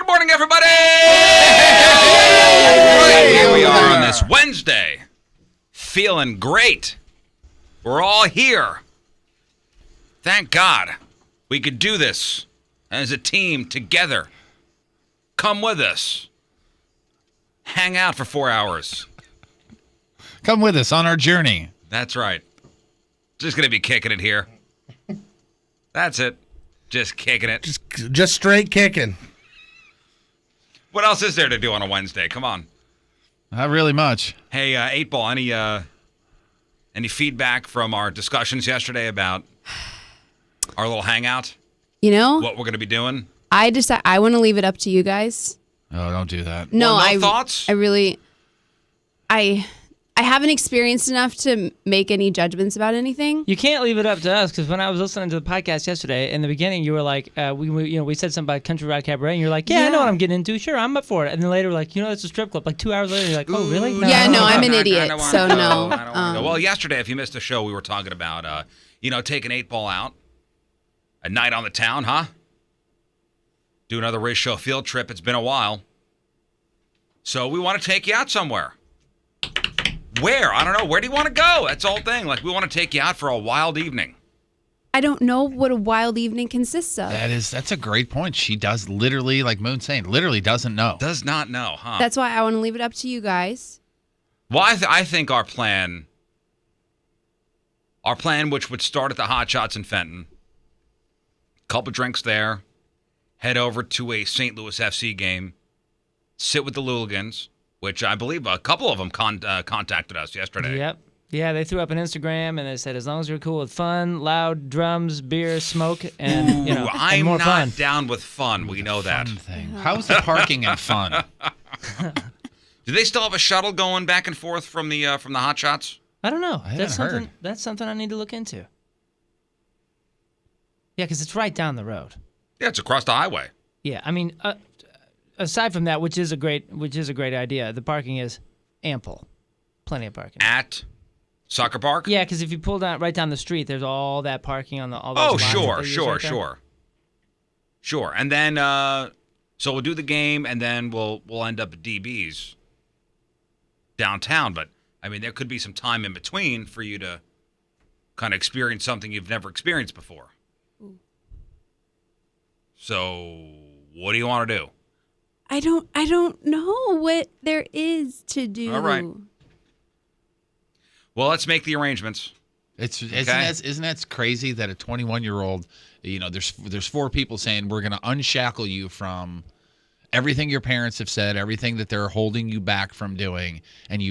Good morning, everybody! Right, here we are on this Wednesday. Feeling great. We're all here. Thank God we could do this as a team together. Come with us. Hang out for 4 hours. Come with us on our journey. That's right. Just going to be kicking it here. That's it. Just kicking it. Just straight kicking. What else is there to do on a Wednesday? Come on. Not really much. Hey, 8 Ball, any feedback from our discussions yesterday about our little hangout? You know, What we're going to be doing? I want to leave it up to you guys. Oh, don't do that. No, Well, thoughts? I haven't experienced enough to make any judgments about anything. You can't leave it up to us because when I was listening to the podcast yesterday, in the beginning, you were like, we said something about Country Rock Cabaret, and you're like, yeah, I know what I'm getting into. Sure, I'm up for it. And then later, we're like, it's a strip club. Like 2 hours later, you're like, oh, really? No. Yeah, no, I'm an idiot, I don't wanna so go. no. I don't wanna go. Well, yesterday, if you missed the show, we were talking about, taking 8 Ball out. A night on the town, huh? Do another Riz Show field trip. It's been a while. So we want to take you out somewhere. Where? I don't know. Where do you want to go? That's the whole thing. Like, we want to take you out for a wild evening. I don't know what a wild evening consists of. That's a great point. She does literally, like Moon's saying, literally doesn't know. Does not know, huh? That's why I want to leave it up to you guys. Well, I think our plan, which would start at the Hot Shots in Fenton, couple drinks there, head over to a St. Louis FC game, sit with the Luligans, which I believe a couple of them contacted us yesterday. Yep. Yeah, they threw up an Instagram, and they said, as long as you're cool with fun, loud drums, beer, smoke, and, and I'm more not fun. down with fun. We know that. Fun thing. How's the parking and fun? Do they still have a shuttle going back and forth from the Hot Shots? I don't know. I haven't heard. That's something I need to look into. Yeah, because it's right down the road. Yeah, it's across the highway. Yeah, I mean, aside from that, which is a great idea, the parking is ample, plenty of parking. At Soccer Park? Yeah, because if you pull down right down the street, there's all that parking on all those Oh, lots that sure, they use sure, right there. sure. And then, so we'll do the game, and then we'll end up at DB's downtown. But I mean, there could be some time in between for you to kind of experience something you've never experienced before. So, what do you want to do? I don't know what there is to do. All right. Well, let's make the arrangements. Isn't that crazy that a 21-year-old, there's 4 people saying we're going to unshackle you from everything your parents have said, everything that they're holding you back from doing, and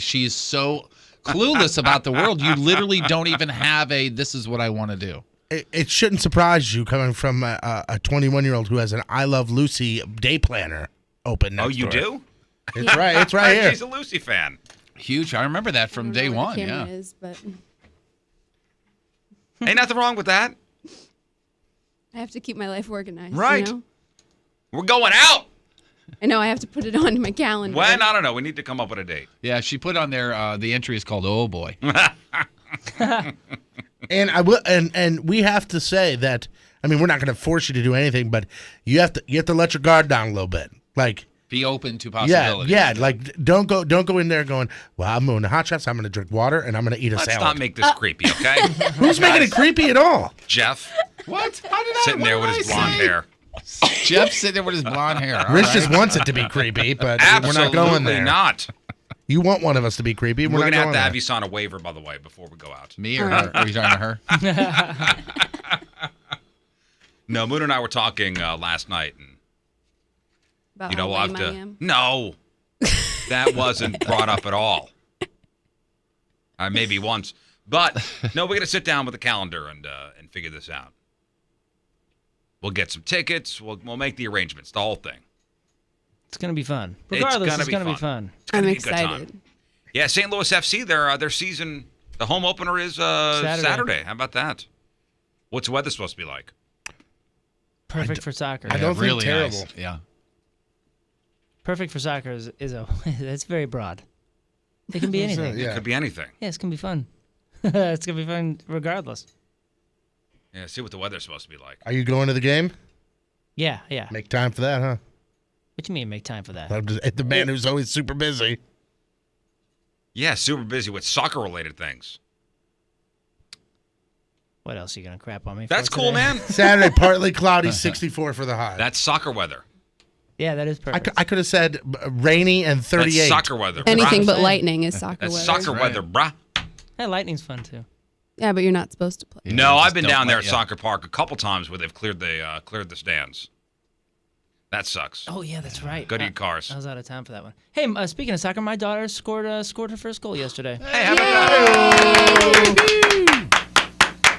she is so clueless about the world. You literally don't even have this is what I want to do. It shouldn't surprise you coming from a 21-year-old who has an I Love Lucy day planner open next Oh, you door. do? It's right. It's right here. She's a Lucy fan. Huge. I remember that from day one. The camera Yeah. is, but Ain't nothing wrong with that. I have to keep my life organized. Right. You know? We're going out. I know I have to put it on my calendar. When? I don't know. We need to come up with a date. Yeah, she put on there, the entry is called Oh Boy. And I will, and we have to say that. I mean, we're not going to force you to do anything, but you have to let your guard down a little bit. Like, Be open to possibilities. yeah. Like, don't go in there going, well, I'm going to Hot Shots. I'm going to drink water, and I'm going to eat a Let's salad. not make this creepy, okay? Who's making it creepy at all? Jeff What? How did sitting there with his blonde hair. Jeff's sitting there with his blonde hair. All Rich right. just wants it to be creepy, but Absolutely we're not going there. not. You want one of us to be creepy. We're not going to have going to have there. you sign a waiver, by the way, before we go out. Me or her? Are you talking to her? No, Moon and I were talking last night, and About we'll how have lame to. I am. No, that wasn't brought up at all. Maybe once, but no, we're going to sit down with the calendar and figure this out. We'll get some tickets. We'll make the arrangements. The whole thing. It's going to be fun. Regardless, it's going to be fun. It's gonna I'm be a good time. excited. Yeah, St. Louis FC. Their season. The home opener is Saturday. How about that? What's the weather supposed to be like? Perfect for soccer. I don't think really terrible. Nice. Yeah. Perfect for soccer is that's very broad. It can be anything. Yeah. It could be anything. Yeah, it's going to be fun. It's going to be fun regardless. Yeah, see what the weather's supposed to be like. Are you going to the game? Yeah. Make time for that, huh? What you mean make time for that? I'm just the man who's always super busy. Yeah, super busy with soccer-related things. What else are you gonna crap on me? That's for cool, today? man. Saturday, partly cloudy, 64 for the high. That's soccer weather. Yeah, that is perfect. I could have said rainy and 38. That's soccer weather. Anything brah. but lightning is soccer That's weather. soccer weather, bruh. Hey, lightning's fun too. Yeah, but you're not supposed to play. Yeah, No, just I've been don't down there let at ya. Soccer Park a couple times where they've cleared the stands. That sucks. Oh yeah, that's right. Go to your cars. I was out of town for that one. Hey, speaking of soccer, my daughter scored her first goal yesterday. Hey, how about that?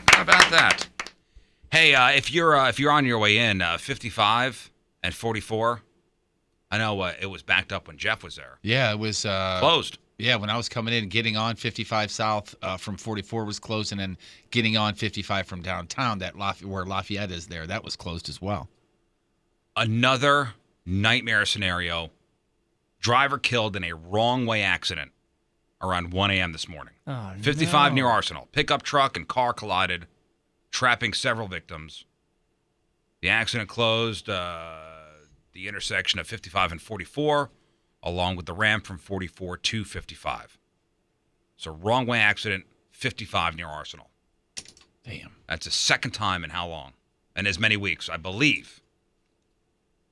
How about that? Hey, if you're on your way in, 55 and 44. I know it was backed up when Jeff was there. Yeah, it was Closed. Yeah, when I was coming in, getting on 55 South from 44 was closed, and then getting on 55 from downtown, where Lafayette is there, that was closed as well. Another nightmare scenario. Driver killed in a wrong-way accident around 1 a.m. this morning. Oh, 55 no. near Arsenal. Pickup truck and car collided, trapping several victims. The accident closed the intersection of 55 and 44, along with the ramp from 44 to 55. So wrong-way accident, 55 near Arsenal. Damn. That's the second time in how long? In as many weeks, I believe.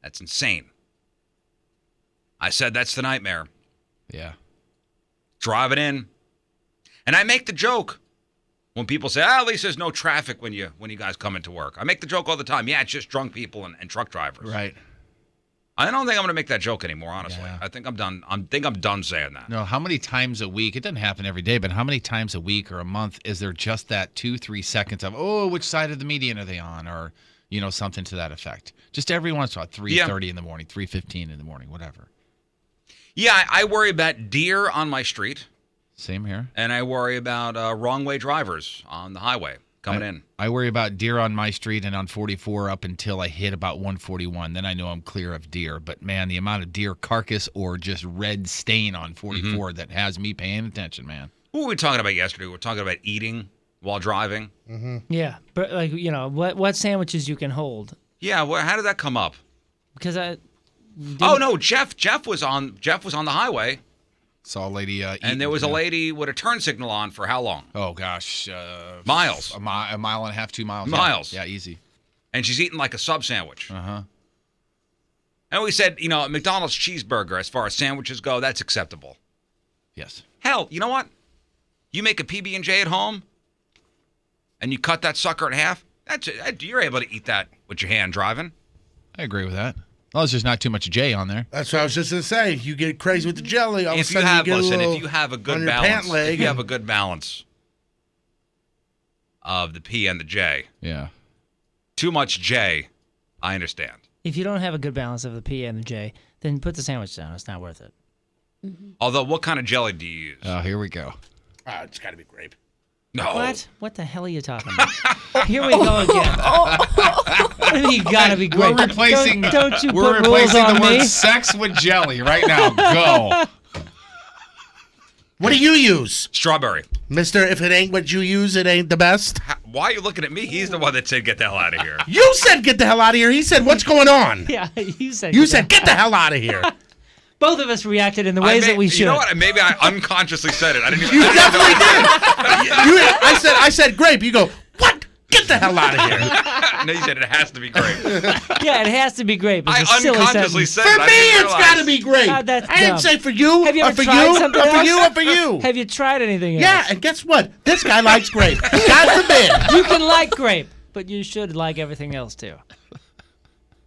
That's insane. I said that's the nightmare. Yeah. Driving in. And I make the joke when people say, at least there's no traffic when you guys come into work. I make the joke all the time. Yeah, it's just drunk people and truck drivers. Right. I don't think I'm going to make that joke anymore, honestly. Yeah. I think I'm done. I'm done saying that. No, how many times a week? It doesn't happen every day, but how many times a week or a month is there just that 2-3 seconds of, which side of the median are they on? Or, something to that effect. Just every once in a while, 3:30 in the morning, 3:15 in the morning, whatever. Yeah, I worry about deer on my street, Same here. and I worry about wrong-way drivers on the highway coming in. I worry about deer on my street and on 44 up until I hit about 141. Then I know I'm clear of deer. But, man, the amount of deer carcass or just red stain on 44 that has me paying attention, man. What were we talking about yesterday? We were talking about eating while driving. Yeah, but what sandwiches you can hold? Yeah, how did that come up? Because Oh no, Jeff was on the highway, Saw a lady and there was a lady with a turn signal on for how long? Oh, gosh. Miles. A mile and a half, 2 miles. Miles. Yeah, easy. And she's eating like a sub sandwich. Uh-huh. And we said, a McDonald's cheeseburger, as far as sandwiches go, that's acceptable. Yes. Hell, you know what? You make a PB&J at home, and you cut that sucker in half. You're able to eat that with your hand driving. I agree with that. Well, there's just not too much J on there. That's what I was just going to say. You get crazy with the jelly. All of a If you sudden have, you get a listen, little if you have a on good your balance, pant leg. if you have a good balance of the P and the J, Yeah. too much J, I understand. if you don't have a good balance of the P and the J, then put the sandwich down. It's not worth it. Although, what kind of jelly do you use? Oh, here we go. It's got to be grape. No. What? What the hell are you talking about? Here we go again. You gotta be great. We're replacing. Don't you we're put rules replacing on the word me? sex with jelly right now. Go. What do you use? Strawberry. Mister, if it ain't what you use, it ain't the best. Why are you looking at me? He's the one that said, get the hell out of here. You said get the hell out of here. He said, what's going on? Yeah, you said. You said, get the hell out of here. Both of us reacted in the ways that we should. You know what? Maybe I unconsciously said it. I didn't even. You definitely did. I said grape. You go, what? Get the hell out of here. No, you said it has to be great. Yeah, it has to be great. But I it's a silly unconsciously sentence. said For it. I me, didn't it's realize. got to be grape. That's I didn't dumb. say for you, Have you or ever for tried you, something or for else? you, or for you. Have you tried anything else? Yeah, and guess what? This guy likes grape. God forbid. You can like grape, but you should like everything else too.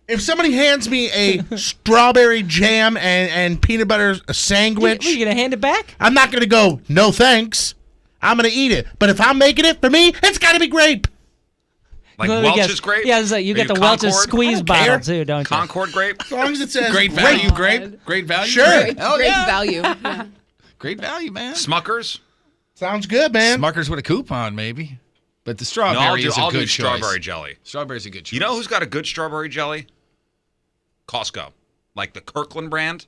If somebody hands me a strawberry jam and peanut butter sandwich, Are you gonna hand it back? I'm not going to go, no thanks. I'm going to eat it. But if I'm making it, for me, it's got to be grape. Like Let me Welch's guess. grape? Yeah, it's like you Are get the Welch's Concord? squeeze I don't bottle care. too, don't you? Concord grape? As long as it says Great value, grape. Great value. Sure. Grape. Great, Hell great yeah. value. Yeah. Great value, man. Smuckers? Sounds good, man. Smuckers with a coupon, maybe. But the No, strawberry is a I'll do good choice. strawberry jelly. Strawberry's a good choice. You know who's got a good strawberry jelly? Costco. Like the Kirkland brand.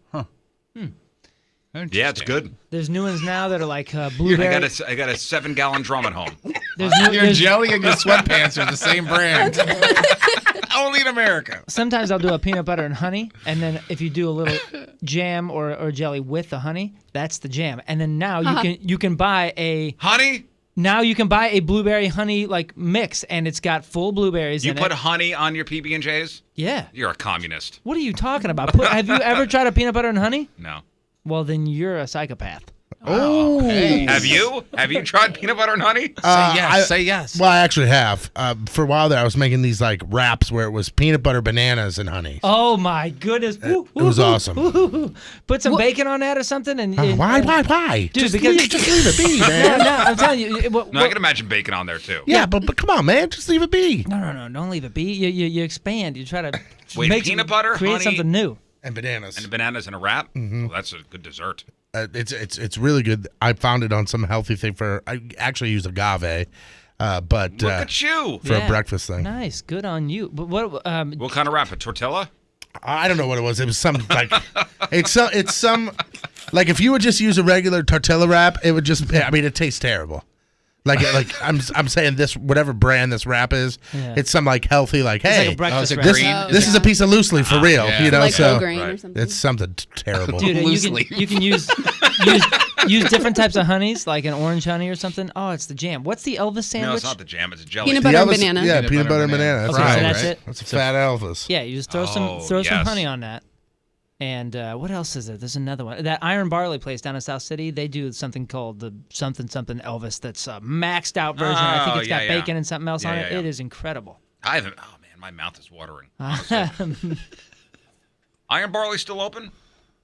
Yeah, it's good. There's new ones now that are like I blueberry. got a 7-gallon drum at home. Your jelly and your sweatpants are the same brand. Only in America. Sometimes I'll do a peanut butter and honey, and then if you do a little jam or jelly with the honey, that's the jam. And then now you can buy a Honey? Now you can buy a blueberry honey like mix, and it's got full blueberries You in put it. honey on your PB&Js? Yeah. You're a communist. What are you talking about? Have you ever tried a peanut butter and honey? No. Well, then you're a psychopath. Oh, Hey. Have you? Have you tried peanut butter and honey? Say yes. Well, I actually have. For a while there, I was making these like wraps where it was peanut butter, bananas, and honey. Oh my goodness! It was awesome. Put some bacon on that or something, and Why? Dude, Just because leave it be, man. no, I'm telling you. No, I can imagine bacon on there too. Yeah, but come on, man. Just leave it be. No, don't leave it be. You expand. You try to Wait, make peanut butter, create honey, something new. And bananas. And bananas in a wrap? Mm-hmm. Well, that's a good dessert. It's really good. I found it on some healthy thing I actually use agave, but Look at you. for a breakfast thing. Nice, good on you. But what? What kind of wrap? A tortilla? I don't know what it was. It was some like it's some like if you would just use a regular tortilla wrap, it would just. I mean, it tastes terrible. Like I'm saying this whatever brand this wrap is, Yeah. it's some like healthy like It's hey like a breakfast it wrap. this green? this is a piece of loosely for real, yeah. you know. Like so whole grain or Right. something. it's something terrible. Dude, you Loosely. can use different types of honeys, like an orange honey or something. Oh, it's the jam. What's the Elvis sandwich? No, it's not the jam. It's a jelly. Peanut The butter and Elvis- banana. Yeah, peanut butter and banana. That's Okay, so right. that's it. That's a fat Elvis. Yeah, you just throw Oh, some yes. honey on that. And what else is there? There's another one. That Iron Barley place down in South City, they do something called the something Elvis that's a maxed out version. I think Oh, it's got yeah, yeah. bacon and something else on Yeah, it. yeah, It yeah. is incredible. I haven't. Oh man, my mouth is watering. honestly. Iron Barley still open?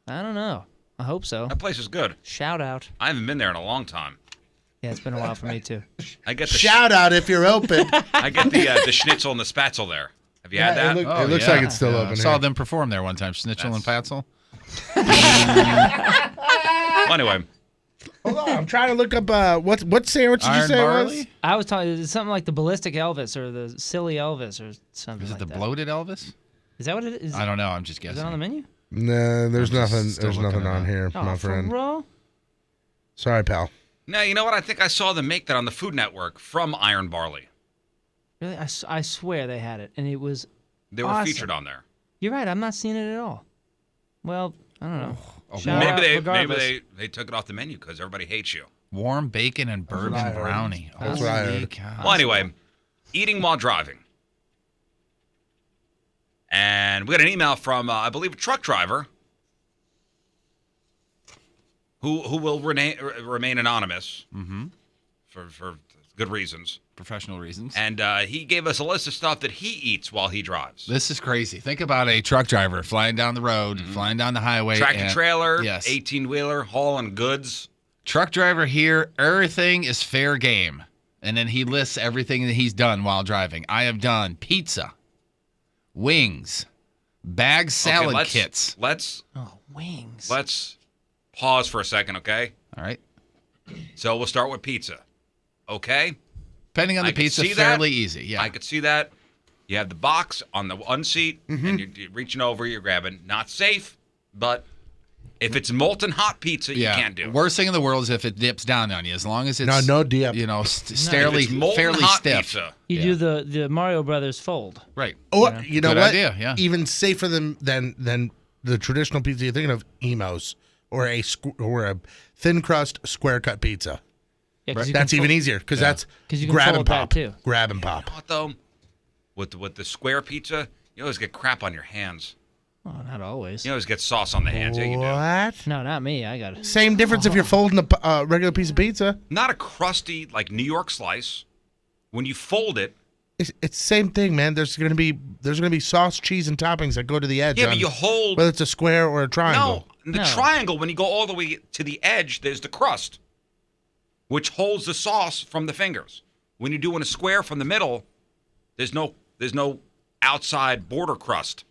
I don't know. I hope so. That place is good. Shout out. I haven't been there in a long time. Yeah, it's been a while for me too. I get the Shout out if you're open. I get the schnitzel and the spatzel there. Have you had that? It looks like it's still open. I saw here. them perform there one time, Schnitzel and Patzel. Well, anyway, Hold on, I'm trying to look up what sandwich did you Iron say it was? Barley? I was talking it's something like the ballistic Elvis or the silly Elvis or something Is it like the that. bloated Elvis? Is that what it is? I don't know. I'm just Is guessing. it on the menu? No, there's I'm just nothing. still There's looking nothing it on up. here, Oh, my for friend. real? Sorry, pal. no, you know what? I think I saw them make that on the Food Network from Iron Barley. Really? I swear they had it, and it was. They were Awesome. featured on there. You're right. I'm not seeing it at all. Well, I don't know. Oh, Shout Maybe out they regardless. they took it off the menu because everybody hates you. Warm bacon and what I bourbon heard. brownie. That's what I Holy heard. cow. Well, anyway, eating while driving. And we got an email from, I believe, a truck driver who will remain anonymous for good reasons. Professional reasons. And he gave us a list of stuff that he eats while he drives. This is crazy. Think about a truck driver flying down the road, flying down the highway. Tractor and- trailer, Yes. 18-wheeler, hauling goods. Truck driver here, everything is fair game. And then he lists everything that he's done while driving. I have done pizza, wings, bag salad Okay, kits. Let's Oh, wings. pause for a second, okay? All right. So we'll start with pizza. Okay? Depending on I the could pizza, see that. fairly easy. Yeah. I could see that. You have the box on the unseat, Mm-hmm. and you're reaching over, you're grabbing. Not safe, but if it's molten hot pizza, you can't do. Worst thing in the world is if it dips down on you. As long as it's No dip. You know, If fairly it's molten fairly hot stiff. pizza. You do the Mario Brothers fold. Right. Or you know Good what? idea, yeah. Even safer than the traditional pizza. You're thinking of Emos or a thin crust square cut pizza. Yeah, 'cause you That's can even fold- easier because that's 'Cause you can grab and fold that pop. too. Grab and pop. What though? With the square pizza, you always get crap on your hands. Oh, not always. You always get sauce on the hands. Yeah, you do. What? No, not me. I got it. Same difference if you're folding a regular piece of pizza. Not a crusty like New York slice. When you fold it, It's the same thing, man. There's gonna be sauce, cheese, and toppings that go to the edge. yeah, but on you hold. whether it's a square or a triangle. No, in the No. triangle, when you go all the way to the edge, there's the crust, which holds the sauce from the fingers. When you're doing a square from the middle, there's no outside border crust.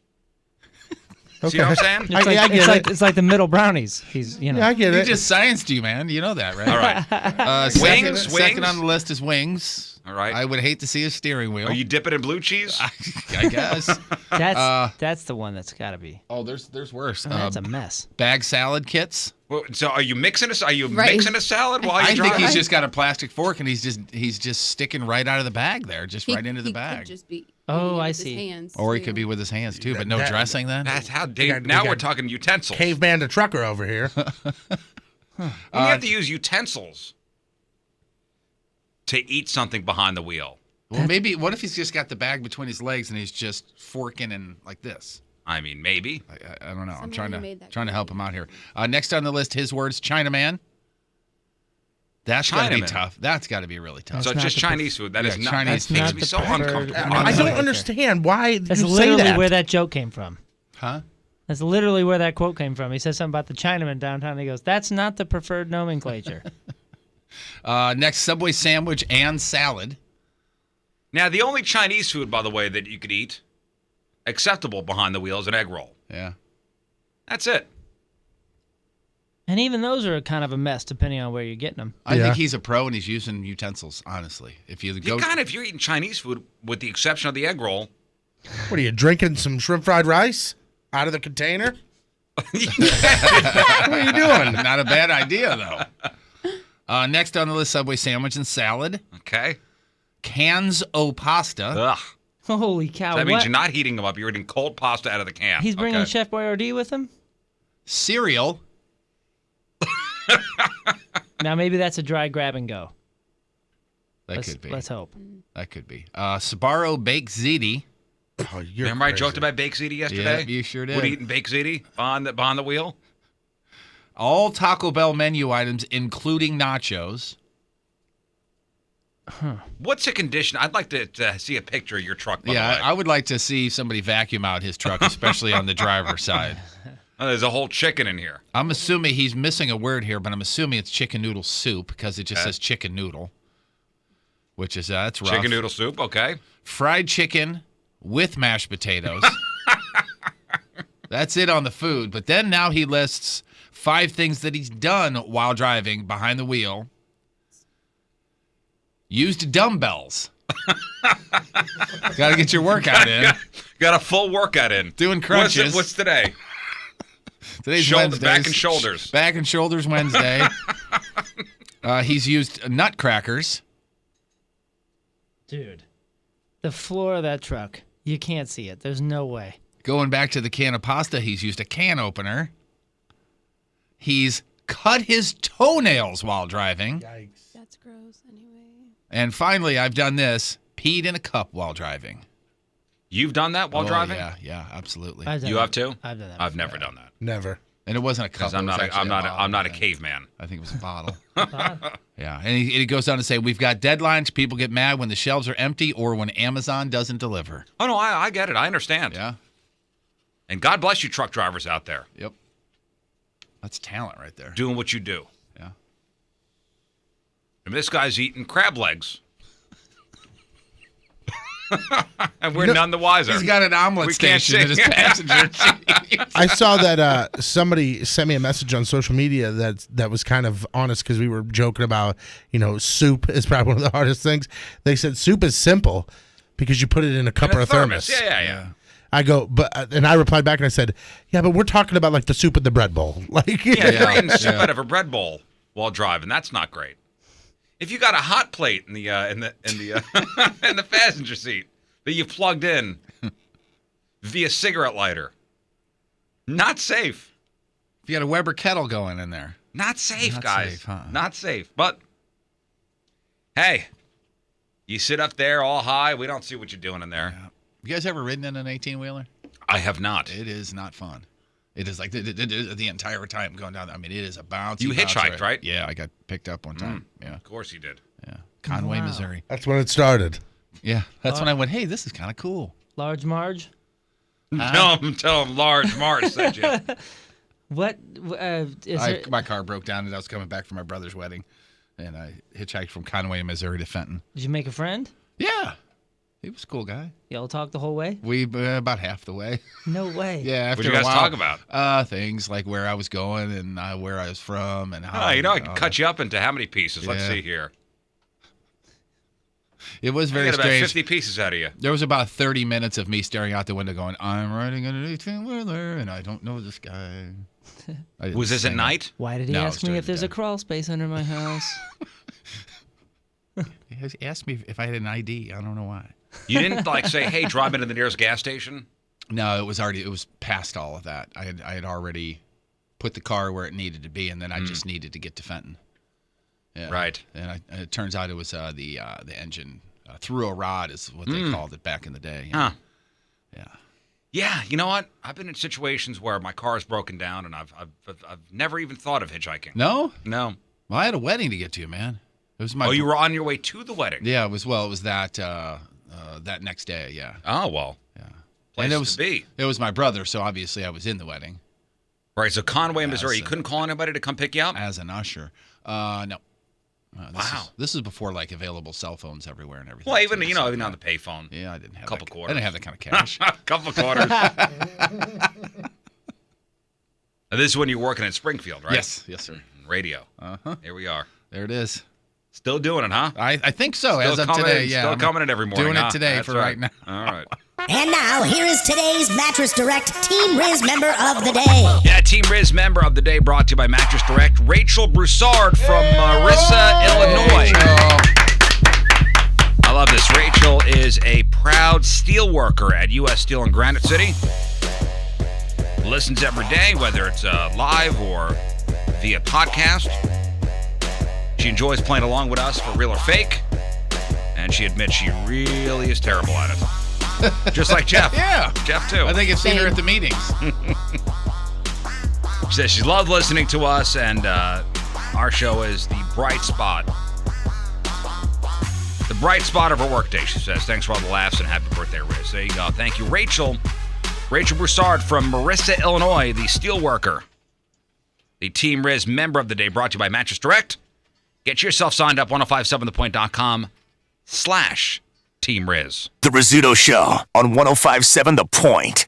See what I'm saying? It's I like, get it. It's like the middle brownies. He's Yeah, I get You it. just scienced you, man. You know that, right? All right. Second, Wings. second on the list is wings. All right. I would hate to see a steering wheel. Are you dipping in blue cheese? I guess. That's the one that's got to be. Oh, there's worse. That's a mess. Bag salad kits. Well, so are you mixing a Right. mixing a salad while you're I think driving? he's just got a plastic fork and he's just sticking right out of the bag there, just right into the bag. Could just be Oh, eating it I with see. His hands Or he too. could be with his hands too, but no That- dressing then. That's how We got- now we we're got talking utensils. Caveman to trucker over here. You have to use utensils to eat something behind the wheel. Well, maybe. What if he's just got the bag between his legs and he's just forking and like this? I mean, maybe. I don't know. I'm Somehow you made that trying to help clear. him out here. Next on the list, his words, Chinaman. That's got to be Chinaman. tough. That's got to be really tough. So it's not just the Chinese food. That is Yeah, not. Chinese That makes food. me That's so not the preferred uncomfortable. I don't nomenclature. understand why That's you say literally that. where that joke came from. Huh? That's literally where that quote came from. He says something about the Chinaman downtown. And he goes, "That's not the preferred nomenclature." Next, Subway sandwich and salad. Now, the only Chinese food, by the way, that you could eat acceptable behind the wheel is an egg roll. Yeah. That's it. And even those are kind of a mess, depending on where you're getting them. I Yeah. think he's a pro and he's using utensils. Honestly, if you go, If you're eating Chinese food, with the exception of the egg roll, What are you drinking? Some shrimp fried rice out of the container? What are you doing? not a bad idea though. Next on the list, Subway sandwich and salad. okay. Cans o pasta. Ugh. Holy cow! That means what? you're not heating them up. You're eating cold pasta out of the can. He's bringing okay? Chef Boyardee with him. Cereal. Now maybe that's a dry grab and go. That could be. Let's hope. That could be. Sbarro baked ziti. Oh, you're Remember I crazy. joked about baked ziti yesterday? Yeah, you sure did. Would eating baked ziti behind the wheel? All Taco Bell menu items, including nachos. What's the condition? I'd like to see a picture of your truck, by Yeah, the way. I would like to see somebody vacuum out his truck, especially on the driver's side. There's a whole chicken in here. I'm assuming he's missing a word here, but I'm assuming it's chicken noodle soup because it just Okay. says chicken noodle, which is that's rough. Chicken noodle soup, okay. Fried chicken with mashed potatoes. That's it on the food. But then now he lists 5 things that he's done while driving behind the wheel. Used dumbbells. Got to get your workout in. Got a full workout in. Doing crunches. What's today? Today's Shoulder- Wednesday. back and shoulders. Back and shoulders Wednesday. He's used nutcrackers. Dude, the floor of that truck, you can't see it. There's no way. Going back to the can of pasta, he's used a can opener. He's cut his toenails while driving. Yikes. That's gross. Anyway. And finally, I've done this, peed in a cup while driving. You've done that while Oh, driving? Yeah, absolutely. I've done You that. have too? I've done that. I've never done that. Never. And it wasn't a cup. Because I'm it was not actually bottle, I'm not a yeah. caveman. I think it was a bottle. before. Yeah, and he goes on to say, we've got deadlines. People get mad when the shelves are empty or when Amazon doesn't deliver. Oh no, I get it. I understand. Yeah, And God bless you truck drivers out there yep. That's talent right there. doing what you do. Yeah. And this guy's eating crab legs. And we're none the wiser. He's got an omelet We can't station in say- his passenger seat. I saw that somebody sent me a message on social media that was kind of honest because we were joking about, soup is probably one of the hardest things. They said soup is simple because you put it in a cup In or a a thermos. Yeah. I go, and I replied back and I said, yeah, but we're talking about like the soup in the bread bowl. Like, Yeah, Yeah. you're eating soup Yeah. out of a bread bowl while driving. That's not great. If you got a hot plate in the in the passenger seat that you plugged in via cigarette lighter, not safe. If you got a Weber kettle going in there. Not safe, Not guys. safe, huh? Not safe. But hey, you sit up there all high. We don't see what you're doing in there. Yeah. You guys ever ridden in an 18-wheeler? I have not. It is not fun. It is like the entire time going down. I mean, it is a bouncy. You bounce hitchhiked, ride. right? Yeah, I got picked up one time. Yeah, Of course you did. yeah. Conway, Wow. Missouri. that's when it started. Yeah, that's when I went, hey, this is kind of cool. Large Marge. Tell him large Mars sent you. What is there? My car broke down, and I was coming back from my brother's wedding, and I hitchhiked from Conway, Missouri to Fenton. Did you make a friend? Yeah, he was a cool guy. Y'all talk the whole way? We about half the way. No way. Yeah, after What'd you a guys while, talk about? Things like where I was going and where I was from and how. I can cut you up into how many pieces? Let's Yeah. see here. It was I very got about strange. 50 pieces out of you. There was about 30 minutes of me staring out the window going, I'm riding in an 18-wheeler, and I don't know this guy. Was this at night? Why did he No, it ask was me during if the there's day. a crawl space under my house? He asked me if I had an ID. I don't know why. You didn't like say, "Hey, drive me to the nearest gas station." No, it was past all of that. I had already put the car where it needed to be, and then I just needed to get to Fenton. Yeah. Right. And it turns out it was the engine through a rod is what they called it back in the day. Huh. Yeah. Yeah, you know what? I've been in situations where my car is broken down, and I've never even thought of hitchhiking. No? No. Well, I had a wedding to get to, man. It was my. Oh, you were on your way to the wedding. Yeah, it was. Well, it was that that next day. Yeah. Oh well. Yeah. Place And it was to be. It was my brother, so obviously I was in the wedding Right. So Conway, Missouri. You so- couldn't call anybody to come pick you up. as an usher. No. Wow. This is before like available cell phones everywhere and everything. Well, even too, you know, so, even yeah. on the payphone. Yeah, I didn't have Couple that, quarters. I didn't have that kind of cash. A couple of quarters. Now, this is when you're working in Springfield, right? Yes, sir. Radio. Uh-huh. Here we are. There it is. Still doing it, huh? I think so. Still as of coming today, in, yeah. Still I'm coming in every morning. doing huh? it today That's for right now. All right. And now, here is today's Mattress Direct Team Riz member of the day. Yeah, Team Riz member of the day brought to you by Mattress Direct, Rachel Broussard from Marissa, Illinois. I love this. Rachel is a proud steel worker at U.S. Steel in Granite City. Listens every day, whether it's live or via podcast. She enjoys playing along with us for Real or Fake, and she admits she really is terrible at it. Just like Jeff. Yeah. Jeff, too. I think I've seen her at the meetings. She says she loved listening to us, and our show is the bright spot. The bright spot of her workday, she says. Thanks for all the laughs and happy birthday, Riz. There you go. Thank you, Rachel. Rachel Broussard from Marissa, Illinois, the steel worker. The Team Riz member of the day brought to you by Mattress Direct. Get yourself signed up, 1057thepoint.com/Team Riz. The Rizzuto Show on 105.7 The Point.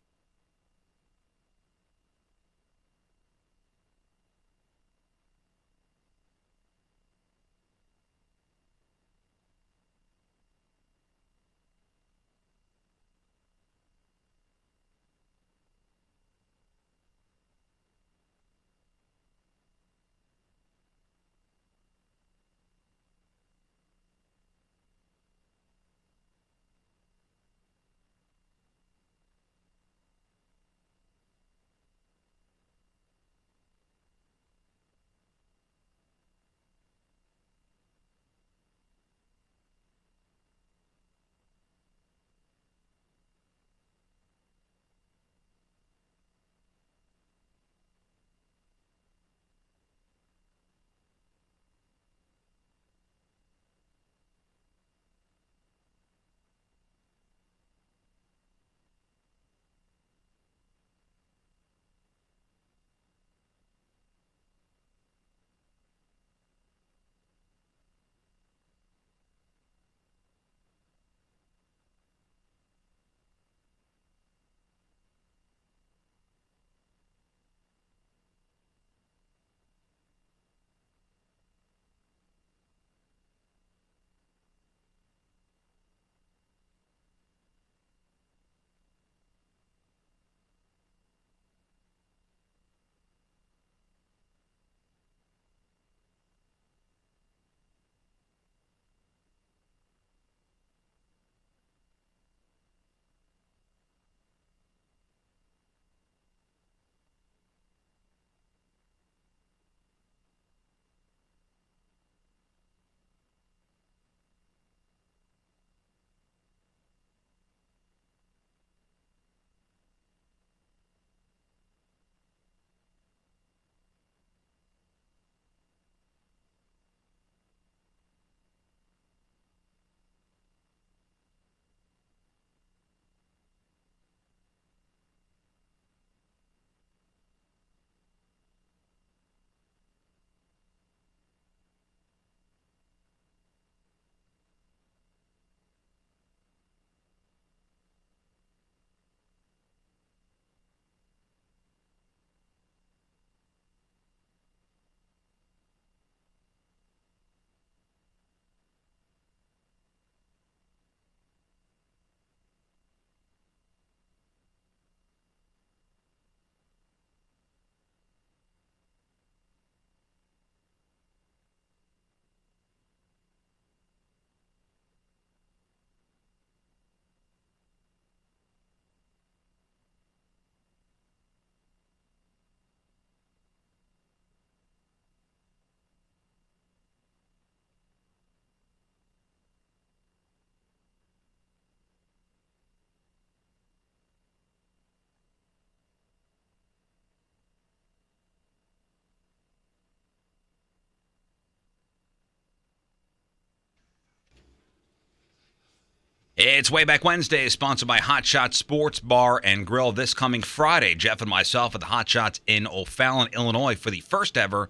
It's Way Back Wednesday, sponsored by Hot Shots Sports Bar and Grill. This coming Friday, Jeff and myself at the Hot Shots in O'Fallon, Illinois, for the first ever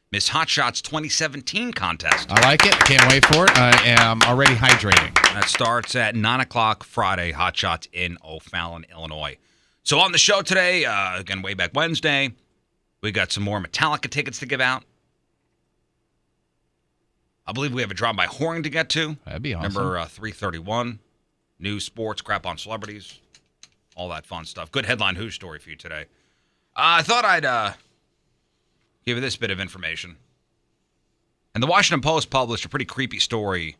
Miss Hot Shots 2017 contest. I like it. Can't wait for it. I am already hydrating. That starts at 9 o'clock Friday, Hot Shots in O'Fallon, Illinois. So on the show today, again, Way Back Wednesday, we got some more Metallica tickets to give out. I believe we have a drive-by horn to get to. That'd be awesome. Number 331. News, sports, crap on celebrities, all that fun stuff. Good headline Who story for you today. I thought I'd give you this bit of information. And the Washington Post published a pretty creepy story.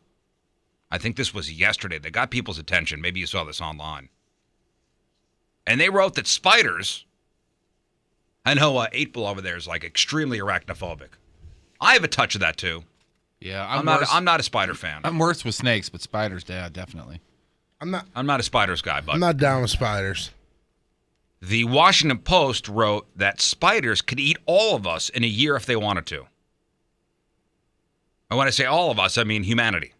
I think this was yesterday. That got people's attention. Maybe you saw this online. And they wrote that spiders, I know 8 Ball over there is like extremely arachnophobic. I have a touch of that too. Yeah, I'm not a spider fan. I'm worse with snakes, but spiders, yeah, definitely. I'm not a spiders guy, but I'm not down with spiders. The Washington Post wrote that spiders could eat all of us in a year if they wanted to. And when I say all of us, I mean humanity.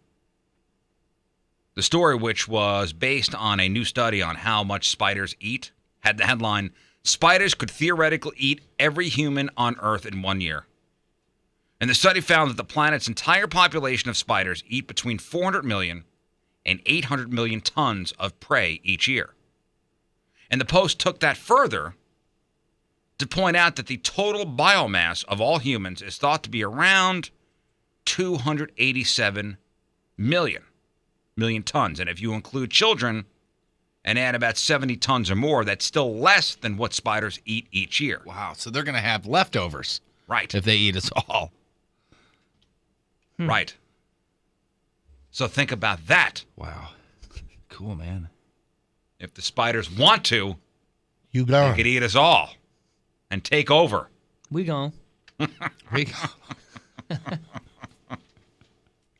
The story, which was based on a new study on how much spiders eat, had the headline, "Spiders could theoretically eat every human on Earth in 1 year." And the study found that the planet's entire population of spiders eat between 400 million and 800 million tons of prey each year. And the Post took that further to point out that the total biomass of all humans is thought to be around 287 million tons. And if you include children and add about 70 tons or more, that's still less than what spiders eat each year. Wow, so they're going to have leftovers. Right. If they eat us all. Right. So think about that. Wow. Cool, man. If the spiders want to, You go. they could eat us all and take over. We gone. We go.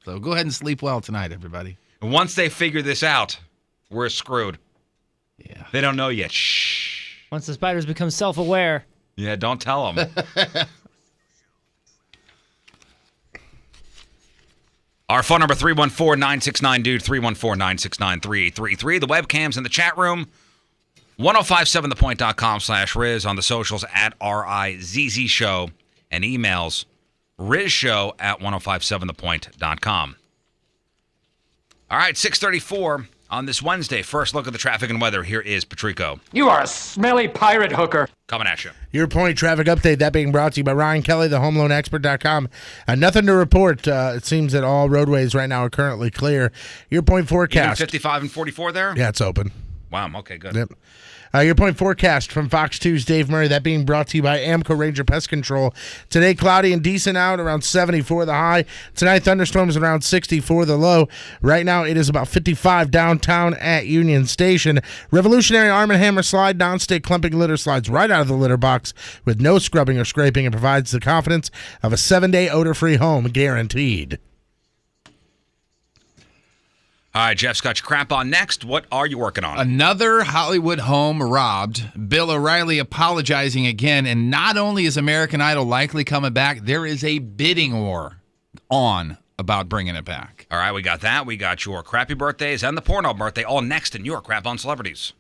So go ahead and sleep well tonight, everybody. And once they figure this out, we're screwed. Yeah. They don't know yet. Shh. Once the spiders become self-aware. Yeah, don't tell them. Our phone number, 314-969-DUDE, 314-969-3833. The webcams in the chat room, 1057thepoint.com/Riz, on the socials at RIZZ Show, and emails, rizshow@1057thepoint.com. All right, 6:34 on this Wednesday. First look at the traffic and weather. Here is Patrico. You are a smelly pirate hooker. Coming at you. Your point traffic update, that being brought to you by Ryan Kelly, the homeloanexpert.com. Nothing to report. It seems that all roadways right now are currently clear. Your point Even forecast. 55 and 44 there? Yeah, it's open. Wow, okay, good. Yep. Your point forecast from Fox 2's Dave Murray, that being brought to you by Amco Ranger Pest Control. Today, cloudy and decent out, around 74 the high. Tonight, thunderstorms around 64 the low. Right now, it is about 55 downtown at Union Station. Revolutionary Arm & Hammer slide, non-stick clumping litter slides right out of the litter box with no scrubbing or scraping and provides the confidence of a 7-day odor-free home guaranteed. All right, Jeff's got your crap on next. What are you working on? Another Hollywood home robbed. Bill O'Reilly apologizing again. And not only is American Idol likely coming back, there is a bidding war on about bringing it back. All right, we got that. We got your crappy birthdays and the porno birthday all next in your crap on celebrities.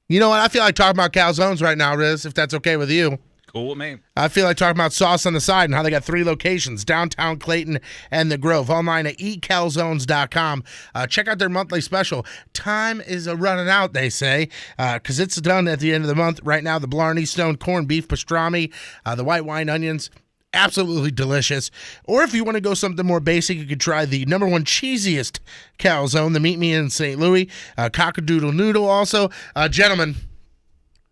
You know what? I feel like talking about calzones right now, Riz, if that's okay with you. Cool with me. I feel like talking about Sauce on the Side and how they got 3 locations, downtown Clayton and the Grove. Online at eatcalzones.com. Check out their monthly special. Time is running out, they say, because it's done at the end of the month. Right now, the Blarney Stone corned beef pastrami, the white wine onions, absolutely delicious. Or if you want to go something more basic, you could try the #1 cheesiest calzone, the Meet Me in St. Louis, Cockadoodle Noodle also. Gentlemen,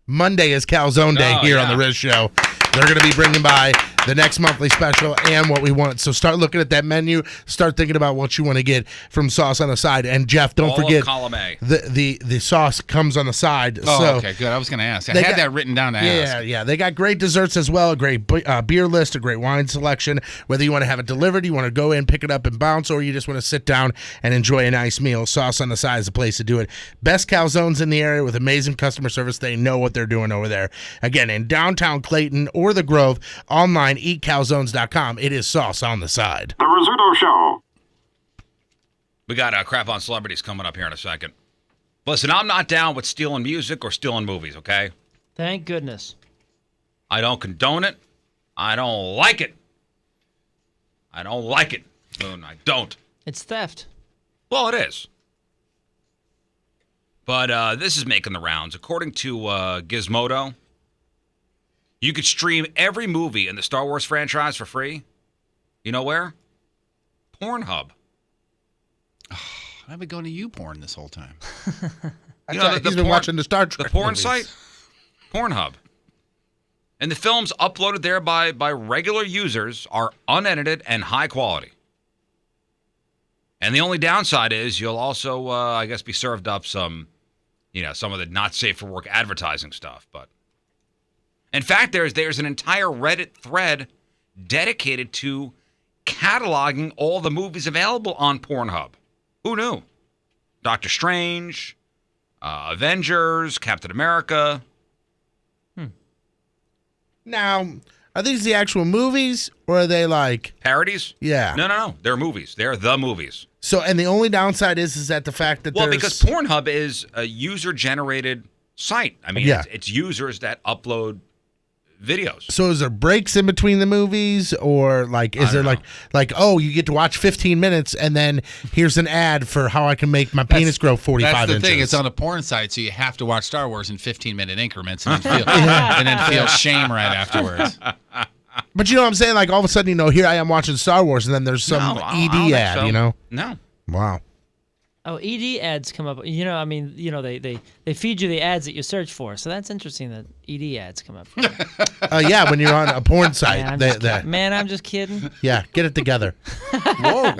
Monday is Calzone Day here on the Riz Show. They're going to be bringing by the next monthly special and what we want. So start looking at that menu. Start thinking about what you want to get from Sauce on the Side. And Jeff, don't forget, column A. the sauce comes on the side. Oh, so okay, good. I was going to ask. I had that written down to ask. Yeah. They got great desserts as well, a great beer list, a great wine selection. Whether you want to have it delivered, you want to go in, pick it up, and bounce, or you just want to sit down and enjoy a nice meal, Sauce on the Side is the place to do it. Best calzones in the area with amazing customer service. They know what they're doing over there. Again, in downtown Clayton or the Grove, online, eatcalzones.com. It is Sauce on the Side. The Rizzuto Show. We got crap on celebrities coming up here in a second. Listen, I'm not down with stealing music or stealing movies, okay? Thank goodness. I don't condone it. I don't like it. I don't like it. Boone, I don't. It's theft. Well, it is. But this is making the rounds. According to Gizmodo, you could stream every movie in the Star Wars franchise for free. You know where? Pornhub. I've been going to YouPorn this whole time. You know, He's been watching the Star Trek The porn movies. site? Pornhub. And the films uploaded there by regular users are unedited and high quality. And the only downside is you'll also, I guess, be served up some of the not safe for work advertising stuff. But in fact, there's an entire Reddit thread dedicated to cataloging all the movies available on Pornhub. Who knew? Doctor Strange, Avengers, Captain America. Now, are these the actual movies, or are they like... Parodies? Yeah. No. They're movies. They're the movies. So, and the only downside is that the fact that Well, there's... because Pornhub is a user-generated site. I mean, Yeah. it's users that upload videos. So is there breaks in between the movies, or like is there like oh, you get to watch 15 minutes and then here's an ad for how I can make my penis grow 45 That's the inches. thing. It's on a porn site, so you have to watch Star Wars in 15-minute increments and then feel shame right afterwards. But you know what I'm saying? Like all of a sudden, here I am watching Star Wars, and then there's some No, I ED don't think ad. so. No. Wow. Oh, ED ads come up. They feed you the ads that you search for. So that's interesting that ED ads come up. Yeah, when you're on a porn site, Man, I'm just kidding. yeah, get it together. Whoa.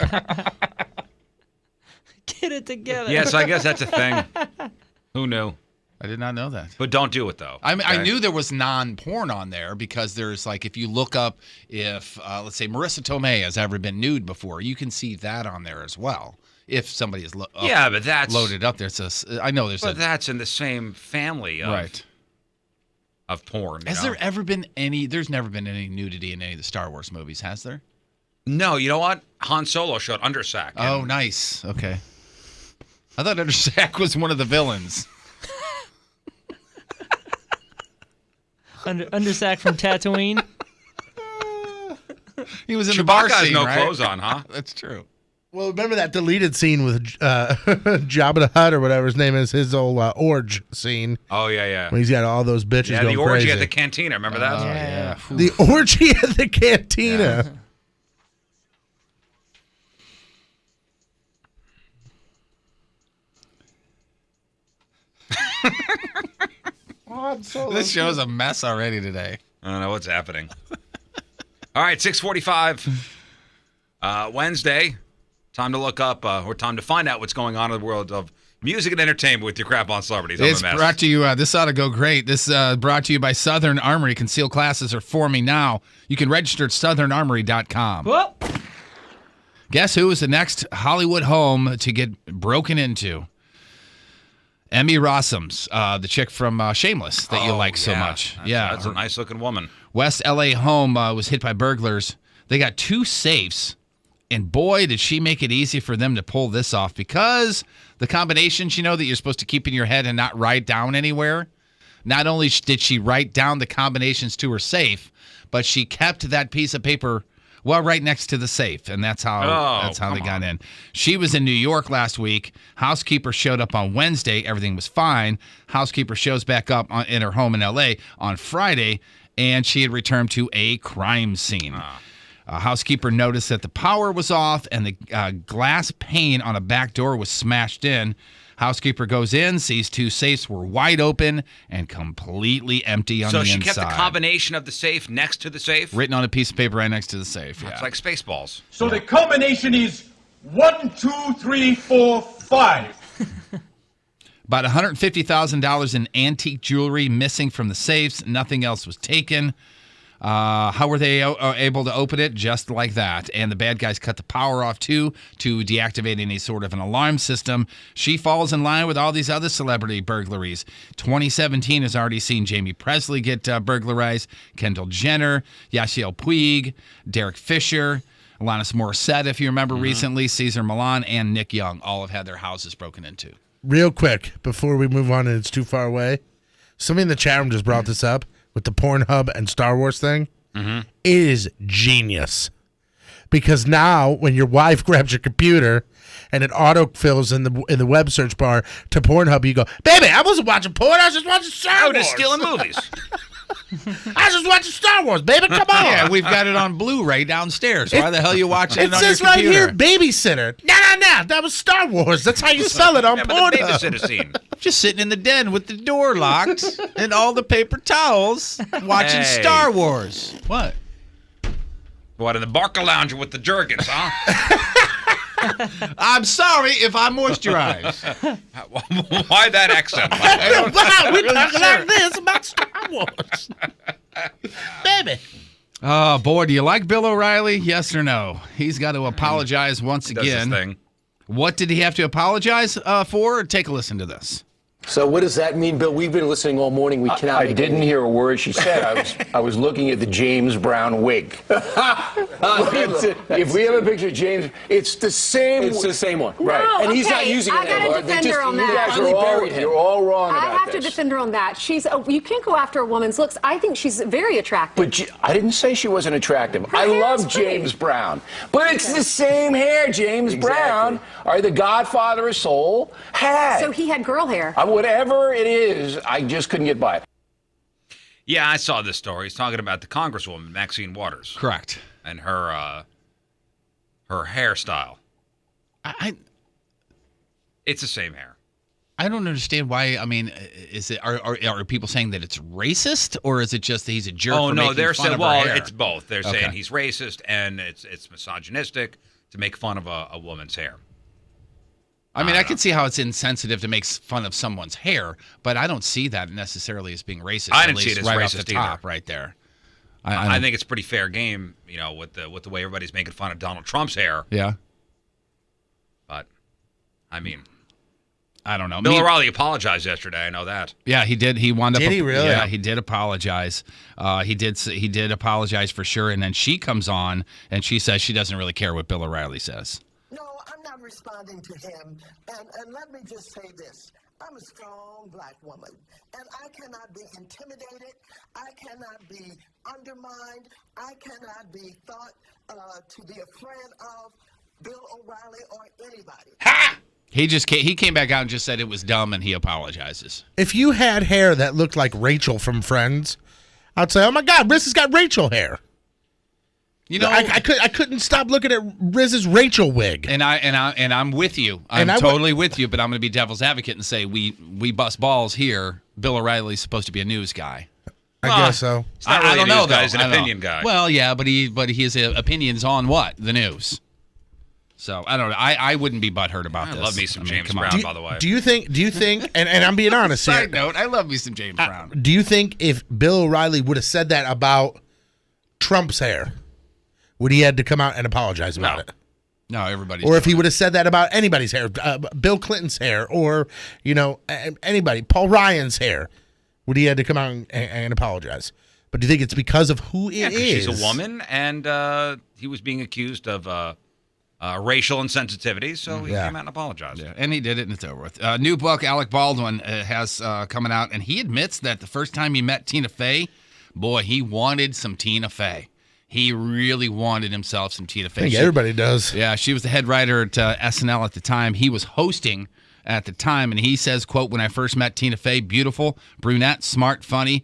Get it together. Yes, I guess that's a thing. Who knew? I did not know that. But don't do it, though. I mean, okay? I knew there was non-porn on there because there's like, if you look up if, let's say, Marissa Tomei has ever been nude before, you can see that on there as well. If somebody is but that's loaded up there. I know there's But that's in the same family of porn. Has there ever been any, there's never been any nudity in any of the Star Wars movies, has there? No, you know what? Han Solo showed undersack. Oh, nice. Okay. I thought Undersack was one of the villains. Undersack from Tatooine. He was in the bar Chewbacca has scene, no right? clothes on, huh? That's true. Well, remember that deleted scene with Jabba the Hutt or whatever his name is, his old orge scene. Oh, yeah. When he's got all those bitches Yeah, going the orgy crazy. at the cantina. Remember that? Oh, yeah. The orgy at the cantina. This show's a mess already today. I don't know what's happening. All right, 6:45, Wednesday. Time to look up or time to find out what's going on in the world of music and entertainment with your crap on celebrities. I'm It's a mess. brought to you, this ought to go great. This brought to you by Southern Armory. Concealed classes are forming now. You can register at southernarmory.com. Whoop. Guess who is the next Hollywood home to get broken into? Emmy Rossum's, the chick from Shameless that you like so much. That's a nice-looking woman. West L.A. home was hit by burglars. They got 2 safes And boy, did she make it easy for them to pull this off, because the combinations, that you're supposed to keep in your head and not write down anywhere. Not only did she write down the combinations to her safe, but she kept that piece of paper right next to the safe, and that's how they got in. She was in New York last week. Housekeeper showed up on Wednesday. Everything was fine. Housekeeper shows back up in her home in L.A. on Friday, and she had returned to a crime scene. Housekeeper noticed that the power was off and the glass pane on a back door was smashed in. Housekeeper goes in, sees two safes were wide open and completely empty on the inside. So she kept the combination of the safe next to the safe? Written on a piece of paper right next to the safe. It's like Spaceballs. So the combination is 1, 2, 3, 4, 5. About $150,000 in antique jewelry missing from the safes. Nothing else was taken. How were they able to open it? Just like that. And the bad guys cut the power off, too, to deactivate any sort of an alarm system. She falls in line with all these other celebrity burglaries. 2017 has already seen Jamie Presley get burglarized, Kendall Jenner, Yasiel Puig, Derek Fisher, Alanis Morissette, if you remember recently, Cesar Millan, and Nick Young all have had their houses broken into. Real quick, before we move on and it's too far away, somebody in the chat room just brought this up. With the Pornhub and Star Wars thing, it is genius. Because now, when your wife grabs your computer and it autofills in the web search bar to Pornhub, you go, "Baby, I wasn't watching porn. I was just watching Star Wars. Just stealing movies. I was just watching Star Wars, baby. Come on." Yeah, we've got it on Blu-ray downstairs. Why the hell are you watching it on your says right computer? here, babysitter. No. That was Star Wars. That's how you sell it on But the Pornhub. babysitter scene. Just sitting in the den with the door locked and all the paper towels watching Hey. Star Wars. What? What, in the Barca Lounger with the Jergens, huh? I'm sorry if I moisturize. Why that accent? Wow, we talking like this about Star Wars. Baby. Oh, boy, do you like Bill O'Reilly? Yes or no? He's got to apologize once Does his again. thing. What did he have to apologize for? Take a listen to this. So what does that mean, Bill? We've been listening all morning. We cannot. I didn't hear a word she said. I was looking at the James Brown wig. If we have a picture of James, it's the same. It's the same one, No, right? and he's not okay, using it I gotta anymore. defend her on You that. guys Finally are all, buried him. you're all wrong I about have to this. defend her on that. You can't go after a woman's looks. I think she's very attractive. But I didn't say she wasn't attractive. Her I hair love is pretty. James Brown. But it's the same hair James Brown, or the Godfather of Soul, had. So he had girl hair. Whatever it is, I just couldn't get by it. Yeah, I saw this story. He's talking about the Congresswoman, Maxine Waters, Correct. and her hairstyle. It's the same hair. I don't understand why. I mean, is it are people saying that it's racist, or is it just that he's a jerk? Oh for no, making they're fun saying of her hair? it's both. They're saying Okay. he's racist and it's misogynistic to make fun of a woman's hair. I mean, I can see how it's insensitive to make fun of someone's hair, but I don't see that necessarily as being racist. I at didn't see least it as right racist off the either. top, right there. I think it's pretty fair game, with the way everybody's making fun of Donald Trump's hair. Yeah. But I mean, I don't know. Bill O'Reilly apologized yesterday. I know that. Yeah, he did. He wound up. Did he really? Yeah, he did apologize. He did apologize for sure. And then she comes on and she says she doesn't really care what Bill O'Reilly says. No, I'm not responding to him. And let me just say this. I'm a strong black woman, and I cannot be intimidated. I cannot be undermined. I cannot be thought to be a friend of Bill O'Reilly or anybody. Ha! He came back out and just said it was dumb and he apologizes. If you had hair that looked like Rachel from Friends, I'd say, "Oh my God, Riz has got Rachel hair." You know, I couldn't stop looking at Riz's Rachel wig. And I'm with you. I'm totally with you. But I'm going to be devil's advocate and say we bust balls here. Bill O'Reilly's supposed to be a news guy. I guess so. It's not really I don't a news know, guy. though. He's an I don't know. opinion guy. Well, yeah, but his opinions on what? The news. So I don't know. I wouldn't be butthurt about this. I love me some James come on. Brown, by the way. Do you think? And I'm being honest here. Side note: I love me some James Brown. Do you think if Bill O'Reilly would have said that about Trump's hair, would he had to come out and apologize about it? No, everybody's. Or if he doing would have said that about anybody's hair, Bill Clinton's hair, or anybody, Paul Ryan's hair, would he had to come out and apologize? But do you think it's because of who it is? She's a woman, and he was being accused of racial insensitivities, so he came out and apologized. Yeah, and he did it, and it's over with. New book, Alec Baldwin has coming out, and he admits that the first time he met Tina Fey, boy, he wanted some Tina Fey. He really wanted himself some Tina Fey. I think everybody does. Yeah, she was the head writer at SNL at the time. He was hosting at the time, and he says, quote, when I first met Tina Fey, beautiful, brunette, smart, funny,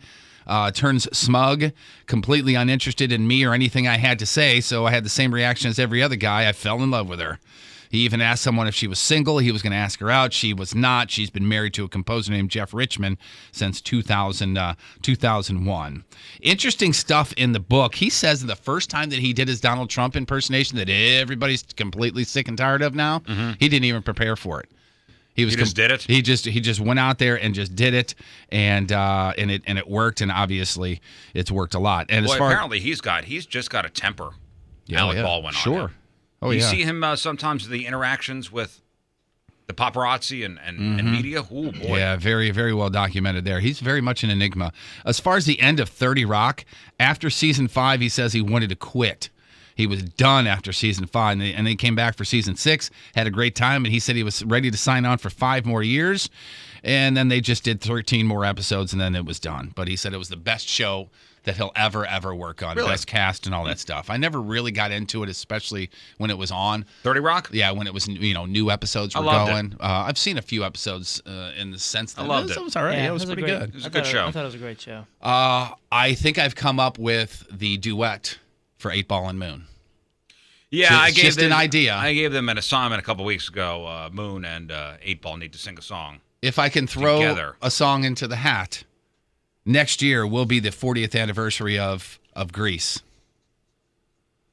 turns smug, completely uninterested in me or anything I had to say, so I had the same reaction as every other guy. I fell in love with her. He even asked someone if she was single. He was going to ask her out. She was not. She's been married to a composer named Jeff Richman since 2001. Interesting stuff in the book. He says the first time that he did his Donald Trump impersonation that everybody's completely sick and tired of now, he didn't even prepare for it. He just did it. He just went out there and just did it, and it worked, and obviously it's worked a lot. And apparently he's just got a temper. Alec Baldwin. Sure. On him. Oh, you yeah. see him sometimes the interactions with the paparazzi and media. Oh boy. Yeah, very, very well documented there. He's very much an enigma. As far as the end of 30 Rock, after season 5, he says he wanted to quit. He was done after season 5, and they came back for season 6, had a great time, and he said he was ready to sign on for 5 more years. And then they just did 13 more episodes, and then it was done. But he said it was the best show that he'll ever work on. Really? Best cast and all that stuff. I never really got into it, especially when it was on 30 Rock? Yeah, when it was, new episodes were going. I've seen a few episodes in the sense that I loved it. It was all right. Yeah, it was pretty good. It was a good show. I thought it was a great show. I think I've come up with the duet for 8 Ball and Moon. Yeah, It's just an idea. I gave them an assignment a couple weeks ago. Moon and 8 Ball need to sing a song. If I can throw together. a song into the hat, next year will be the 40th anniversary of Grease.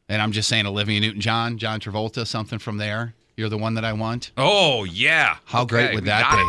And I'm just saying Olivia Newton-John, John Travolta, something from there. You're the one that I want. Oh, yeah. How great would that be?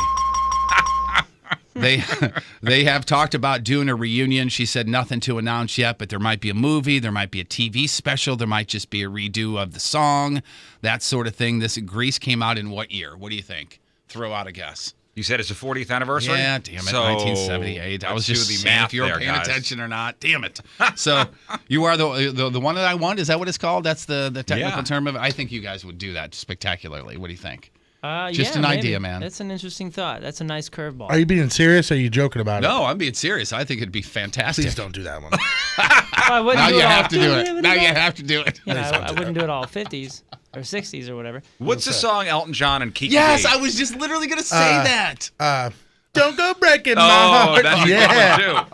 They have talked about doing a reunion. She said nothing to announce yet, but there might be a movie, there might be a TV special, there might just be a redo of the song, that sort of thing. This Grease came out in what year? What do you think? Throw out a guess. You said it's the 40th anniversary? Yeah, damn it, So, 1978. I was just do the saying math if you were there, paying guys. attention or not. Damn it. So you are the one that I want? Is that what it's called? That's the technical term of it? I think you guys would do that spectacularly. What do you think? Just an idea, man. That's an interesting thought. That's a nice curveball. Are you being serious or are you joking about it? No, I'm being serious. I think it'd be fantastic. Please don't do that one. Now you have to do it. Now you have to do it. You know, I wouldn't do it all 50s or 60s or whatever. What's the song Elton John and Kiki Yes, D? I was just literally going to say that. Don't go breaking my Oh, heart. that's a yeah. good one, too.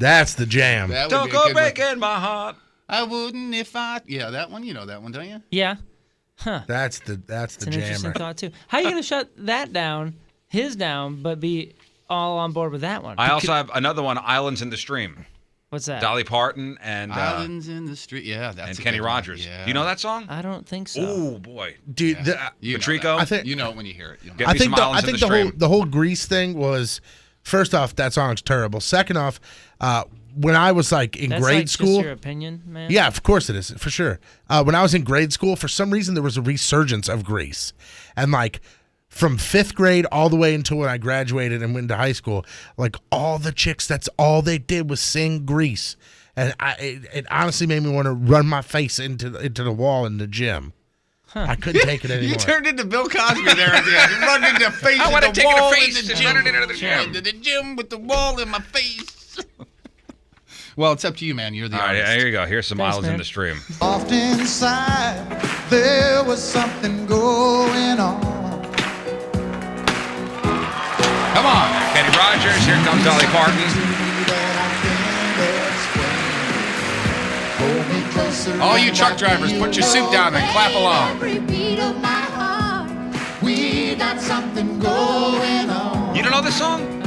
That's the jam. That would Don't be a go good one. breaking my heart. I wouldn't if I... Yeah, that one. You know that one, don't you? Yeah. Huh. That's the It's an interesting jammer. thought, too. How are you going to shut that down, his down, but be all on board with that one? I also have another one, Islands in the Stream. What's that? Dolly Parton and Islands in the Street. Yeah, that's and a Kenny good one. Rogers. Yeah. You know that song? I don't think so. Oh, boy. Dude, You know Patrico? that. I think- you know it when you hear it. You know. Get I me think some Islands I in think the the whole Stream. the whole Grease thing was, first off, that song's terrible. Second off, when I was like in That's grade like school, just your opinion, man. yeah, of course it is, for sure. When I was in grade school, for some reason there was a resurgence of Grease, and like from 5th grade all the way until when I graduated and went into high school, like all the chicks, that's all they did was sing Grease, and it honestly made me want to run my face into the wall in the gym. I couldn't take it anymore. You turned into Bill Cosby there at the end. You run into the face I of wanna the take it to wall face in the and gym. run it into the gym. Into the gym with the wall in my face. Well, it's up to you, man. You're the All right, artist. here you go. Here's some Thanks, Islands in man. the Stream. Oft inside, there was something going on. Come on. Kenny Rogers. Here comes Dolly Parton. All you truck drivers, put your suit down and clap along. Every beat of my heart, we got something going on. You don't know this song?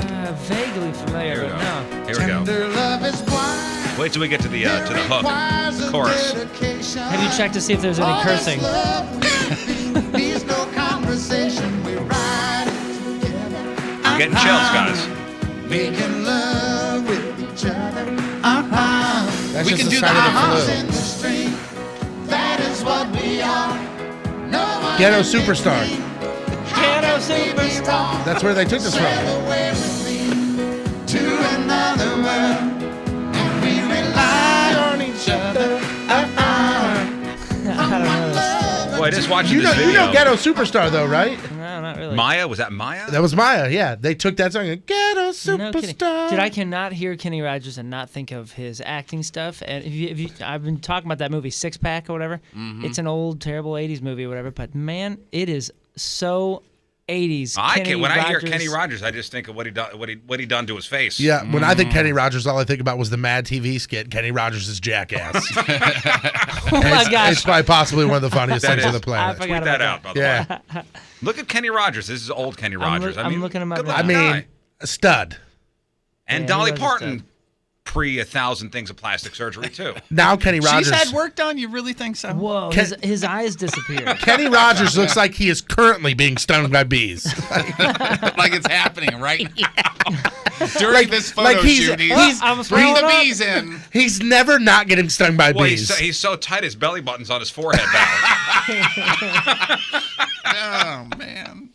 Vaguely familiar, but no. Here we go. Tender love is blind. Wait till we get to the hook, the chorus. Have you checked to see if there's any cursing? Needs no conversation. We ride together. Getting chills, guys. Making love with each other. That's We just can the do sign the of Arms the in flu. the street. That is what we are. No one Ghetto can Superstar. be. Ghetto Superstar. That's where they took this Sail from. away with me to another world, and we rely on each other. I don't know this. Boy, I just watched You this know, video. Ghetto Superstar though, right? No, not really. Maya? Was that Maya? That was Maya. Yeah, they took that song. Ghetto No kidding. Superstar. Dude, I cannot hear Kenny Rogers and not think of his acting stuff. And if you I've been talking about that movie Six Pack or whatever. Mm-hmm. It's an old, terrible '80s movie or whatever. But man, it is so '80s. When I hear Kenny Rogers, I just think of what he done to his face. Yeah, when I think Kenny Rogers, all I think about was the Mad TV skit. Kenny Rogers is Jackass. Oh my gosh. It's quite possibly one of the funniest That things on is. the planet. I forgot Tweet that about out, by the way. Yeah, Look at Kenny Rogers. This is old Kenny Rogers. I'm looking him up good now. I looking mean, guy. a stud. And Yeah, Dolly he was a Parton, stud. pre 1,000 things of plastic surgery too. Now Kenny Rogers. She's had work done. You really think so? Whoa, his eyes disappeared. Kenny Rogers looks like he is currently being stung by bees. Like it's happening right now. During this photo shoot, I'm bring the throwing up. bees in. He's never not getting stung by Well, bees. he's so tight his belly button's on his forehead now. Oh man.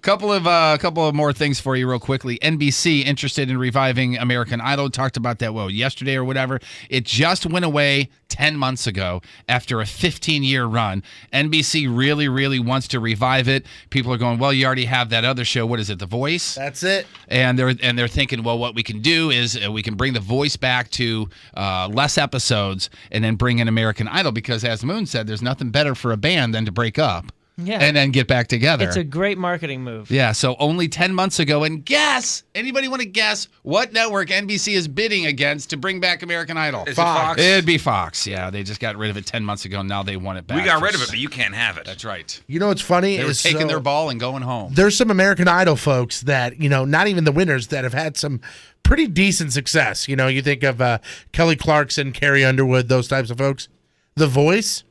Couple of more things for you real quickly. NBC interested in reviving American Idol. Talked about that, yesterday or whatever. It just went away 10 months ago after a 15-year run. NBC really, really wants to revive it. People are going, well, you already have that other show. What is it, The Voice? That's it. And they're thinking, well, what we can do is we can bring The Voice back to less episodes and then bring in American Idol because, as Moon said, there's nothing better for a band than to break up. Yeah. And then get back together. It's a great marketing move. Yeah, so only 10 months ago. And guess, anybody want to guess what network NBC is bidding against to bring back American Idol? Is it Fox? It'd be Fox. Yeah, they just got rid of it 10 months ago. Now they want it back. We got rid of it, but you can't have it. That's right. You know what's funny? They were is taking their ball and going home. There's some American Idol folks that, not even the winners, that have had some pretty decent success. You think of Kelly Clarkson, Carrie Underwood, those types of folks. The Voice.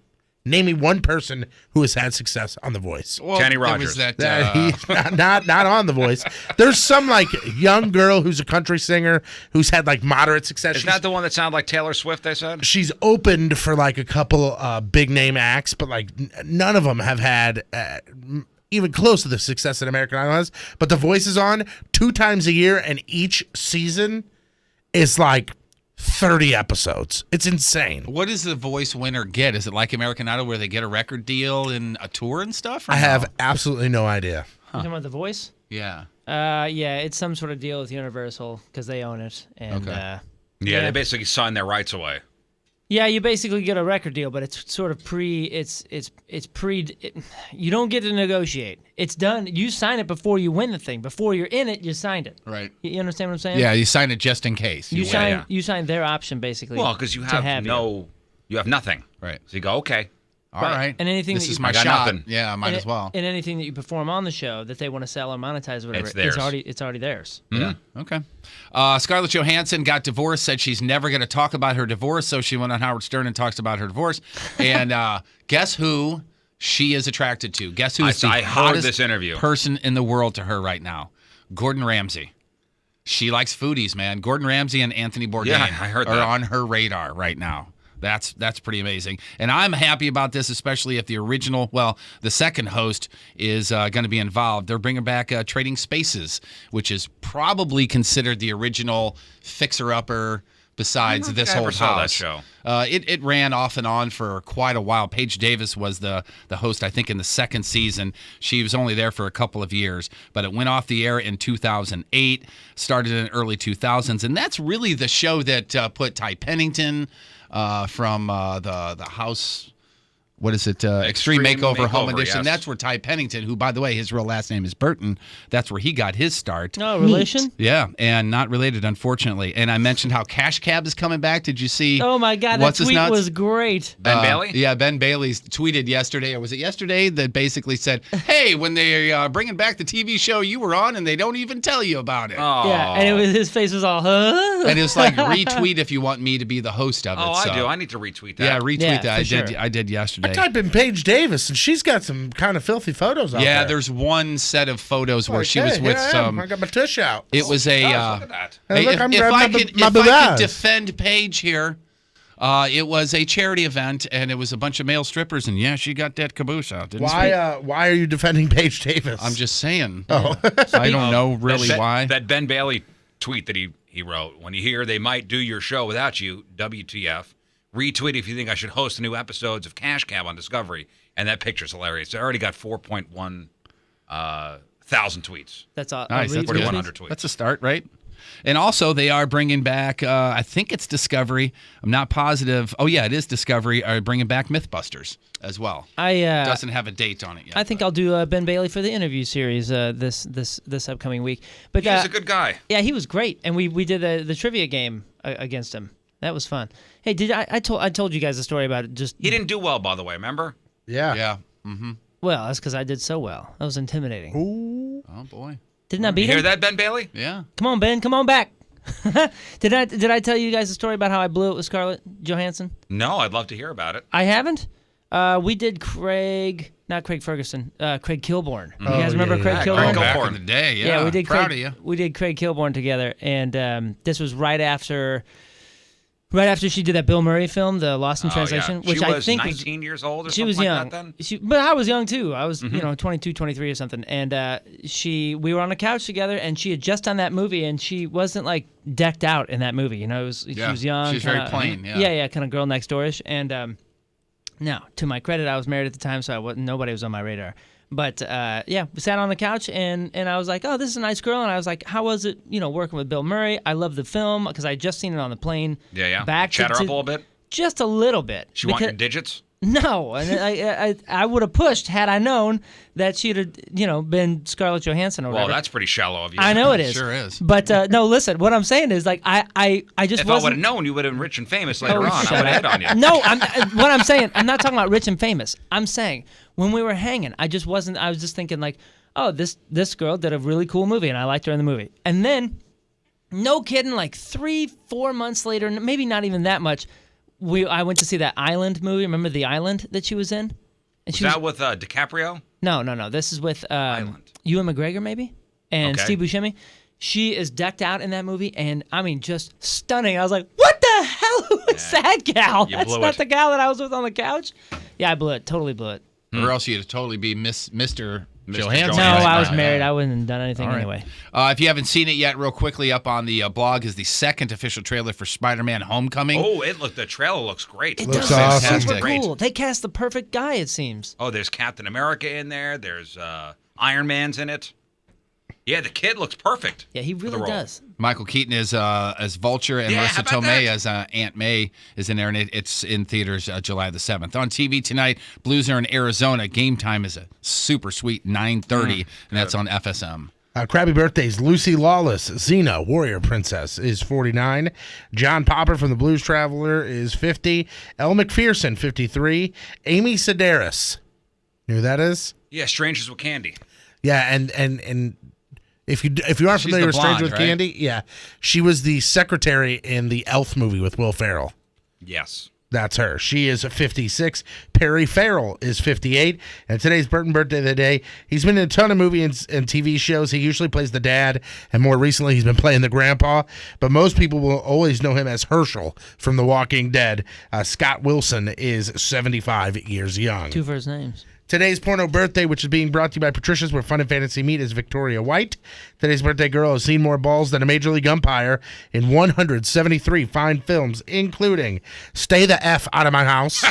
Name me one person who has had success on The Voice. Well, Kenny it Rogers. was He's not on The Voice. There's some young girl who's a country singer who's had moderate success. Is that the one that sounded like Taylor Swift, they said? She's opened for a couple big name acts, but none of them have had even close to the success that American Idol has. But The Voice is on 2 times a year, and each season is 30 episodes. It's insane. What does the Voice winner get? Is it like American Idol where they get a record deal and a tour and stuff? or I no? have absolutely no idea. You talking about The Voice? Yeah. Yeah, it's some sort of deal with Universal because they own it. And Okay. Yeah, they basically signed their rights away. yeah, you basically get a record deal, but it's sort of you don't get to negotiate. It's done. You sign it before you win the thing. Before you're in it, you signed it. Right. You understand what I'm saying? Yeah, you sign it just in case. You win. sign their option basically. Well, because you to have you have nothing. Right. So you go, okay. All right. And anything this that is you- my I got shot. nothing. Yeah, might as well. And anything that you perform on the show that they want to sell or monetize, or whatever, It's theirs. it's already theirs. Yeah. Okay. Scarlett Johansson got divorced, said she's never going to talk about her divorce, so she went on Howard Stern and talks about her divorce. And guess who she is attracted to? Guess who is the I heard hottest this interview. person in the world to her right now? Gordon Ramsay. She likes foodies, man. Gordon Ramsay and Anthony Bourdain Yeah, I heard are that. on her radar right now. That's pretty amazing. And I'm happy about this, especially if the second host is going to be involved. They're bringing back Trading Spaces, which is probably considered the original fixer-upper besides this I whole ever saw that house. show. It ran off and on for quite a while. Paige Davis was the host, I think, in the second season. She was only there for a couple of years, but it went off the air in 2008, started in early 2000s, and that's really the show that put Ty Pennington from the house. What is it? Extreme Makeover Home Edition. yes. That's where Ty Pennington, who, by the way, his real last name is Burton, that's where he got his start. No relation? Yeah, and not related, unfortunately. And I mentioned how Cash Cab is coming back. Did you see? Oh my God, that What's His tweet Nuts? was great. Ben Bailey? Yeah, Ben Bailey's tweeted yesterday, or was it yesterday, that basically said, hey, when they're bringing back the TV show you were on and they don't even tell you about it. Oh. Yeah, and his face was all, huh? And it's like, retweet if you want me to be the host of it. Oh, so. I do. I need to retweet that. Yeah, retweet Yeah, that. for sure. I did yesterday. I type in Paige Davis, and she's got some kind of filthy photos out there. Yeah, there's one set of photos where she was Hey, with here I am. some. I got my tush out. It was a. Gosh, look at that. Hey, look, I'm if grabbing I my could, my if I barrage. could defend Paige here, it was a charity event and it was a bunch of male strippers, and yeah, she got that caboose out. Didn't she? Why are you defending Paige Davis? I'm just saying. Oh. I don't know really that, why. That Ben Bailey tweet that he wrote, when you hear they might do your show without you, WTF, retweet if you think I should host new episodes of Cash Cab on Discovery And that picture's hilarious. It already got 4.1 thousand tweets. That's all. Nice. That's 4,100 tweets. That's a start, right? And also, they are bringing back, I think it's Discovery. I'm not positive. Oh, yeah, it is Discovery. Are bringing back Mythbusters as well. Doesn't have a date on it yet. I think I'll do Ben Bailey for the interview series this upcoming week. But he's a good guy. Yeah, he was great, and we did the trivia game against him. That was fun. Hey, I told you guys a story about it. He didn't do well, by the way. Remember? Yeah. Yeah. Mm-hmm. Well, that's because I did so well. That was intimidating. Ooh. Oh boy. Didn't I beat you him? hear that, Ben Bailey? Yeah. Come on, Ben. Come on back. Did I tell you guys a story about how I blew it with Scarlett Johansson? No, I'd love to hear about it. I haven't. We did not Craig Ferguson, Craig Kilborn. You guys remember Craig Kilborn? Back in the day, yeah. We did. Proud of you. We did Craig Kilborn together, and this was right after she did that Bill Murray film, The Lost in Translation, yeah. which she I was think 19 years old or she something was like young. that then? But I was young too. I was 22, 23 or something. And we were on the couch together, and she had just done that movie, and she wasn't like decked out in that movie. She was young. She was very plain. Yeah, kind of girl next doorish. And now, to my credit, I was married at the time, so nobody was on my radar. But we sat on the couch, and I was like, oh, this is a nice girl. And I was like, how was it, working with Bill Murray? I love the film because I had just seen it on the plane. Yeah. Back Chat her up a little bit? Just a little bit. She want your digits? No, and I would have pushed had I known that she'd have, been Scarlett Johansson or whatever. Well, that's pretty shallow of you. I know it is. Sure is. But no, listen, what I'm saying is like I just if wasn't. I would have known, you would have been rich and famous later on. I would have hit on you. No, what I'm saying, I'm not talking about rich and famous. I'm saying when we were hanging, I just wasn't. I was just thinking like, oh, this girl did a really cool movie, and I liked her in the movie. And then, no kidding, like 3-4 months later, maybe not even that much. I went to see that Island movie. Remember The Island that she was in? And was that with DiCaprio? No. This is with Island. Ewan McGregor, maybe, and Okay. Steve Buscemi. She is decked out in that movie, and I mean, just stunning. I was like, "What the hell was that gal? You That's blew not it. the gal that I was with on the couch." Yeah, I blew it. Totally blew it. Or else you'd totally be Mr. Mr. Johansson. No, Johansson. I was Right. married. I wouldn't have done anything All right. anyway. If you haven't seen it yet, real quickly, up on the blog is the second official trailer for Spider-Man: Homecoming. Oh, the trailer looks great. It Looks does look awesome. super Great. cool. They cast the perfect guy. It seems. Oh, there's Captain America in there. There's Iron Man's in it. Yeah, the kid looks perfect. Yeah, he for the really role. does. Michael Keaton is as Vulture, and Yeah, how Marissa about Tomei that? as Aunt May is in there, and it's in theaters July the 7th. On TV tonight, Blues are in Arizona. Game time is a super sweet 9:30, and that's on FSM. Crabby birthdays. Lucy Lawless, Xena, Warrior Princess, is 49. John Popper from the Blues Traveler is 50. Elle McPherson, 53. Amy Sedaris. You know who that is? Yeah, Strangers with Candy. Yeah, and if you aren't She's familiar the with Stranger blonde, with right? Candy, yeah, she was the secretary in the Elf movie with Will Ferrell. Yes. That's her. She is 56. Perry Farrell is 58. And today's Burton birthday of the day. He's been in a ton of movies and TV shows. He usually plays the dad, and more recently he's been playing the grandpa. But most people will always know him as Herschel from The Walking Dead. Scott Wilson is 75 years young. 2 first names. Today's porno birthday, which is being brought to you by Patricia's, where fun and fantasy meet, is Victoria White. Today's birthday girl has seen more balls than a Major League umpire in 173 fine films, including Stay the F Out of My House,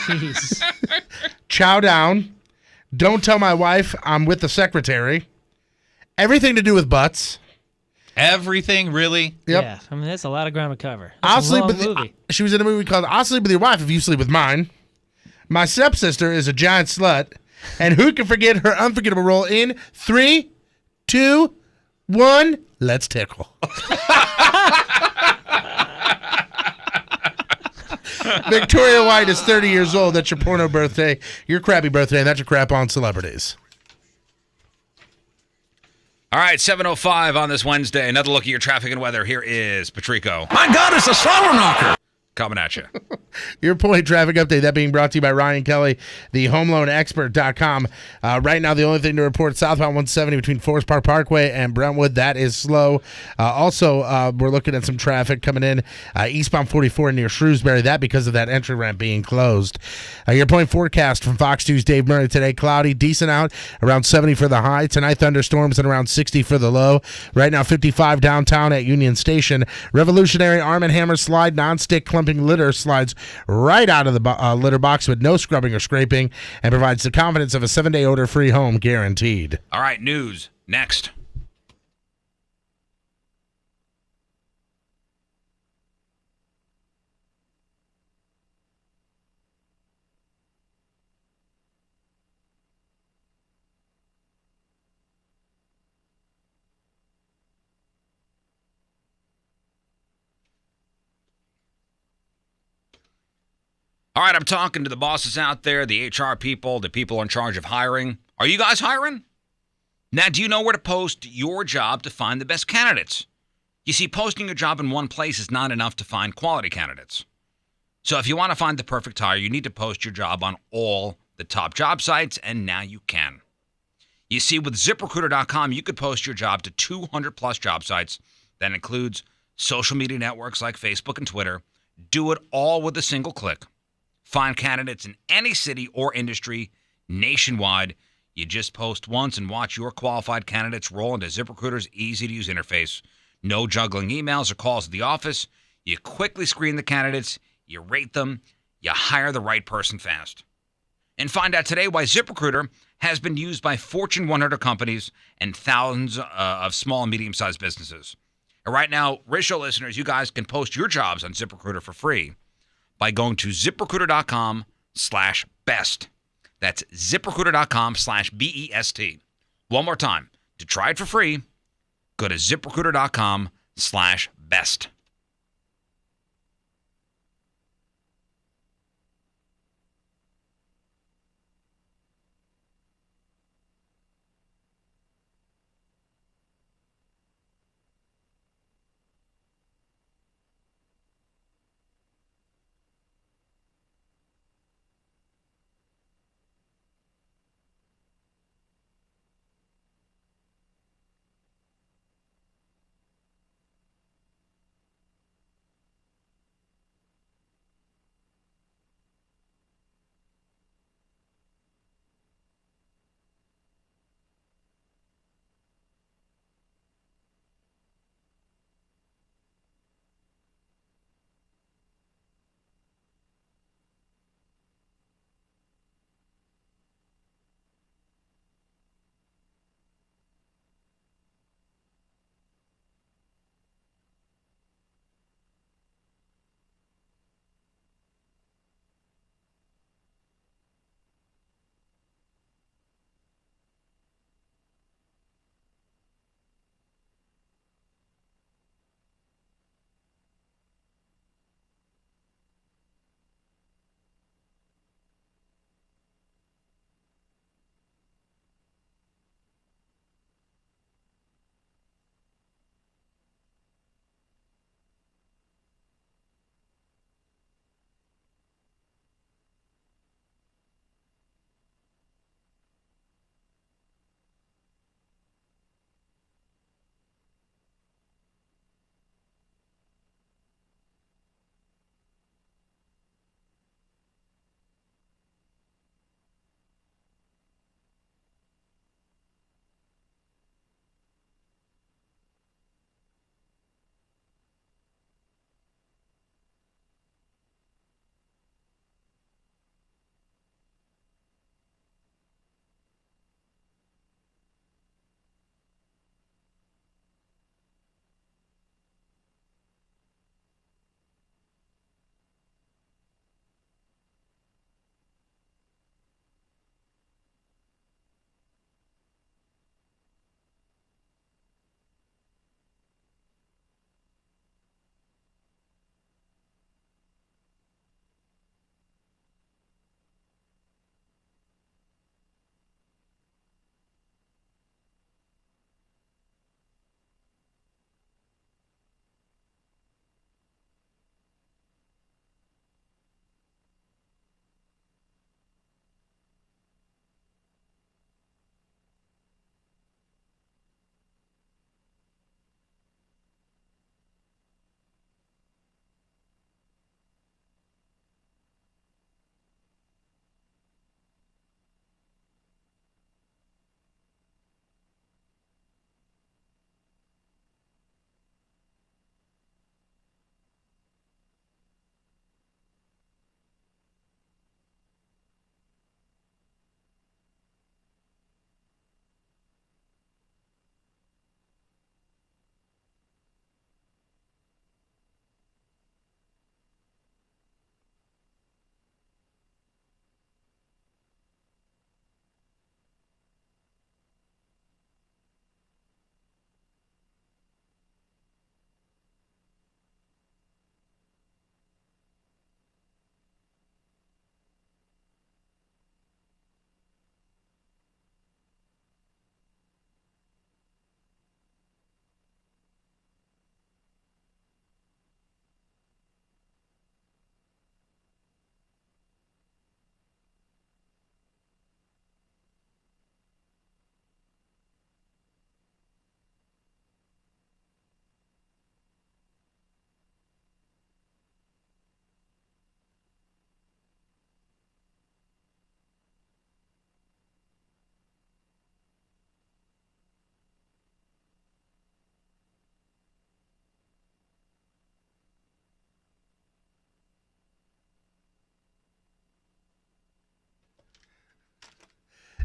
Jeez. Chow Down, Don't Tell My Wife I'm With the Secretary, Everything to Do with Butts. Everything, really? Yep. Yeah, I mean that's a lot of ground to cover. I'll That's a sleep long with movie. She was in a movie called I'll Sleep With Your Wife If You Sleep With Mine. My stepsister is a giant slut. And who can forget her unforgettable role in 3, 2, 1, Let's Tickle. Victoria White is 30 years old. That's your porno birthday, your crappy birthday, and that's your crap on celebrities. All right, 7:05 on this Wednesday. Another look at your traffic and weather. Here is Patrico. My God, it's a solar knocker. Coming at you. Your point traffic update, that being brought to you by Ryan Kelly, the homeloanexpert.com. Right now, the only thing to report, southbound 170 between Forest Park Parkway and Brentwood. That is slow. Also, we're looking at some traffic coming in eastbound 44 near Shrewsbury. That because of that entry ramp being closed. Your point forecast from Fox 2's Dave Murray today. Cloudy, decent out, around 70 for the high. Tonight, thunderstorms and around 60 for the low. Right now, 55 downtown at Union Station. Revolutionary Arm & Hammer Slide, non-stick clumping sleeping litter slides right out of the litter box with no scrubbing or scraping and provides the confidence of a 7-day odor-free home guaranteed. All right, news next. All right, I'm talking to the bosses out there, the HR people, the people in charge of hiring. Are you guys hiring? Now, do you know where to post your job to find the best candidates? You see, posting your job in one place is not enough to find quality candidates. So if you want to find the perfect hire, you need to post your job on all the top job sites, and now you can. You see, with ZipRecruiter.com, you could post your job to 200 plus job sites. That includes social media networks like Facebook and Twitter. Do it all with a single click. Find candidates in any city or industry nationwide. You just post once and watch your qualified candidates roll into ZipRecruiter's easy-to-use interface. No juggling emails or calls at the office. You quickly screen the candidates, you rate them, you hire the right person fast. And find out today why ZipRecruiter has been used by Fortune 100 companies and thousands of small and medium-sized businesses. And right now, Riz Show listeners, you guys can post your jobs on ZipRecruiter for free by going to ZipRecruiter.com/best. That's ZipRecruiter.com/BEST. One more time. To try it for free, go to ZipRecruiter.com/best.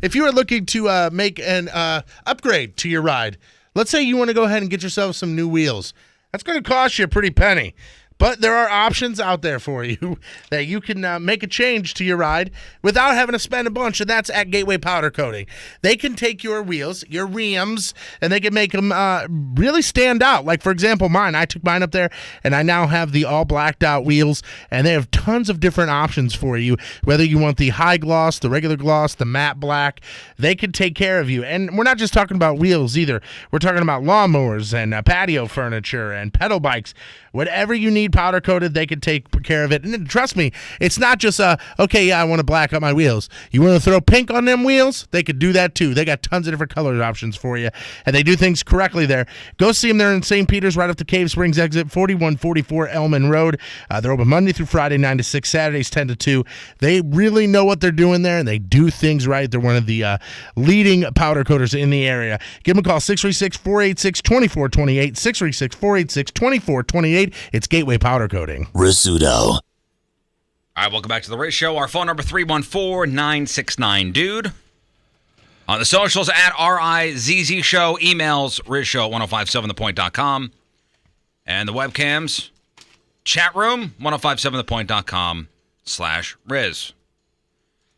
if you are looking to make an upgrade to your ride, let's say you want to go ahead and get yourself some new wheels. That's going to cost you a pretty penny. But there are options out there for you that you can make a change to your ride without having to spend a bunch, and that's at Gateway Powder Coating. They can take your wheels, your rims, and they can make them really stand out. Like, for example, mine. I took mine up there, and I now have the all blacked out wheels, and they have tons of different options for you, whether you want the high gloss, the regular gloss, the matte black. They can take care of you. And we're not just talking about wheels either. We're talking about lawnmowers and patio furniture and pedal bikes. Whatever you need powder coated, they can take care of it. And trust me, it's not just okay, yeah, I want to black up my wheels. You want to throw pink on them wheels? They could do that too. They got tons of different color options for you, and they do things correctly there. Go see them there in St. Peter's, right off the Cave Springs exit, 4144 Elman Road. They're open Monday through Friday, 9 to 6, Saturdays 10 to 2. They really know what they're doing there, and they do things right. They're one of the leading powder coaters in the area. Give them a call, 636-486-2428, 636-486-2428. It's Gateway Powder Coating. Rizzuto. All right, welcome back to the Riz Show. Our phone number, 314-969-DUDE. On the socials, at RIZZ Show. Emails, rizshow1057thepoint.com. And the webcams, chat room, 1057thepoint.com/Riz.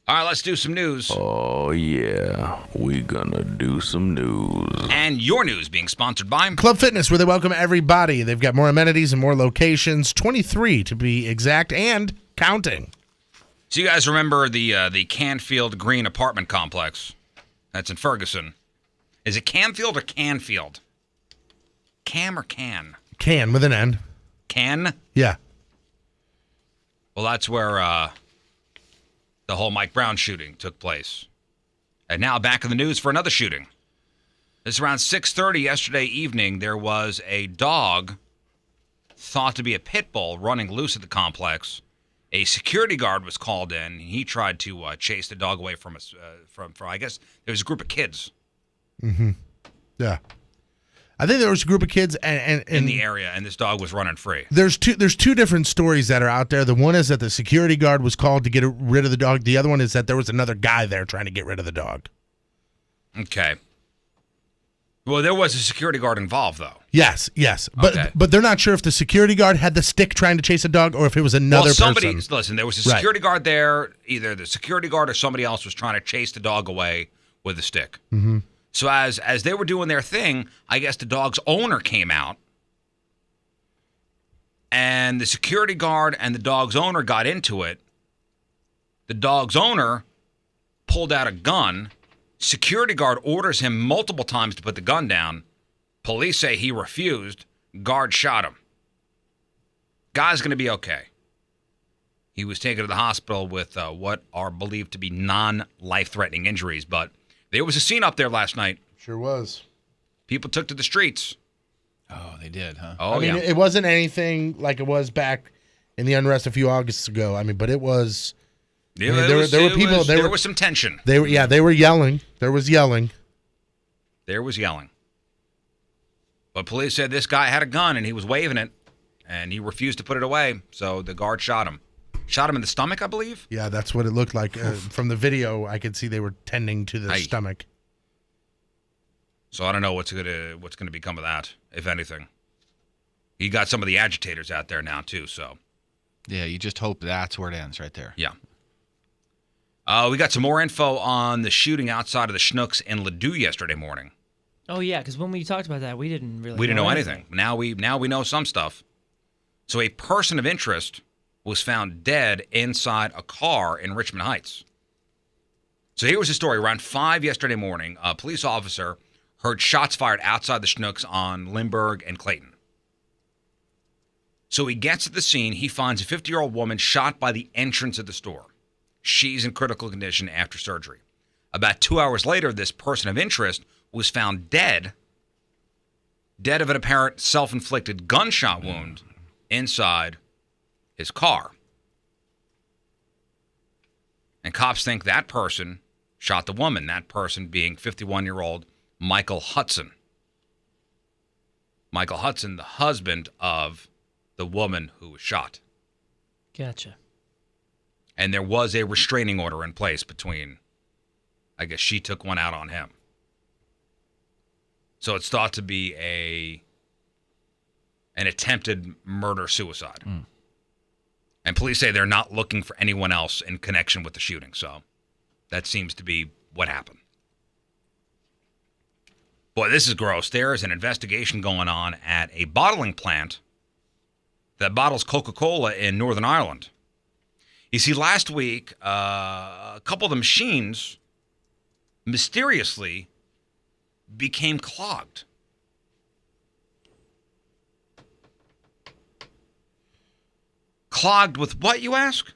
All right, let's do some news. Oh, yeah. We gonna do some news. And your news being sponsored by Club Fitness, where they welcome everybody. They've got more amenities and more locations, 23 to be exact, and counting. So you guys remember the Canfield Green apartment complex? That's in Ferguson. Is it Camfield or Canfield? Cam or can? Can, with an N. Can? Yeah. Well, that's where the whole Mike Brown shooting took place. And now back in the news for another shooting. This is around 6:30 yesterday evening. There was a dog thought to be a pit bull running loose at the complex. A security guard was called in. He tried to chase the dog away from I guess, there was a group of kids. Mm-hmm. Yeah. I think there was a group of kids and in the area, and this dog was running free. There's two different stories that are out there. The one is that the security guard was called to get rid of the dog. The other one is that there was another guy there trying to get rid of the dog. Okay. Well, there was a security guard involved, though. Yes. But they're not sure if the security guard had the stick trying to chase a dog or if it was another person. Listen, there was a security guard there. Either the security guard or somebody else was trying to chase the dog away with a stick. Mm-hmm. So as they were doing their thing, I guess the dog's owner came out, and the security guard and the dog's owner got into it. The dog's owner pulled out a gun. Security guard orders him multiple times to put the gun down. Police say he refused. Guard shot him. Guy's going to be okay. He was taken to the hospital with what are believed to be non-life-threatening injuries, but there was a scene up there last night. Sure was. People took to the streets. Oh, they did, huh? Oh, I mean, it wasn't anything like it was back in the unrest a few Augusts ago. I mean, but it was. Yeah, there were people. There was some tension. They were yelling. There was yelling. But police said this guy had a gun and he was waving it, and he refused to put it away. So the guard shot him. Shot him in the stomach, I believe. Yeah, that's what it looked like. From the video, I could see they were tending to the stomach. So I don't know what's gonna become of that, if anything. You got some of the agitators out there now too. So yeah, you just hope that's where it ends, right there. Yeah. We got some more info on the shooting outside of the Schnucks in Ladue yesterday morning. Oh yeah, because when we talked about that, we didn't know anything. Now we know some stuff. So a person of interest was found dead inside a car in Richmond Heights. So here was the story. Around 5 yesterday morning, a police officer heard shots fired outside the Schnucks on Lindbergh and Clayton. So he gets to the scene. He finds a 50-year-old woman shot by the entrance of the store. She's in critical condition after surgery. About 2 hours later, this person of interest was found dead of an apparent self-inflicted gunshot wound inside his car. And cops think that person shot the woman, that person being 51-year-old Michael Hudson. Michael Hudson, the husband of the woman who was shot. Gotcha. And there was a restraining order in place between I guess she took one out on him. So it's thought to be an attempted murder-suicide. And police say they're not looking for anyone else in connection with the shooting. So that seems to be what happened. Boy, this is gross. There is an investigation going on at a bottling plant that bottles Coca-Cola in Northern Ireland. You see, last week, a couple of the machines mysteriously became clogged. Clogged with what, you ask?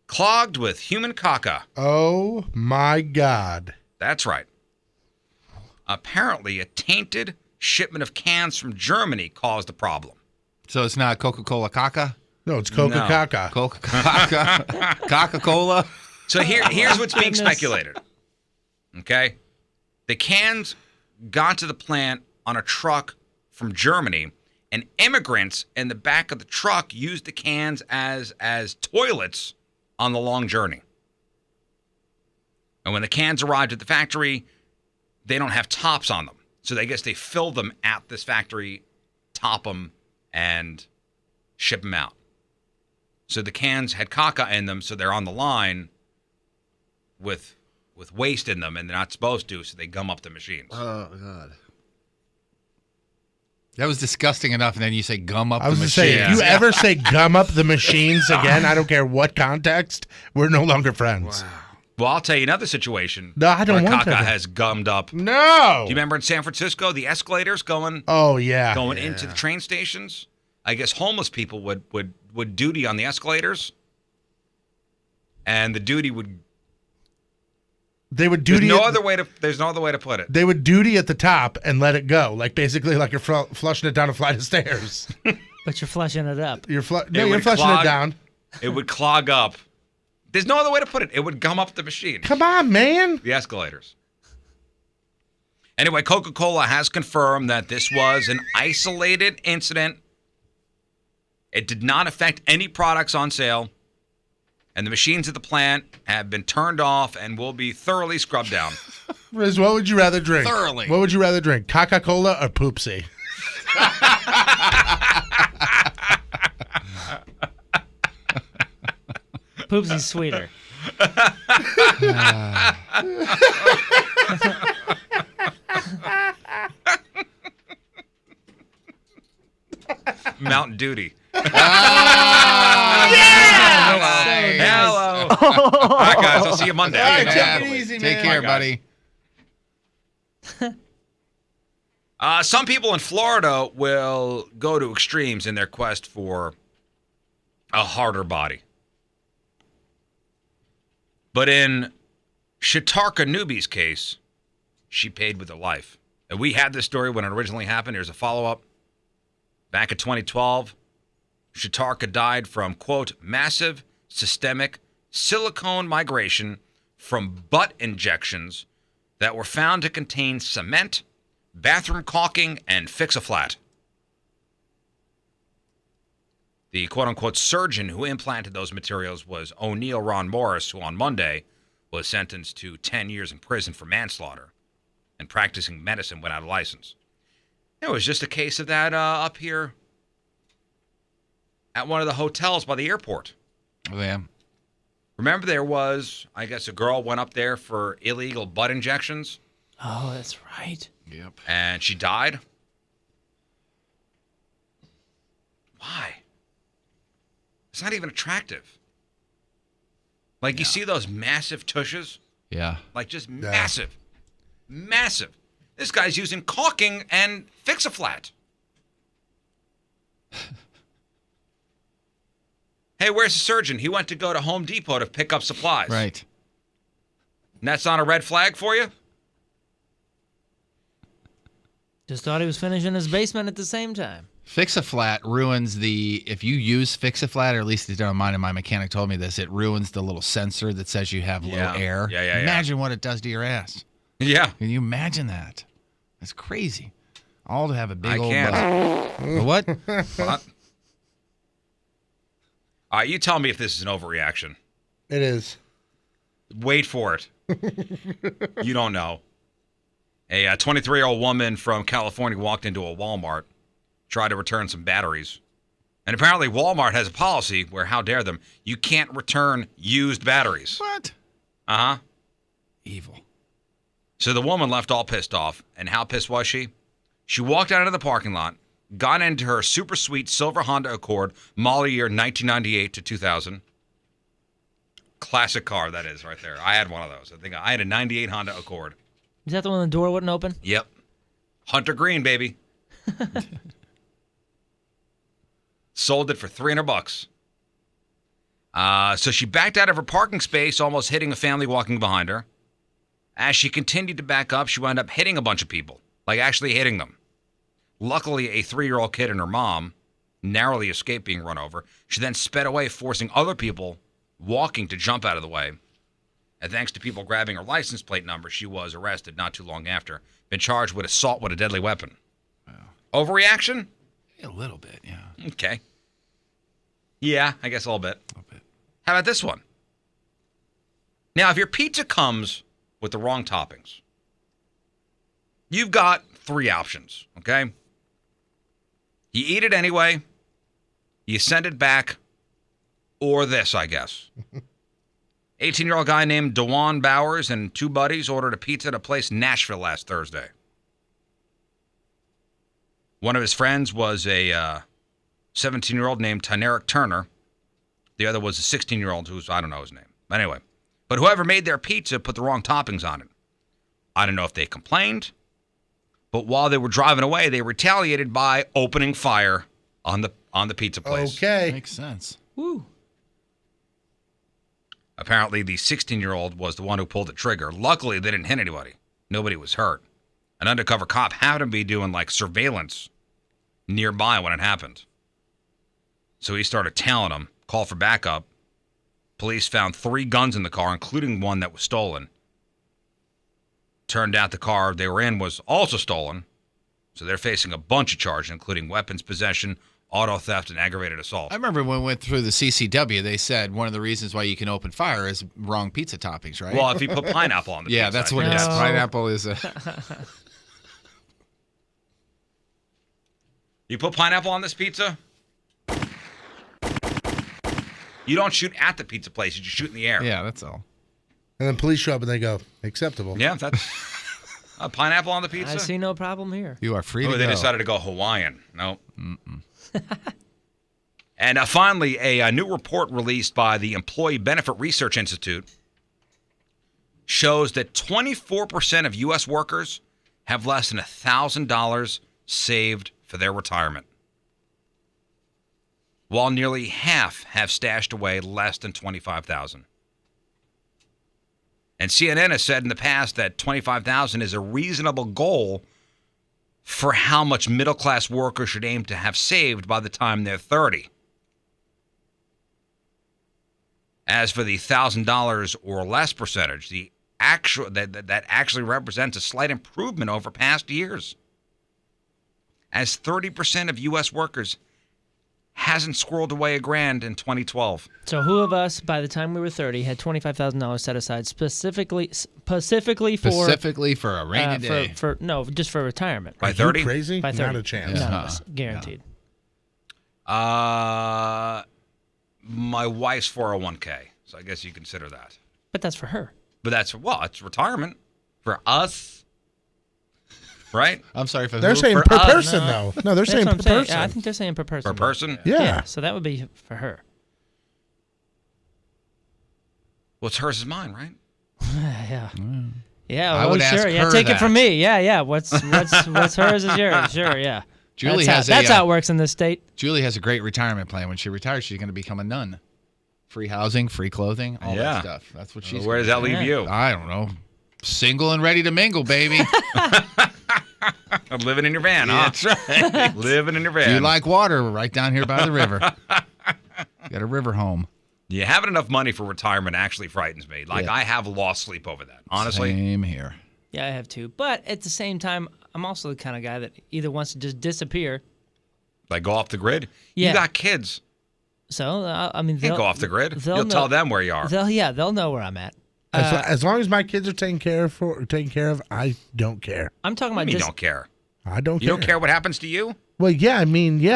Clogged with human caca. Oh, my God. That's right. Apparently, a tainted shipment of cans from Germany caused the problem. So it's not Coca-Cola caca? No, it's Coca-Caca. Coca-Caca? Coca-Cola? So here's what's being speculated. Okay? The cans got to the plant on a truck from Germany, and immigrants in the back of the truck used the cans as toilets on the long journey. And when the cans arrived at the factory, they don't have tops on them. So I guess they fill them at this factory, top them, and ship them out. So the cans had caca in them, so they're on the line with waste in them, and they're not supposed to, so they gum up the machines. Oh, God. That was disgusting enough, and then you say gum up the I was machines. going to say, if you ever say gum up the machines again, I don't care what context, we're no longer friends. Wow. Well, I'll tell you another situation. No, I don't where want caca that. has gummed up. No! Do you remember in San Francisco, the escalators going into the train stations? I guess homeless people would duty on the escalators, and the duty would... They would duty. There's no other way to put it. They would duty at the top and let it go, basically like you're flushing it down a flight of stairs. But you're flushing it up. You're flushing it down. It would clog up. There's no other way to put it. It would gum up the machine. Come on, man. The escalators. Anyway, Coca-Cola has confirmed that this was an isolated incident. It did not affect any products on sale. And the machines at the plant have been turned off and will be thoroughly scrubbed down. Riz, what would you rather drink? Thoroughly. What would you rather drink, Coca-Cola or Poopsie? Poopsie's sweeter. Mountain Duty. Hello. All right, guys. I'll see you Monday. All right, Yeah. take it easy, Take man. care, Bye, buddy. Some people in Florida will go to extremes in their quest for a harder body. But in Shatarka Newby's case, she paid with her life. And we had this story when it originally happened. Here's a follow-up. Back in 2012, Shatarka died from, quote, massive systemic silicone migration from butt injections that were found to contain cement, bathroom caulking, and Fix-A-Flat. The quote-unquote surgeon who implanted those materials was O'Neill Ron Morris, who on Monday was sentenced to 10 years in prison for manslaughter and practicing medicine without a license. It was just a case of that up here at one of the hotels by the airport. Oh, yeah. Remember there was, I guess, a girl went up there for illegal butt injections. Oh, that's right. Yep. And she died. Why? It's not even attractive. Like, you see those massive tushes? Yeah. Like, just massive. Massive. This guy's using caulking and Fix-A-Flat. Hey, where's the surgeon? He went to go to Home Depot to pick up supplies. Right. And that's not a red flag for you? Just thought he was finishing his basement at the same time. Fix-A-Flat ruins if you use Fix-A-Flat, or at least it's done on mine, and my mechanic told me this, it ruins the little sensor that says you have low air. Yeah. Imagine what it does to your ass. Yeah. Can you imagine that? That's crazy. All to have a big I old can't. What? What? All right, you tell me if this is an overreaction. It is. Wait for it. You don't know. A 23-year-old woman from California walked into a Walmart, tried to return some batteries. And apparently Walmart has a policy where, how dare them, you can't return used batteries. What? Uh-huh. Evil. So the woman left all pissed off. And how pissed was she? She walked out of the parking lot, got into her super sweet silver Honda Accord, model year 1998 to 2000. Classic car, that is, right there. I had one of those. I think I had a 98 Honda Accord. Is that the one the door wouldn't open? Yep. Hunter Green, baby. Sold it for $300. So she backed out of her parking space, almost hitting a family walking behind her. As she continued to back up, she wound up hitting a bunch of people, like actually hitting them. Luckily, a 3-year-old kid and her mom narrowly escaped being run over. She then sped away, forcing other people walking to jump out of the way. And thanks to people grabbing her license plate number, she was arrested not too long after. Been charged with assault with a deadly weapon. Wow. Overreaction? A little bit, yeah. Okay. Yeah, I guess a little bit. How about this one? Now, if your pizza comes with the wrong toppings, you've got 3 options, okay? You eat it anyway, you send it back, or this, I guess. 18-year-old guy named DeJuan Bowers and 2 buddies ordered a pizza at a place in Nashville last Thursday. One of his friends was a 17-year-old named Tyneric Turner. The other was a 16-year-old who's, I don't know his name. But anyway, but whoever made their pizza put the wrong toppings on it. I don't know if they complained, but while they were driving away, they retaliated by opening fire on the pizza place. Okay. Makes sense. Woo. Apparently, the 16-year-old was the one who pulled the trigger. Luckily, they didn't hit anybody. Nobody was hurt. An undercover cop happened to be doing, like, surveillance nearby when it happened. So he started tailing them, called for backup. Police found 3 guns in the car, including one that was stolen. Turned out the car they were in was also stolen. So they're facing a bunch of charges, including weapons possession, auto theft, and aggravated assault. I remember when we went through the CCW, they said one of the reasons why you can open fire is wrong pizza toppings, right? Well, if you put pineapple on the pizza. Yeah, that's what it is. Pineapple is a... You put pineapple on this pizza? You don't shoot at the pizza place. You just shoot in the air. Yeah, that's all. And then police show up and they go, acceptable. Yeah, that's a pineapple on the pizza. I see no problem here. You are free to go. They decided to go Hawaiian. No. And finally, a new report released by the Employee Benefit Research Institute shows that 24% of U.S. workers have less than $1,000 saved for their retirement, while nearly half have stashed away less than $25,000. And CNN has said in the past that $25,000 is a reasonable goal for how much middle-class workers should aim to have saved by the time they're 30. As for the $1,000 or less percentage, the actual that actually represents a slight improvement over past years, as 30% of U.S. workers hasn't squirreled away $1,000 in 2012. So who of us, by the time we were 30, had $25,000 set aside specifically for a rainy day? Just for retirement. By 30? Crazy? By 30. Not a chance. None of us, guaranteed. My wife's 401k, so I guess you consider that. But that's for her. But it's retirement for us, right? I'm sorry for they're saying per person though. No, they're saying per person. Yeah, I think they're saying per person. Per person? Yeah. So that would be for her. What's hers is mine, right? Yeah. Yeah. I would ask sure. Yeah, her take that. it from me. Yeah. What's hers is yours. Sure. Yeah. Julie that's how it works in this state. Julie has a great retirement plan. When she retires, she's going to become a nun. Free housing, free clothing, all that stuff. That's what she's. Where does that leave you? I don't know. Single and ready to mingle, baby. Living in your van, huh? That's right. Living in your van. You like water? We're right down here by the river. Got a river home. Yeah, having enough money for retirement actually frightens me. Like, I have lost sleep over that, honestly. Same here. Yeah, I have too. But at the same time, I'm also the kind of guy that either wants to just disappear. Like, go off the grid? Yeah. You got kids. So, I mean, You can't go off the grid. You'll know, tell them where you are. They'll know where I'm at. As long as my kids are taken care of, I don't care. I'm talking about You just don't care. I don't You care. don't care what happens to you? Well, yeah,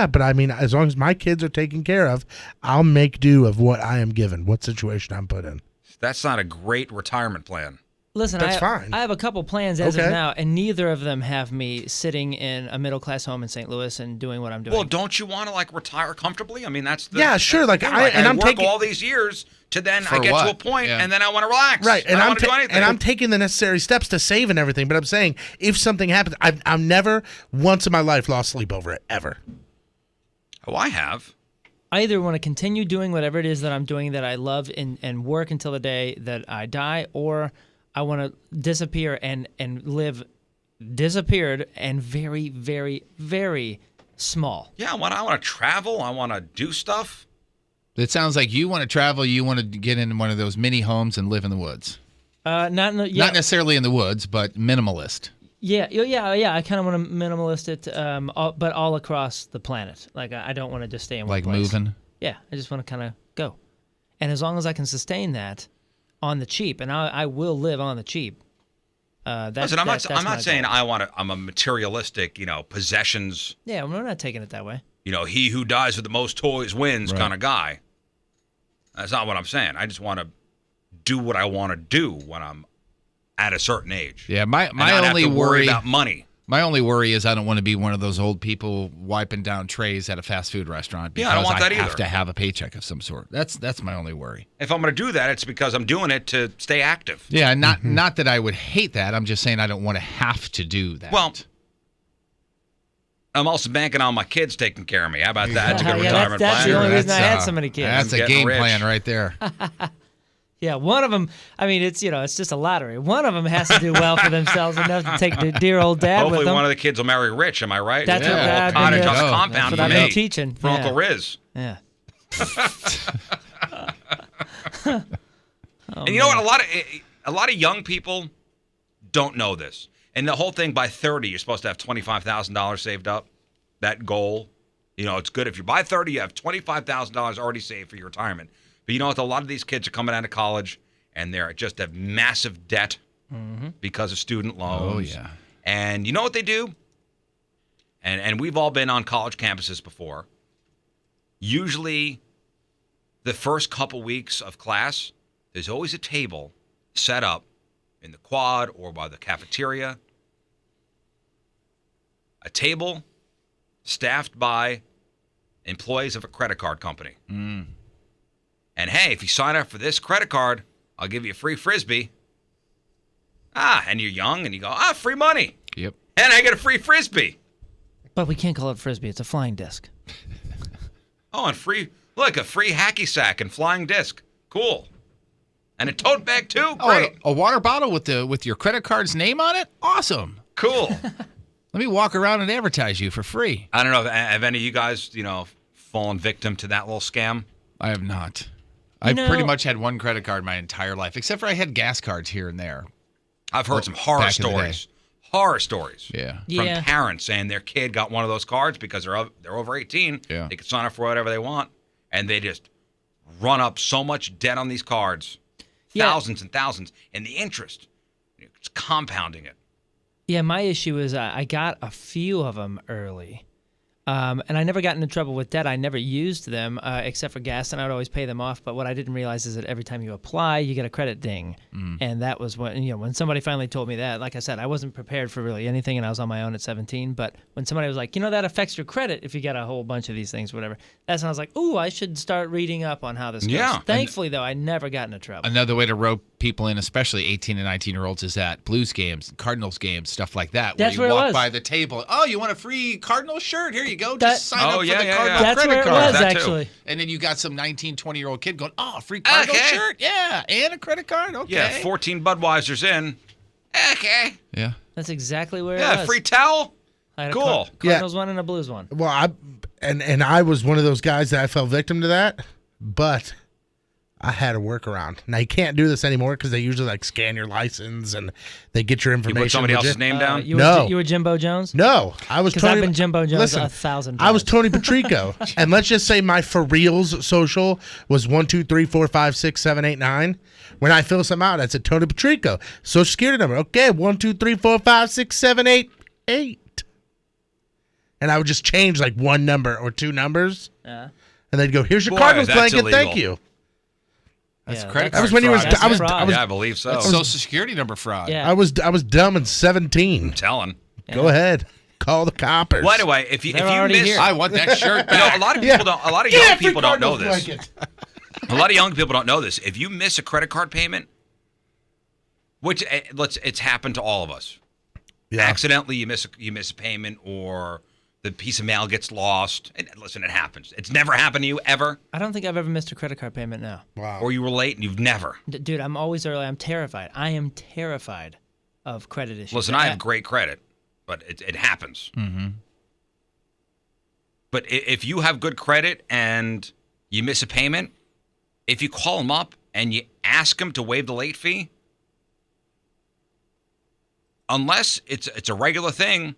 but as long as my kids are taken care of, I'll make do of what I am given, what situation I'm put in. That's not a great retirement plan. Listen, That's fine. I have a couple plans as of Okay. now, and neither of them have me sitting in a middle-class home in St. Louis and doing what I'm doing. Well, don't you want to like retire comfortably? I mean, that's the Yeah, sure, that's like, the thing. I'm work taking- all these years to then I For get to a what? point Yeah. and then I want to relax. Right, I don't want to do anything. and I'm taking the necessary steps to save and everything. But I'm saying, if something happens, I've never once in my life lost sleep over it ever. Oh, I have. I either want to continue doing whatever it is that I'm doing that I love and work until the day that I die, or I want to disappear and live disappeared and very, very, very small. Yeah, I want to travel. I want to do stuff. It sounds like you want to travel. You want to get in one of those mini homes and live in the woods. Not Not necessarily in the woods, but minimalist. Yeah. I kind of want to minimalist it, but all across the planet. Like I don't want to just stay in one Like place. moving? Yeah, I just want to kind of go, and as long as I can sustain that on the cheap, and I will live on the cheap. Listen, I'm not saying I'm a materialistic, possessions. Yeah, we're not taking it that way. He who dies with the most toys wins Right. kind of guy. That's not what I'm saying. I just want to do what I want to do when I'm at a certain age. Yeah, my And not only have to worry worry about money. My only worry is I don't want to be one of those old people wiping down trays at a fast food restaurant because Yeah, I don't want that have either. to have a paycheck of some sort. That's my only worry. If I'm going to do that, it's because I'm doing it to stay active. Yeah, not that I would hate that. I'm just saying I don't want to have to do that. Well, I'm also banking on my kids taking care of me. How about that? That's a good Yeah, retirement that's plan. the only reason I had That's, so many kids. That's I'm a getting game rich. plan right there. Yeah, one of them. I mean, it's just a lottery. One of them has to do well for themselves enough to take the dear old dad Hopefully with them. one of the kids will marry rich. Am I right? That's what A I've cottage been- on the Oh, compound that's what for I've been me. teaching. For Yeah. Uncle Riz. Yeah. And you know what? A lot of young people don't know this. And the whole thing, by 30, you're supposed to have $25,000 saved up. That goal. It's good if you're by 30, you have $25,000 already saved for your retirement. But you know what? A lot of these kids are coming out of college and they're just have massive debt because of student loans. Oh, yeah. And you know what they do? And we've all been on college campuses before. Usually, the first couple weeks of class, there's always a table set up in the quad or by the cafeteria. A table staffed by employees of a credit card company. And hey, if you sign up for this credit card, I'll give you a free Frisbee. And you're young and you go, free money. Yep. And I get a free Frisbee. But we can't call it Frisbee. It's a flying disc. And a free hacky sack and flying disc. Cool. And a tote bag too. Great. Oh, a water bottle with your credit card's name on it? Awesome. Cool. Let me walk around and advertise you for free. I don't know. Have any of you guys, fallen victim to that little scam? I have not. I've pretty much had one credit card my entire life, except for I had gas cards here and there. I've heard some horror back in the stories. Horror stories. Yeah. From parents saying their kid got one of those cards because they're over 18. Yeah. They can sign up for whatever they want, and they just run up so much debt on these cards, thousands and thousands, and the interest, it's compounding it. Yeah, my issue is I got a few of them early. And I never got into trouble with debt. I never used them except for gas, and I would always pay them off. But what I didn't realize is that every time you apply, you get a credit ding. And that was when somebody finally told me that. Like I said, I wasn't prepared for really anything, and I was on my own at 17. But when somebody was like, that affects your credit if you get a whole bunch of these things, whatever. That's when I was like, ooh, I should start reading up on how this goes. Yeah. Thankfully, though, I never got into trouble. Another way to rope people in, especially 18 and 19-year-olds, is at Blues games, Cardinals games, stuff like that. That's where you where it walk was. by the table. Oh, you want a free Cardinals shirt? Here you go. Just sign up for the Cardinal That's credit where it card. was, That too. actually. And then you got some 19, 20-year-old kid going, oh, free Cardinal Okay. shirt? Yeah, and a credit card? Okay. Yeah, 14 Budweisers in. Okay. Yeah. That's exactly where it Yeah, was. free towel. I had a Cool. Cardinals one and a Blues one. Well, I was one of those guys that I fell victim to that, but I had a workaround. Now you can't do this anymore because they usually like scan your license and they get your You information. put somebody else's legit. name down? You No. were Jimbo Jones? No, I was. Because I've Tony- been Jimbo Jones Listen, 1,000 I was times. Tony Patrico, and let's just say my for reals social was 1, 2, 3, 4, 5, 6, 7, 8, 9. When I fill some out, I said Tony Patrico, Social Security number. Okay, 1, 2, 3, 4, 5, 6, 7, 8, 8. And I would just change like one number or two numbers, Yeah. and they'd go, "Here's your Boy, Cardinals that's blanket. Thank illegal. you." That's Yeah, credit That was card when you was. fraud. I was. fraud. I was. Yeah, I believe so. That's Social Security number fraud. Yeah. I was dumb and 17. I'm telling. Go ahead, call the coppers. Well, anyway, if you They're already miss, here. I want that shirt back. a lot of people don't. A lot of Get young every people don't know Cardinals this. blanket. A lot of young people don't know this. If you miss a credit card payment, which it's happened to all of us. Yeah. Accidentally, you miss a payment, or the piece of mail gets lost. And listen, it happens. It's never happened to you ever, I don't think I've ever missed a credit card payment now. Wow. or you were late and you've never. Dude, I'm always early. I'm terrified. I am terrified of credit issues. Listen, I have great credit, but it happens. Mm-hmm. But if you have good credit and you miss a payment, if you call them up and you ask them to waive the late fee, unless it's a regular thing,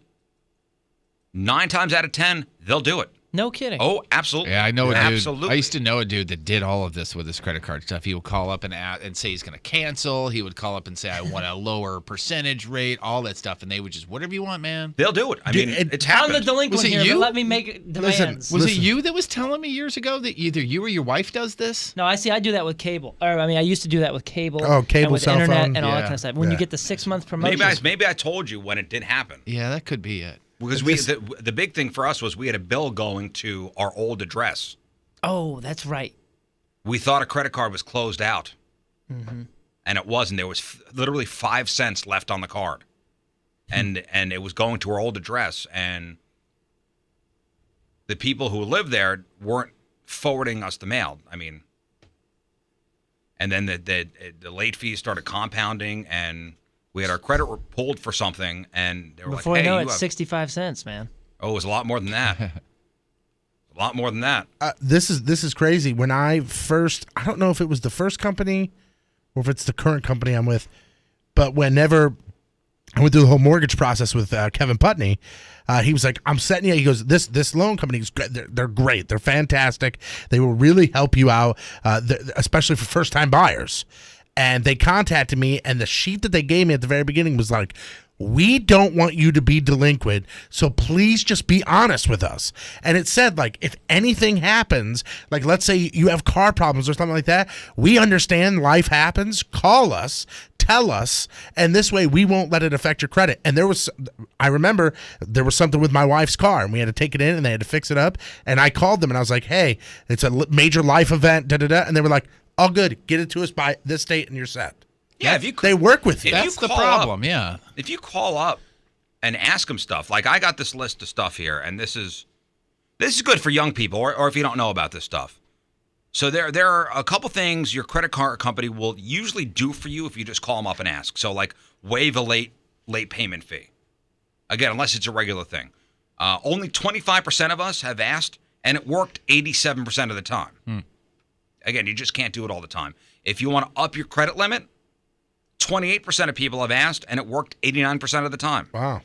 9 times out of 10 they'll do it. No kidding. Oh, absolutely. Yeah, I know a dude. Absolutely. I used to know a dude that did all of this with his credit card stuff. He would call up and say he's going to cancel. He would call up and say, I want a lower percentage rate, all that stuff. And they would just, whatever you want, man. They'll do it. I mean, it's I'm happened. the delinquent Was it here, you? but let me make demands. Was it you that was telling me years ago that either you or your wife does this? No, I do that with cable. Or I mean, I used to do that with cable. Oh, cable, and with cell internet phone. and all that Yeah. kind of stuff. When you Yeah. get the 6-month promotion. Maybe I told you when it did happen. Yeah, that could be it. Because the big thing for us was we had a bill going to our old address. Oh, that's right. We thought a credit card was closed out, Mm-hmm. and it wasn't. There was literally 5 cents left on the card, and it was going to our old address. And the people who lived there weren't forwarding us the mail. I mean, and then the late fees started compounding, and we had our credit pulled for something, and they were Before like, you "Hey, know you it, have." 65 cents, man. Oh, it was a lot more than that. A lot more than that. This is crazy. When I don't know if it was the first company or if it's the current company I'm with, but whenever I went through the whole mortgage process with Kevin Putney, he was like, "I'm setting you." He goes, "This loan company is great. They're great. They're fantastic. They will really help you out, especially for first time buyers." And they contacted me, and the sheet that they gave me at the very beginning was like, "We don't want you to be delinquent, so please just be honest with us." And it said, like, if anything happens, like let's say you have car problems or something like that, we understand life happens. Call us, tell us, and this way we won't let it affect your credit. And I remember there was something with my wife's car, and we had to take it in, and they had to fix it up. And I called them, and I was like, "Hey, it's a major life event, da da da," and they were like, "All good, get it to us by this date, and you're set." Yeah, They work with you. That's the problem, yeah. If you call up and ask them stuff, like I got this list of stuff here, and this is good for young people, or if you don't know about this stuff. So there are a couple things your credit card company will usually do for you if you just call them up and ask. So like waive a late payment fee. Again, unless it's a regular thing. Only 25% of us have asked, and it worked 87% of the time. Again, you just can't do it all the time. If you want to up your credit limit, 28% of people have asked, and it worked 89% of the time. Wow.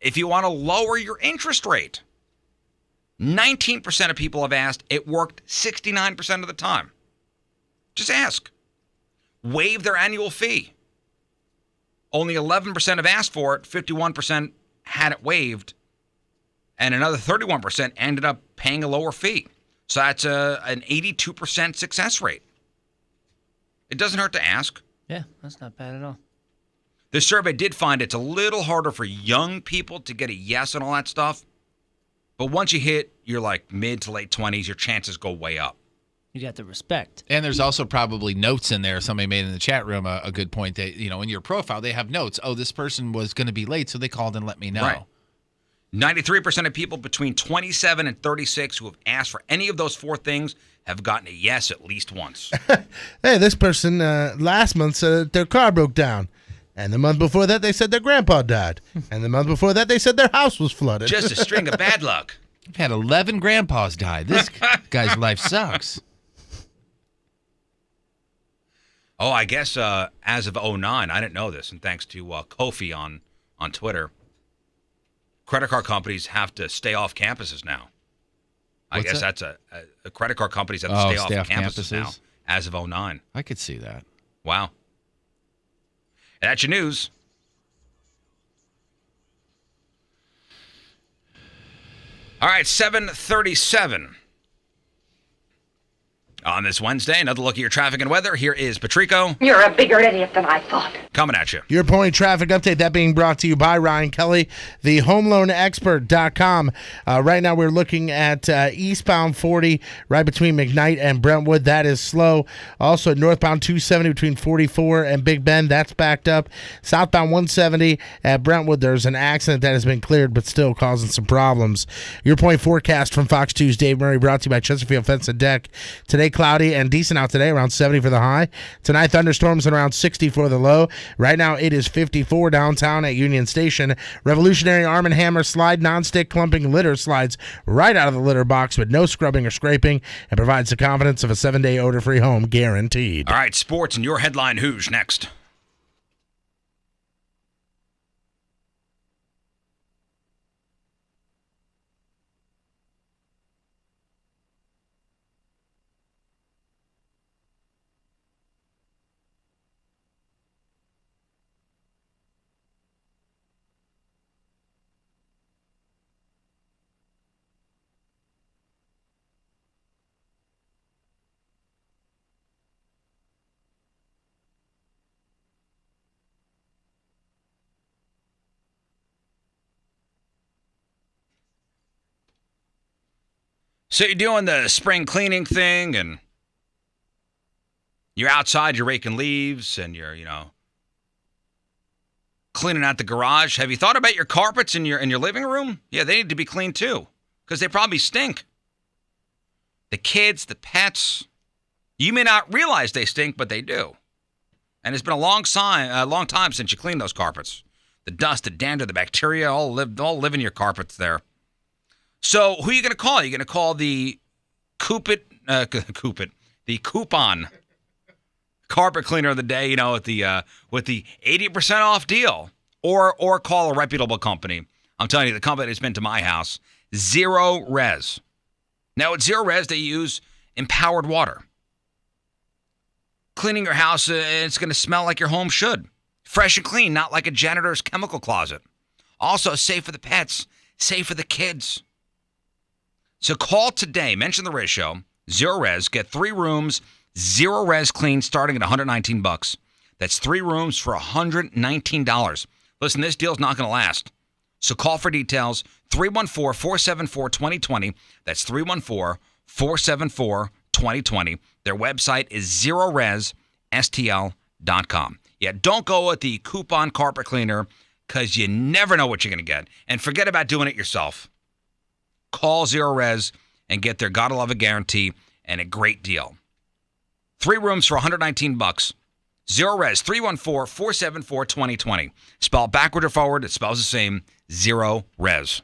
If you want to lower your interest rate, 19% of people have asked. It worked 69% of the time. Just ask. Waive their annual fee. Only 11% have asked for it. 51% had it waived. And another 31% ended up paying a lower fee. So that's an 82% success rate. It doesn't hurt to ask. Yeah, that's not bad at all. The survey did find it's a little harder for young people to get a yes and all that stuff. But once you hit your like mid to late 20s, your chances go way up. You got the respect. And there's also probably notes in there. Somebody made in the chat room a good point that, in your profile, they have notes. Oh, this person was going to be late, so they called and let me know. Right. 93% of people between 27 and 36 who have asked for any of those 4 things have gotten a yes at least once. Hey, this person last month said their car broke down. And the month before that, they said their grandpa died. And the month before that, they said their house was flooded. Just a string of bad luck. I've had 11 grandpas die. This guy's life sucks. Oh, I guess as of '09, I didn't know this, and thanks to Kofi on Twitter, credit card companies have to stay off campuses now. I What's guess that? that's a credit card companies have to stay off campuses now as of '09. I could see that. Wow. And that's your news. All right, 7:37. On this Wednesday, another look at your traffic and weather. Here is Patrico. You're a bigger idiot than I thought. Coming at you. Your point traffic update, that being brought to you by Ryan Kelly, the homeloanexpert.com. Right now we're looking at eastbound 40 right between McKnight and Brentwood. That is slow. Also northbound 270 between 44 and Big Bend. That's backed up. Southbound 170 at Brentwood. There's an accident that has been cleared but still causing some problems. Your point forecast from Fox 2's Dave Murray, brought to you by Chesterfield Fence and Deck. Today cloudy and decent out today, around 70 for the high. Tonight, thunderstorms and around 60 for the low. Right now, it is 54 downtown at Union Station. Revolutionary Arm & Hammer slide non-stick clumping litter slides right out of the litter box with no scrubbing or scraping and provides the confidence of a 7-day odor-free home guaranteed. All right, sports and your headline who's next. So you're doing the spring cleaning thing, and you're outside, you're raking leaves, and you're, cleaning out the garage. Have you thought about your carpets in your living room? Yeah, they need to be cleaned too, because they probably stink. The kids, the pets, you may not realize they stink, but they do. And it's been a long time since you cleaned those carpets. The dust, the dander, the bacteria all live in your carpets there. So who are you going to call? You're going to call the the coupon carpet cleaner of the day, with the 80% off deal, or call a reputable company. I'm telling you, the company that's been to my house, Zero Res. Now at Zero Res, they use empowered water. Cleaning your house, it's going to smell like your home should. Fresh and clean, not like a janitor's chemical closet. Also safe for the pets, safe for the kids. So call today, mention the Riz Show, Zero Res, get 3 rooms, Zero Res clean starting at $119. That's 3 rooms for $119. Listen, this deal's not going to last. So call for details, 314-474-2020. That's 314-474-2020. Their website is ZeroResSTL.com. Yeah, don't go with the coupon carpet cleaner because you never know what you're going to get. And forget about doing it yourself. Call Zero Res and get their gotta love it guarantee and a great deal. 3 rooms for $119. Zero Res, 314-474-2020. Spelled backward or forward, it spells the same. Zero Res.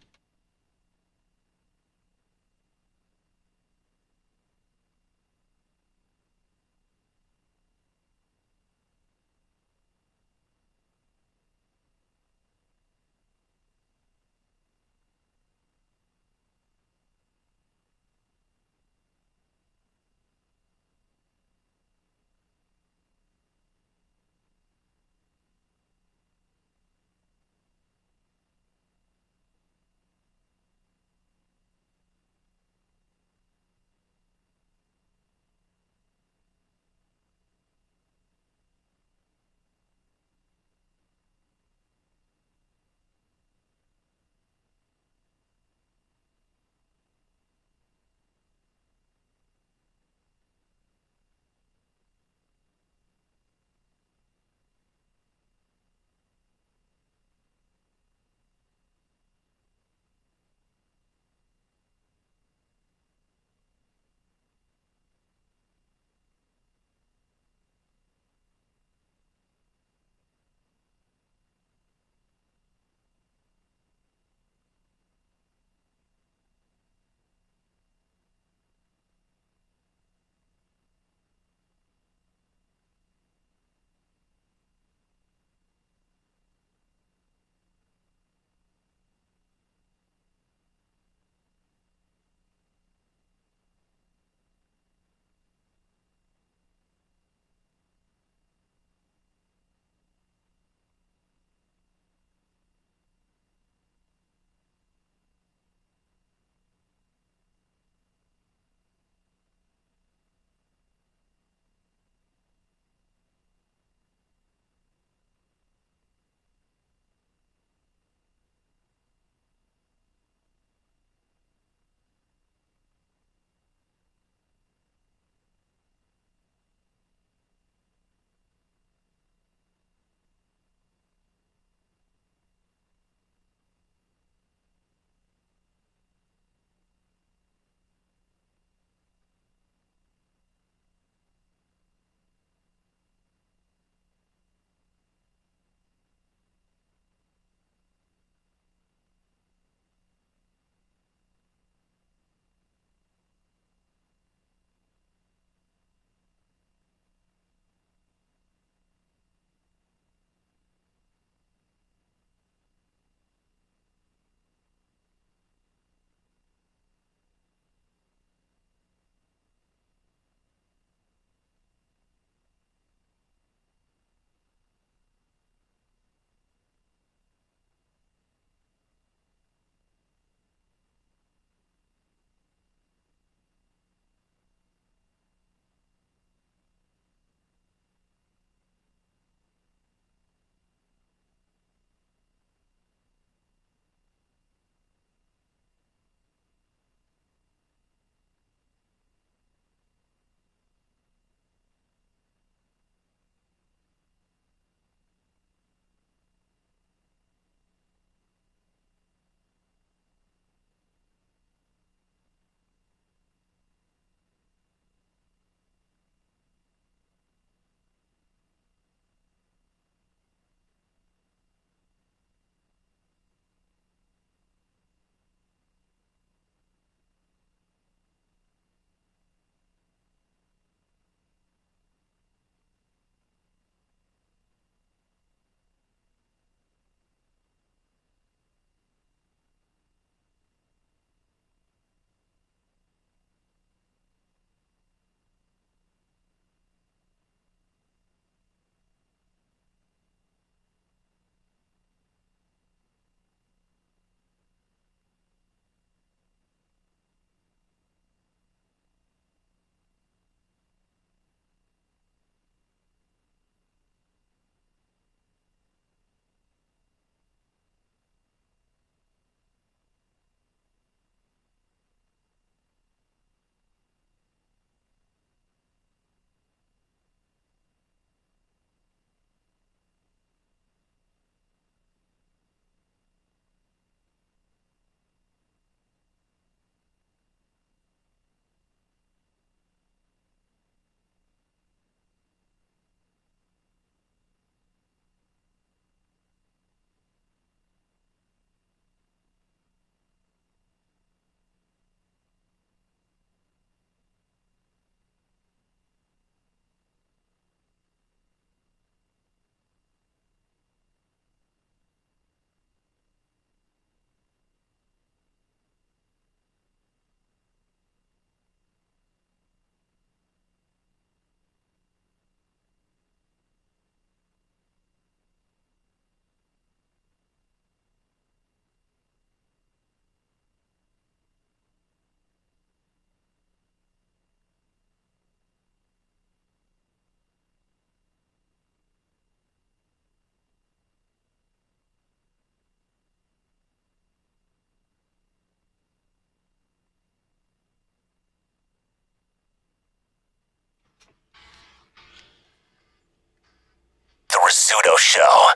Rizzuto Show.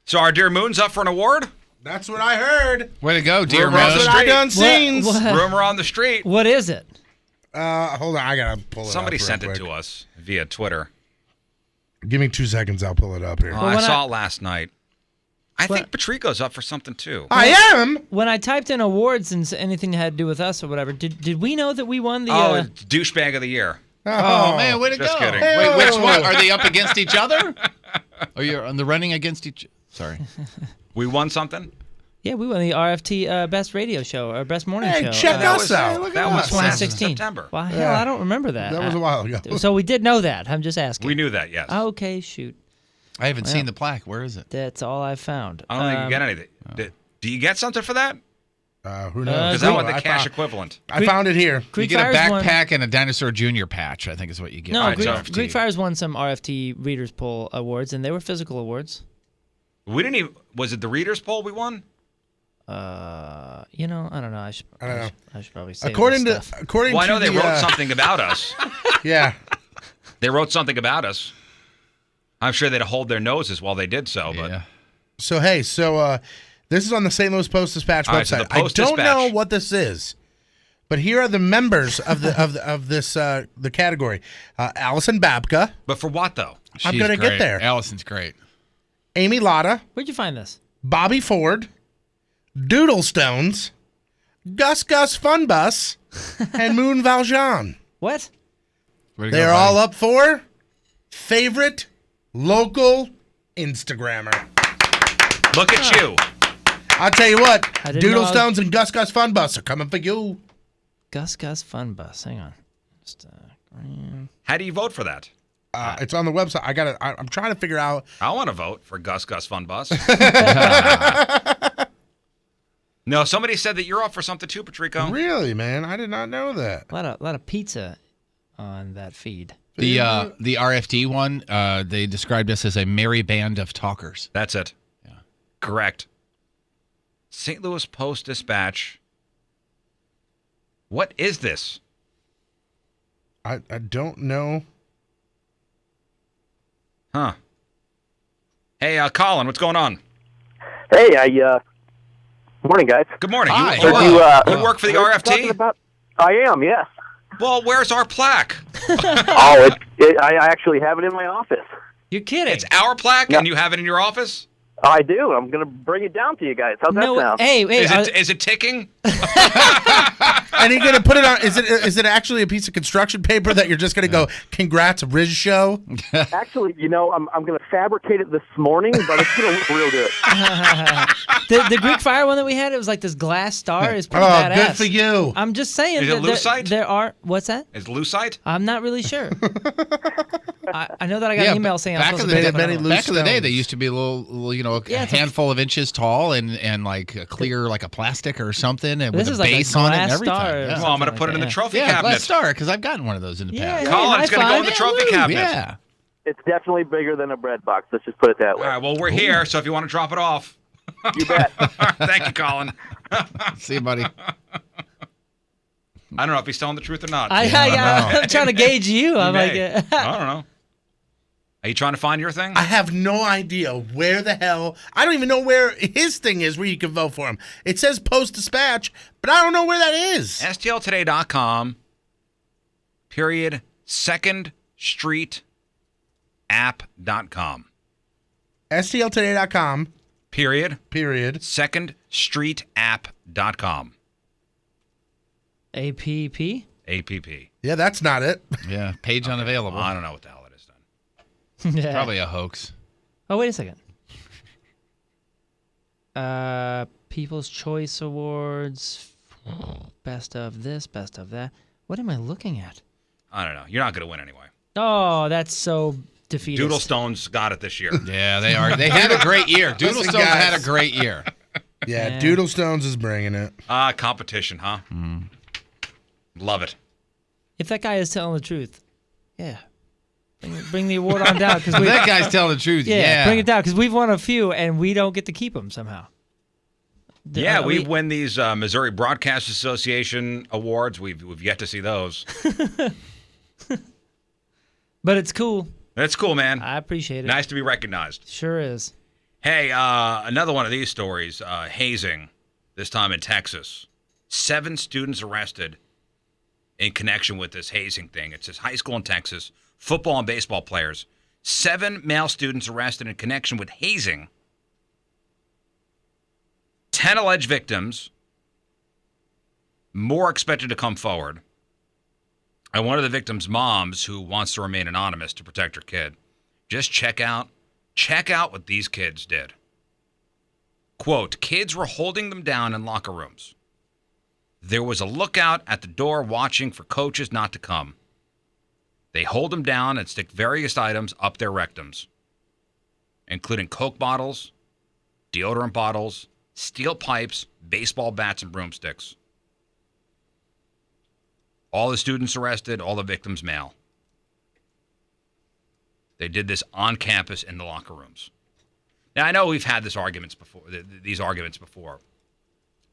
So our dear Moon's up for an award? That's what I heard. Way to go, dear Rumor on Moon. the That's what I done street. seen. Rumor on the street. What is it? Hold on, I gotta pull it Somebody up real sent quick. it to us via Twitter. Give me 2 seconds, I'll pull it up here. Oh, I saw it last night. I think Patrico's up for something too. I am. When I typed in awards and anything that had to do with us or whatever, did we know that we won the? It's douchebag of the year. Oh, man, way to Just go. kidding. Wait, which one? Are they up against each other? Or you're on the running against each... Sorry. We won something? Yeah, we won the RFT Best Radio Show or Best Morning Show. Hey, check us out. That was last 2016. September. Well, hell, I don't remember that. That was a while ago. So we did know that. I'm just asking. We knew that, yes. Okay, shoot. I haven't seen the plaque. Where is it? That's all I found. I don't think you get anything. Do you get something for that? Who knows? Is that what the I cash found- equivalent? I found it here. You get a backpack and a Dinosaur Jr. patch, I think is what you get. No, for Greek Fire's won some RFT Readers Poll awards, and they were physical awards. We didn't even. Was it the Readers Poll we won? I don't know. I should probably say According this to stuff. according Well, I to know they the, wrote something about us. Yeah. They wrote something about us. I'm sure they'd hold their noses while they did so, but So this is on the St. Louis Post-Dispatch All right, so website. the Post-Dispatch. I don't know what this is, but here are the members of the of this the category: Allison Babka. But for what though? I'm gonna get there. Allison's great. Amy Lotta. Where'd you find this? Bobby Ford, Doodle Stones, Gus Funbus, and Moon Valjean. What? They're all up for favorite local Instagrammer. Look at you. I'll tell you what, I didn't Doodle know I- Stones and Gus Funbus are coming for you. Gus Fun Bus. Hang on. Just, How do you vote for that? It's on the website. I'm trying to figure out. I want to vote for Gus Fun Bus. No, somebody said that you're up for something too, Patrico. Really, man? I did not know that. a lot of pizza on that feed. The RFT one, they described us as a merry band of talkers. That's it. Yeah. Correct. St. Louis Post-Dispatch. What is this? I don't know. Huh. Hey, Colin, what's going on? Hey, morning, guys. Good morning. Hi. You work for the RFT? I am, yes. Well, where's our plaque? I actually have it in my office. You're kidding. It's our plaque, and you have it in your office? I do. I'm going to bring it down to you guys. How's that sound? Hey, Is it ticking? And you're gonna put it on? Is it actually a piece of construction paper that you're just gonna go? Congrats, Riz Show. Actually, I'm going to fabricate it this morning, but it's going to look real good. the Greek Fire one that we had, it was like this glass star. Is pretty Oh, badass. good for you. I'm just saying. Is it that lucite? There are. What's that? Is it lucite? I'm not really sure. I know that I got an email saying I'm back supposed in to the pick day, up another one. back in the day, they used to be a little, Yeah, a it's a- handful of inches tall and like a clear, like a plastic or something, and This with is a like a base on it and glass everything. star or Yeah. Well, I'm going to put it in the trophy Yeah, cabinet. glass star, because I've gotten one of those in the past. Colin, it's going to go in the high trophy five. cabinet. Yeah. It's definitely bigger than a bread box. Let's just put it that way. All right, well, we're here, so if you want to drop it off. You bet. Thank you, Colin. See you, buddy. I don't know if he's telling the truth or not. I'm trying to gauge you. I'm like, I don't know. Are you trying to find your thing? I have no idea where the hell. I don't even know where his thing is where you can vote for him. It says Post-Dispatch, but I don't know where that is. STLtoday.com, period, Second Street app.com. STLtoday.com, Period, Second Street app.com. APP? APP. Yeah, that's not it. Yeah, page unavailable. I don't know what the hell it is then. Yeah. Probably a hoax. Oh, wait a second. People's Choice Awards, best of this, best of that. What am I looking at? I don't know. You're not going to win anyway. Oh, that's so defeatist. Doodle Stones got it this year. Yeah, they are. They had a great year. Doodle Listen, Stones guys. had a great year. Yeah, Doodle Stones is bringing it. Competition, huh? Love it. If that guy is telling the truth, yeah. Bring the award on down. Cause That guy's telling the truth. Yeah. Bring it down because we've won a few and we don't get to keep them somehow. Yeah, we win these Missouri Broadcast Association awards. We've yet to see those. But it's cool. That's cool, man. I appreciate it. Nice to be recognized. Sure is. Hey, another one of these stories, hazing, this time in Texas. 7 students arrested in connection with this hazing thing. It says high school in Texas, football and baseball players. 7 male students arrested in connection with hazing. 10 alleged victims. More expected to come forward. And one of the victims' moms, who wants to remain anonymous to protect her kid, just check out what these kids did. Quote, kids were holding them down in locker rooms. There was a lookout at the door watching for coaches not to come. They hold them down and stick various items up their rectums, including Coke bottles, deodorant bottles, steel pipes, baseball bats, and broomsticks. All the students arrested, all the victims male. They did this on campus in the locker rooms. Now, I know we've had these arguments before,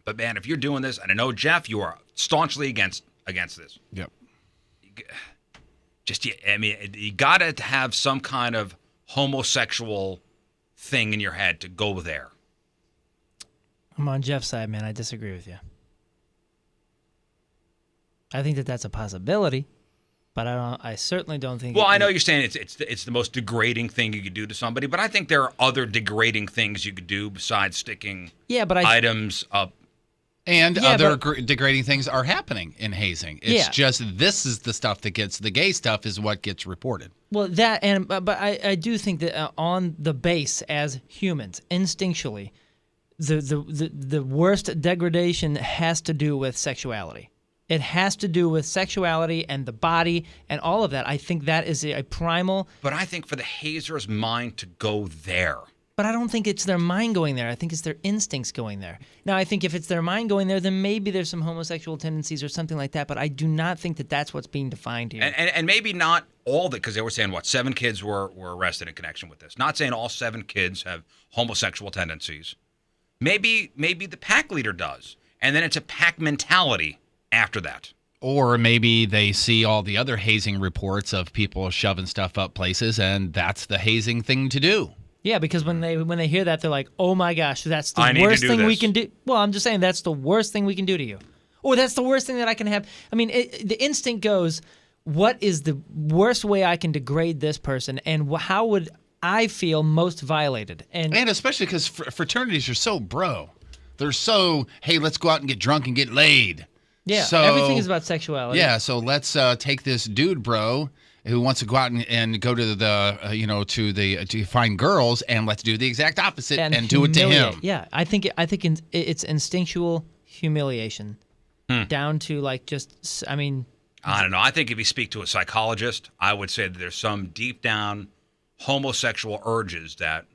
but man, if you're doing this, and I know, Jeff, you are staunchly against this. Yep. You got to have some kind of homosexual thing in your head to go there. I'm on Jeff's side, man. I disagree with you. I think that that's a possibility, but I certainly don't think. Well, I know you're saying it's the most degrading thing you could do to somebody, but I think there are other degrading things you could do besides sticking items up. And other degrading things are happening in hazing. It's just this is the stuff that gets the gay stuff is what gets reported. Well, but I do think that on the base as humans, instinctually, the worst degradation has to do with sexuality. It has to do with sexuality and the body and all of that. I think that is a primal. But I think for the hazer's mind to go there. But I don't think it's their mind going there. I think it's their instincts going there. Now, I think if it's their mind going there, then maybe there's some homosexual tendencies or something like that. But I do not think that that's what's being defined here. And maybe not all of it, because they were saying, 7 kids were arrested in connection with this. Not saying all 7 kids have homosexual tendencies. Maybe the pack leader does. And then it's a pack mentality after that. Or maybe they see all the other hazing reports of people shoving stuff up places, and that's the hazing thing to do. Yeah, because when they hear that, they're like, "Oh my gosh, that's the worst thing we can do." Well, I'm just saying that's the worst thing we can do to you, or that's the worst thing that I can have. I mean, the instinct goes, "What is the worst way I can degrade this person, and how would I feel most violated?" And especially because fraternities are so bro, they're so, "Hey, let's go out and get drunk and get laid." Yeah, so, everything is about sexuality. Yeah, so let's take this dude, bro, who wants to go out and go to to find girls, and let's do the exact opposite and do it to him. Yeah, I think it's instinctual humiliation, down to I don't know. I think if you speak to a psychologist, I would say that there's some deep down homosexual urges that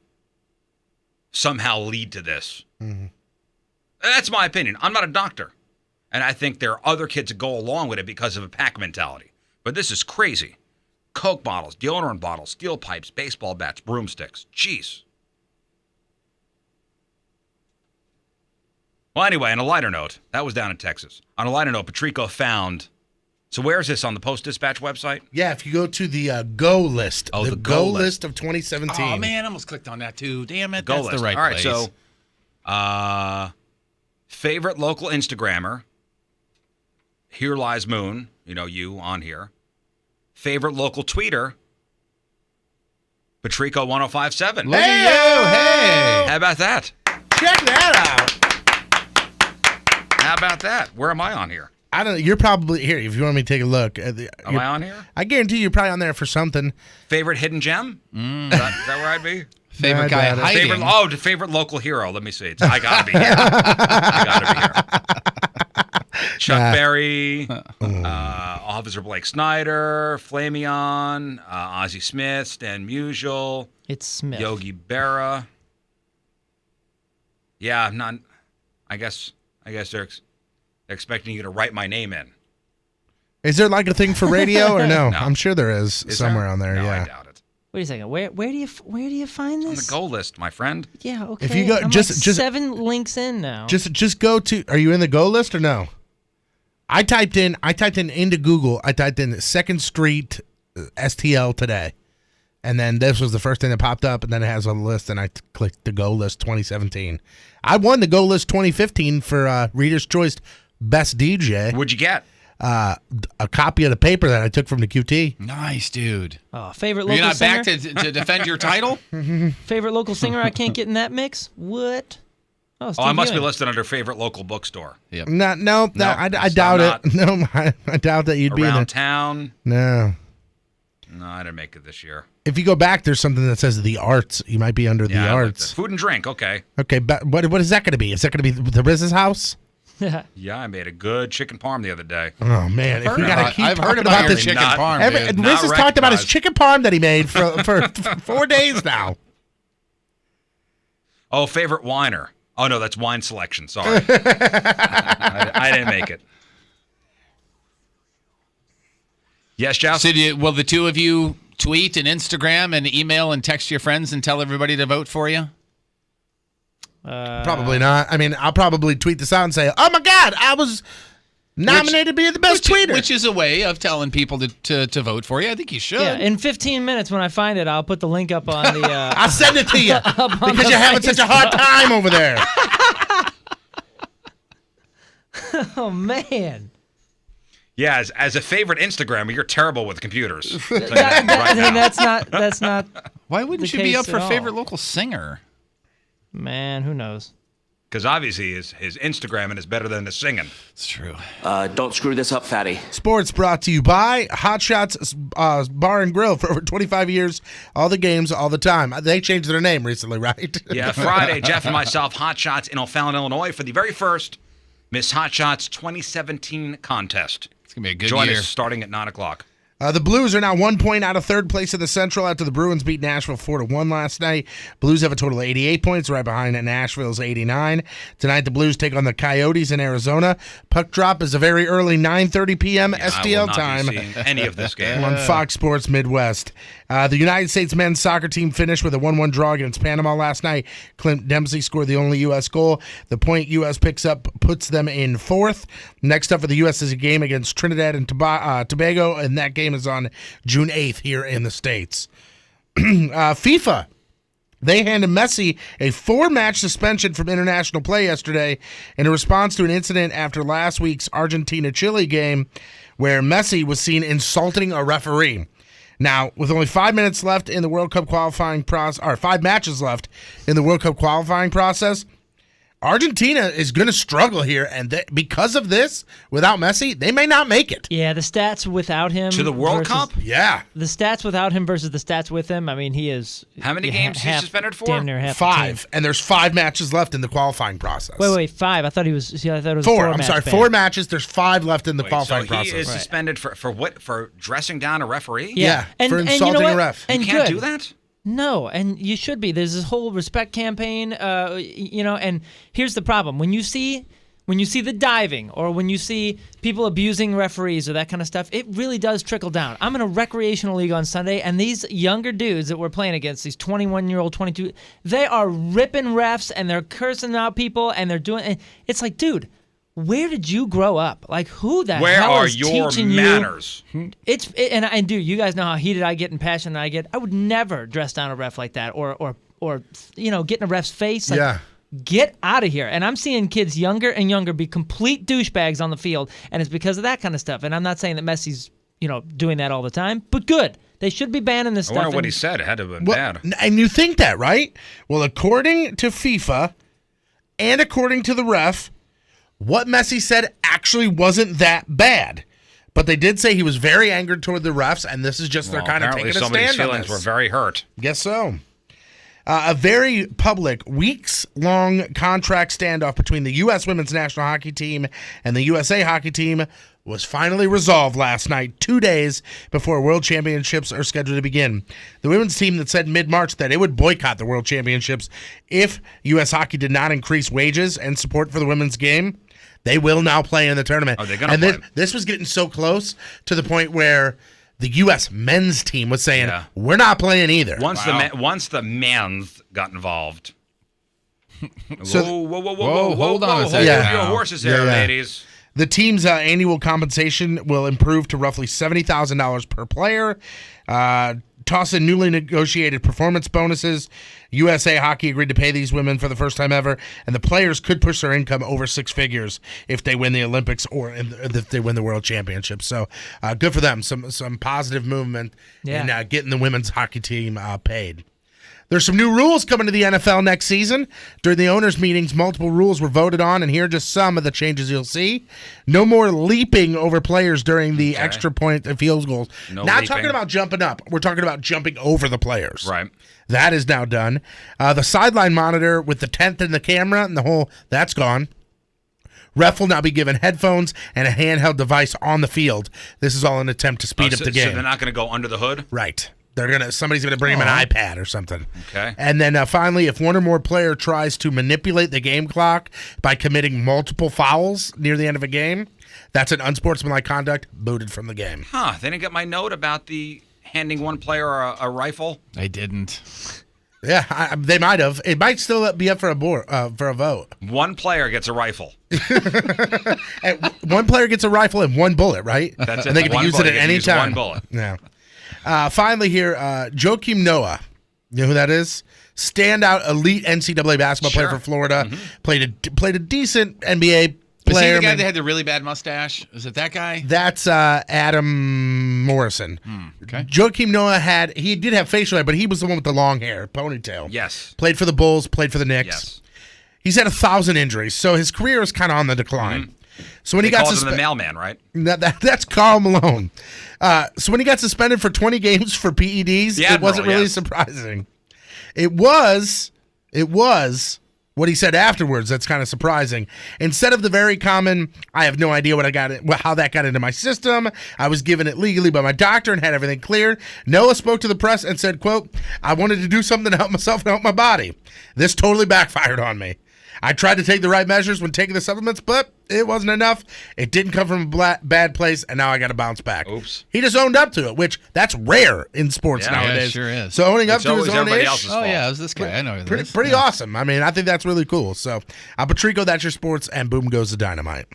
somehow lead to this. Mm-hmm. That's my opinion. I'm not a doctor. And I think there are other kids that go along with it because of a pack mentality. But this is crazy. Coke bottles, deodorant bottles, steel pipes, baseball bats, broomsticks. Jeez. Well, anyway, on a lighter note, that was down in Texas. On a lighter note, Patrico found... So where is this, on the Post-Dispatch website? Yeah, if you go to the Go list. Oh, the Go list of 2017. Oh, man, I almost clicked on that too. Damn it, that's the right place. All right, so favorite local Instagrammer, Here Lies Moon, you on here. Favorite local tweeter, Patrico 1057. Look at you, hey! How about that? Check that out. How about that? Where am I on here? I don't know. You're probably here. If you want me to take a look. Am I on here? I guarantee you're probably on there for something. Favorite hidden gem? Is that where I'd be? Favorite guy hiding. Favorite local hero. Let me see. I gotta be here. I gotta be here. Chuck Berry, Officer Blake Snyder, Flamion, Ozzie Smith, Stan Musial. It's Smith. Yogi Berra. Yeah, I'm not. I guess they're expecting you to write my name in. Is there a thing for radio or no? I'm sure there is somewhere on there. No, yeah. I doubt it. Wait a second. Where do you find this? On the Go list, my friend. Yeah. Okay. If you go, I'm just 7 links in now. Just go to. Are you in the Go list or no? I typed in into Google. I typed in 2nd Street STL today, And then this was the first thing that popped up, and then it has a list, and I clicked the Go List 2017. I won the Go List 2015 for Reader's Choice Best DJ. What'd you get? A copy of the paper that I took from the QT. Nice, dude. Oh, favorite Are local you not singer? back to defend your title? Favorite local singer I can't get in that mix? What? Oh, I must be listed under favorite local bookstore. Yep. No, I doubt it. No, I doubt that you'd be in Around there. town? No. No, I didn't make it this year. If you go back, there's something that says the arts. You might be under the I like arts. that. Food and drink, okay. Okay, but what is that going to be? Is that going to be the Riz's house? Yeah, I made a good chicken parm the other day. Oh man, if we got to keep I've talking heard about your this chicken parm, dude. Riz has talked about his chicken parm that he made for 4 days now. Oh, favorite whiner. Oh no, that's wine selection. Sorry, I didn't make it. Yes, Jeff? So will the two of you tweet and Instagram and email and text your friends and tell everybody to vote for you? Probably not. I mean, I'll probably tweet this out and say, "Oh my God, I was nominated to be the best tweeter," which is a way of telling people to vote for you. I think you should. Yeah, in 15 minutes when I find it, I'll put the link up on the. I'll send it to you because you're having such a hard time over there. Oh man. Yeah, as a favorite Instagrammer, you're terrible with computers. That's not. Why wouldn't you be up for favorite local singer? Man, who knows? Because obviously his Instagramming is better than the singing. It's true. Don't screw this up, fatty. Sports brought to you by Hot Shots Bar and Grill for over 25 years. All the games, all the time. They changed their name recently, right? Yeah, Friday, Jeff and myself, Hot Shots in O'Fallon, Illinois, for the very first Miss Hot Shots 2017 contest. It's going to be a good Join year. us starting at 9 o'clock. The Blues are now 1 point out of third place in the Central after the Bruins beat Nashville 4-1 last night. Blues have a total of 88 points, right behind Nashville's 89. Tonight, the Blues take on the Coyotes in Arizona. Puck drop is a very early 9:30 p.m. STL time. I will not be seeing any of this game. On Fox Sports Midwest. The United States men's soccer team finished with a 1-1 draw against Panama last night. Clint Dempsey scored the only U.S. goal. The point U.S. picks up puts them in fourth. Next up for the U.S. is a game against Trinidad and Tobago, and that game is on June 8th here in the States. FIFA. They handed Messi a 4-match suspension from international play yesterday in response to an incident after last week's Argentina-Chile game where Messi was seen insulting a referee. Now, with only 5 minutes left in the World Cup qualifying process, or 5 matches left in the World Cup qualifying process, Argentina is going to struggle here, and because of this, without Messi, they may not make it. Yeah, the stats without him To the World Cup? Yeah. The stats without him versus the stats with him. I mean, he is. How many games he's suspended for? Damn near half the 5, team. and there's 5 matches left in the qualifying process. Wait, 5. I thought it was 4. I'm sorry, 4 matches. There's 5 left in the qualifying so he process. is suspended for what? For dressing down a referee? Yeah, for insulting you know a ref. And You can't good. do that? No, and you should be. There's this whole respect campaign, and here's the problem. When you see the diving or when you see people abusing referees or that kind of stuff, it really does trickle down. I'm in a recreational league on Sunday, and these younger dudes that we're playing against, these 21-year-old, 22, they are ripping refs, and they're cursing out people, and they're doing, and it's like, dude, where did you grow up? Like, who the Where hell are is your teaching manners? you? And dude, you guys know how heated I get and passionate I get. I would never dress down a ref like that, or get in a ref's face. Like, Yeah. Get out of here. And I'm seeing kids younger and younger be complete douchebags on the field, and it's because of that kind of stuff. And I'm not saying that Messi's doing that all the time, but good. They should be banning this I stuff. wonder what he said. It had to have been bad. And you think that, right? Well, according to FIFA and according to the ref, what Messi said actually wasn't that bad. But they did say he was very angered toward the refs, and this is just their kind of taking a stand on Apparently somebody's feelings this. were very hurt. Guess so. A very public, weeks-long contract standoff between the U.S. women's national hockey team and the USA hockey team was finally resolved last night, 2 days before World Championships are scheduled to begin. The women's team that said mid-March that it would boycott the World Championships if U.S. hockey did not increase wages and support for the women's game, they will now play in the tournament. Oh, they're going to play. This was getting so close to the point where the U.S. men's team was saying, we're not playing either. Once the men's got involved. So- whoa, hold on a second Hold now. your horses there, ladies. The team's annual compensation will improve to roughly $70,000 per player. toss in newly negotiated performance bonuses. USA Hockey agreed to pay these women for the first time ever, and the players could push their income over six figures if they win the Olympics or if they win the World Championship. So good for them. Some positive movement in getting the women's hockey team paid. There's some new rules coming to the NFL next season. During the owners' meetings, multiple rules were voted on, and here are just some of the changes you'll see. No more leaping over players during the extra point and field goals. Not talking about jumping up. We're talking about jumping over the players. Right. That is now done. The sideline monitor with the 10th and the camera and the whole, that's gone. Ref will now be given headphones and a handheld device on the field. This is all an attempt to speed up the game. So they're not going to go under the hood? Right. Somebody's gonna bring him an iPad or something. Okay. And then finally, if one or more player tries to manipulate the game clock by committing multiple fouls near the end of a game, that's an unsportsmanlike conduct, booted from the game. Huh? They didn't get my note about the handing one player a rifle. I didn't. Yeah, they might have. It might still be up for a vote. One player gets a rifle. And one player gets a rifle and one bullet, right? That's it. And they get to use it at any time. One bullet. Yeah. Finally here, Joakim Noah. You know who that is? Standout elite NCAA basketball player for Florida. Mm-hmm. Played a decent NBA player. Is he the guy that had the really bad mustache? Is it that guy? That's Adam Morrison. Okay. Joakim Noah he did have facial hair, but he was the one with the long hair, ponytail. Yes. Played for the Bulls, played for the Knicks. Yes. He's had 1,000 injuries, so his career is kind of on the decline. Mm-hmm. So when they he got called him the mailman, right? That's Karl Malone. So when he got suspended for 20 games for PEDs, it wasn't really surprising. It was what he said afterwards that's kind of surprising. Instead of the very common, I have no idea how that got into my system. I was given it legally by my doctor and had everything cleared. Noah spoke to the press and said, quote, "I wanted to do something to help myself and help my body. This totally backfired on me. I tried to take the right measures when taking the supplements, but it wasn't enough. It didn't come from a bad place, and now I got to bounce back." Oops. He just owned up to it, which that's rare in sports nowadays. Yeah, it sure is. So owning up to his own ish. Oh, yeah, it was this guy. I know this. Pretty awesome. I mean, I think that's really cool. So, Patrico, that's your sports, and boom goes the dynamite.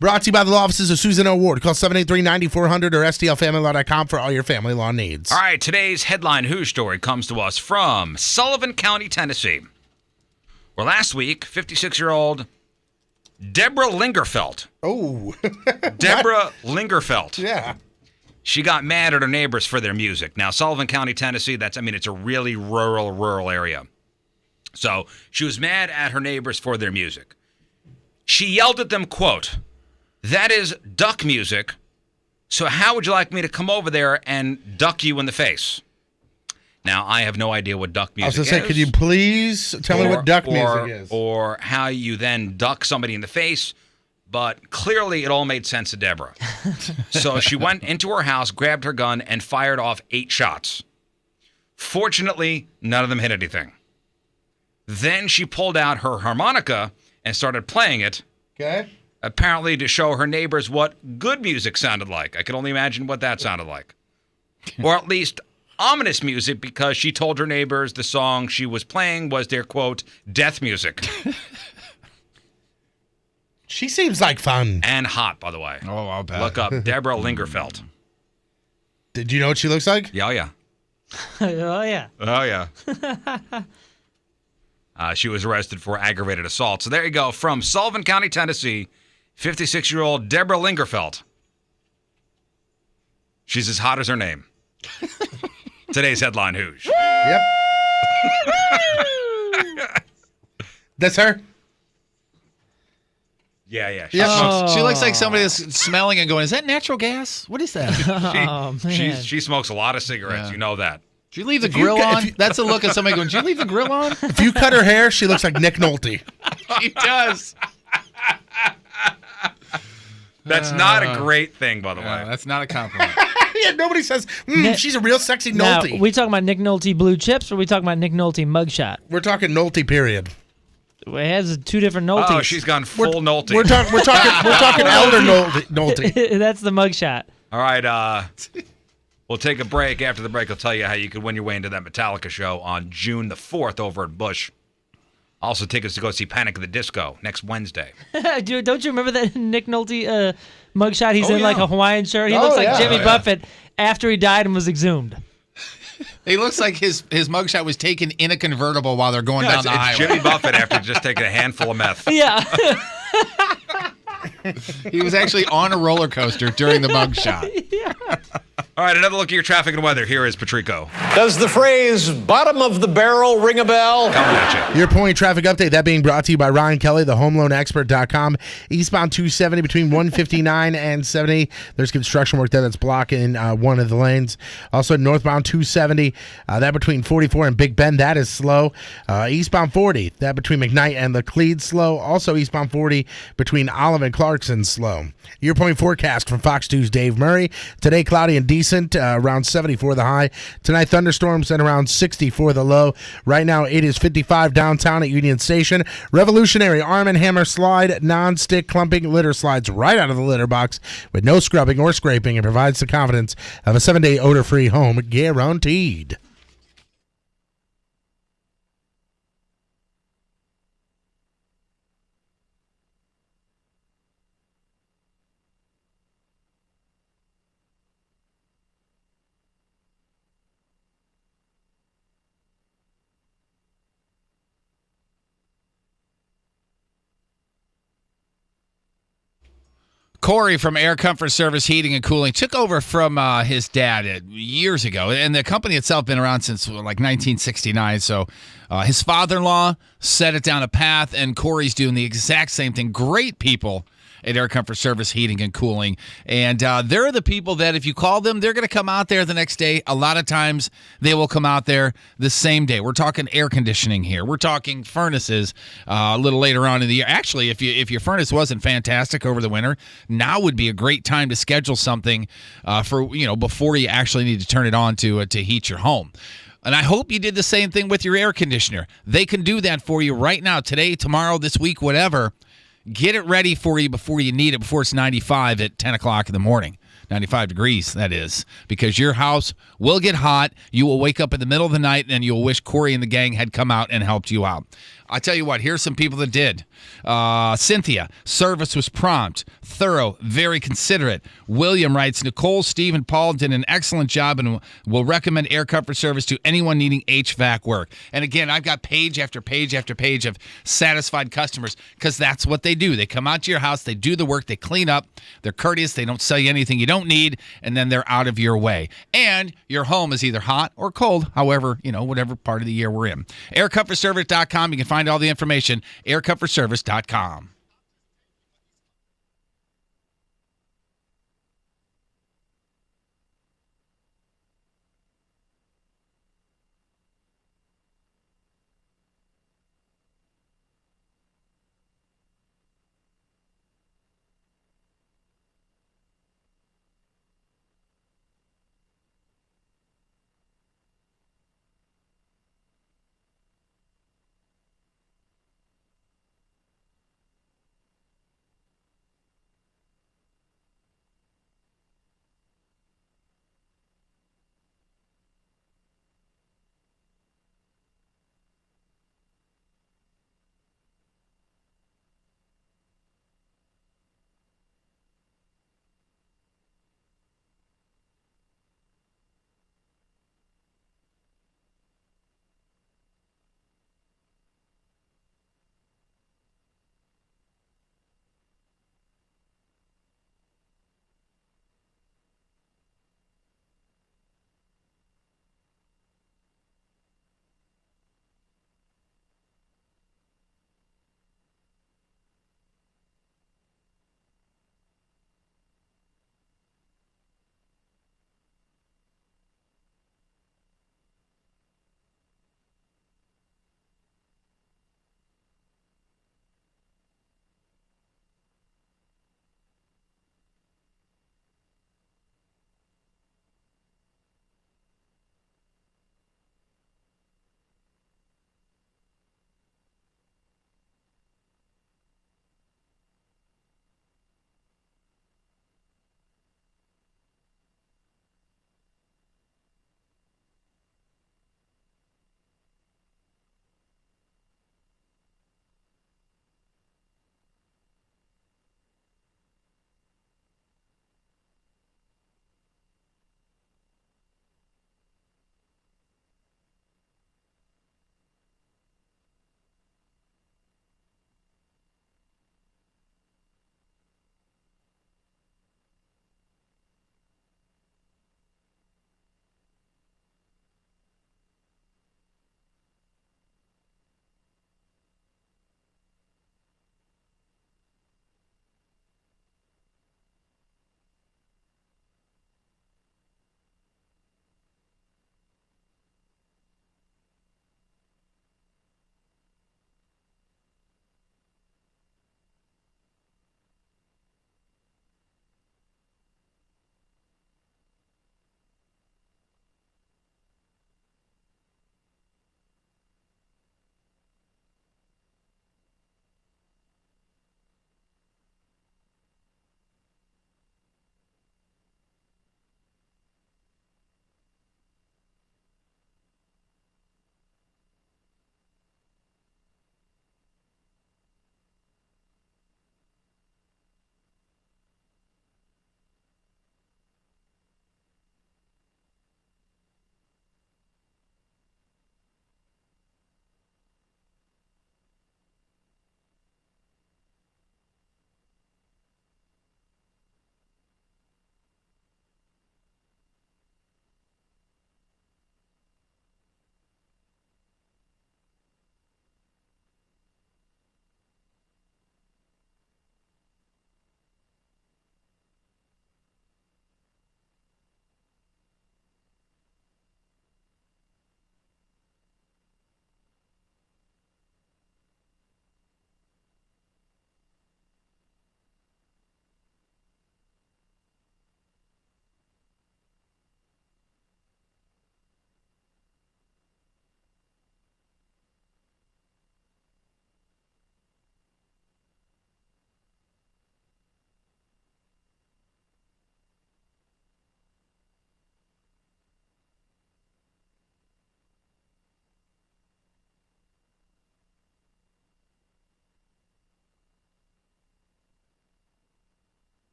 Brought to you by the law offices of Susan O. Ward. Call 783-9400 or STLFamilyLaw.com for all your family law needs. All right, today's headline Who story comes to us from Sullivan County, Tennessee, where last week, 56-year-old Deborah Lingerfelt. Oh. Deborah Lingerfelt. Yeah. She got mad at her neighbors for their music. Now, Sullivan County, Tennessee, it's a really rural area. So she was mad at her neighbors for their music. She yelled at them, quote, "That is duck music, so how would you like me to come over there and duck you in the face?" Now, I have no idea what duck music is. I was going to say, could you please tell me what duck music is? Or how you then duck somebody in the face, but clearly it all made sense to Deborah. So she went into her house, grabbed her gun, and fired off 8 shots. Fortunately, none of them hit anything. Then she pulled out her harmonica and started playing it. Okay. Apparently to show her neighbors what good music sounded like. I can only imagine what that sounded like. Or at least ominous music, because she told her neighbors the song she was playing was their, quote, death music. She seems like fun. And hot, by the way. Oh, I'll bet. Look up Deborah Lingerfelt. Did you know what she looks like? Yeah, oh, yeah. Oh, yeah. Oh, yeah. She was arrested for aggravated assault. So there you go. From Sullivan County, Tennessee, 56-year-old Deborah Lingerfelt. She's as hot as her name. Today's headline, Hoosh. Yep. That's her? Yeah. She looks like somebody that's smelling and going, "Is that natural gas? What is that?" She smokes a lot of cigarettes. Yeah. You know that. Did you leave the grill on? That's a look at somebody going, "Did you leave the grill on?" If you cut her hair, she looks like Nick Nolte. She does. That's not a great thing, by the way. That's not a compliment. Yeah, nobody says, she's a real sexy Now, Nolte. we talking about Nick Nolte blue chips, or we talking about Nick Nolte mugshot? We're talking Nolte, period. It has 2 different Noltes. Oh, she's gone full Nolte. We're talking elder Nolte. That's the mugshot. All right, we'll take a break. After the break, I'll tell you how you can win your way into that Metallica show on June the 4th over at Busch. Also, tickets to go see Panic at the Disco next Wednesday. Dude, don't you remember that Nick Nolte mugshot? He's Oh, in like yeah. a Hawaiian shirt. He Oh, looks like yeah. Jimmy Oh, yeah. Buffett after he died and was exhumed. He looks like his mugshot was taken in a convertible while they're going No, down the it's highway. Jimmy Buffett after just taking a handful of meth. Yeah. He was actually on a roller coaster during the mugshot. All right, another look at your traffic and weather. Here is Patrico. Does the phrase bottom of the barrel ring a bell? Coming at you. Your point traffic update, that being brought to you by Ryan Kelly, the homeloanexpert.com. Eastbound 270 between 159 and 70. There's construction work there that's blocking one of the lanes. Also, northbound 270, that between 44 and Big Bend, that is slow. Eastbound 40, that between McKnight and Laclede, slow. Also, eastbound 40 between Olive and Clarkson, slow. Your point forecast from Fox 2's Dave Murray. Today, cloudy and decent, around 70 for the high. Tonight, thunderstorms and around 60 for the low. Right now, it is 55 downtown at Union Station. Revolutionary Arm & Hammer slide, non-stick clumping litter slides right out of the litter box with no scrubbing or scraping and provides the confidence of a 7-day odor-free home guaranteed. Corey from Air Comfort Service Heating and Cooling took over from his dad years ago, and the company itself been around since like 1969. So his father-in-law set it down a path, and Corey's doing the exact same thing. Great people at Air Comfort Service Heating and Cooling. And they're the people that if you call them, they're going to come out there the next day. A lot of times they will come out there the same day. We're talking air conditioning here. We're talking furnaces a little later on in the year. Actually, if your furnace wasn't fantastic over the winter, now would be a great time to schedule something for before you actually need to turn it on to heat your home. And I hope you did the same thing with your air conditioner. They can do that for you right now, today, tomorrow, this week, whatever. Get it ready for you before you need it, before it's 95 at 10 o'clock in the morning. 95 degrees, that is, because your house will get hot. You will wake up in the middle of the night, and you'll wish Corey and the gang had come out and helped you out. I tell you what, here's some people that did. Cynthia, service was prompt, thorough, very considerate. William writes, Nicole, Steve, and Paul did an excellent job and will recommend Air Comfort Service to anyone needing HVAC work. And again, I've got page after page after page of satisfied customers because that's what they do. They come out to your house, they do the work, they clean up, they're courteous, they don't sell you anything you don't need, and then they're out of your way. And your home is either hot or cold, however, whatever part of the year we're in. AirComfortService.com. You can find all the information, aircomfortservice.com.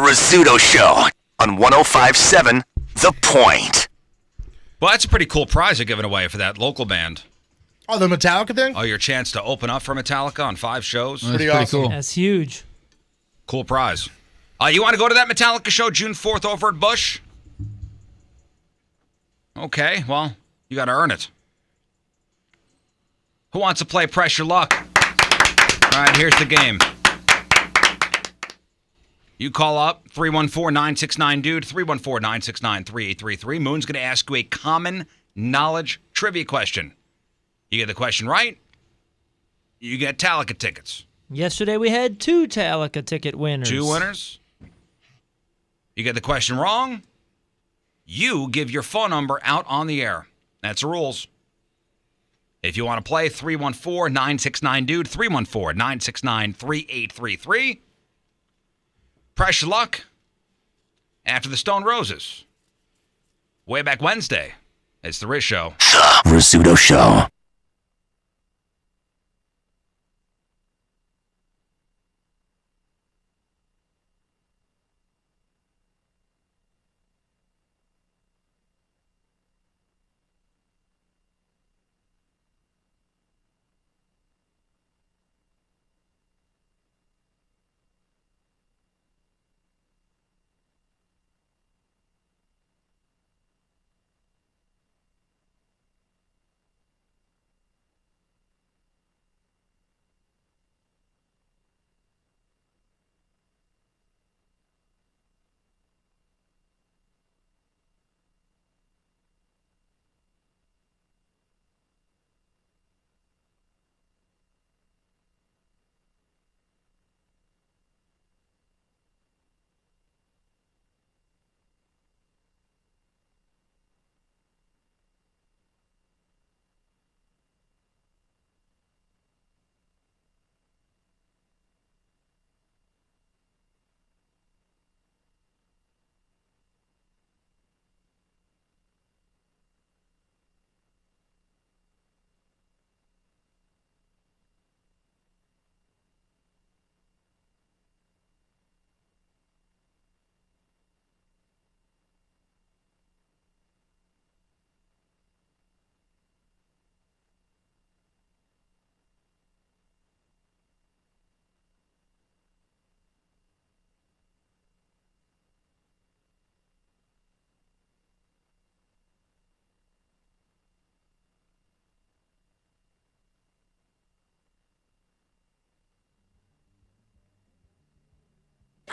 Rizzuto Show on 105.7 The Point. Well, that's a pretty cool prize you're giving away for that local band. Oh, the Metallica thing? Oh, your chance to open up for Metallica on 5 shows. That's pretty awesome. Cool. That's huge. Cool prize. You want to go to that Metallica show June 4th over at Busch? Okay, well, you got to earn it. Who wants to play Press Your Luck? All right, here's the game. You call up 314-969-DUDE, 314-969-3833. Moon's going to ask you a common knowledge trivia question. You get the question right, you get Metallica tickets. Yesterday we had 2 Metallica ticket winners. 2 winners. You get the question wrong, you give your phone number out on the air. That's the rules. If you want to play, 314-969-DUDE, 314-969-3833. Press Your Luck after the Stone Roses. Way back Wednesday, it's The Riz Show. The Rizzuto Show.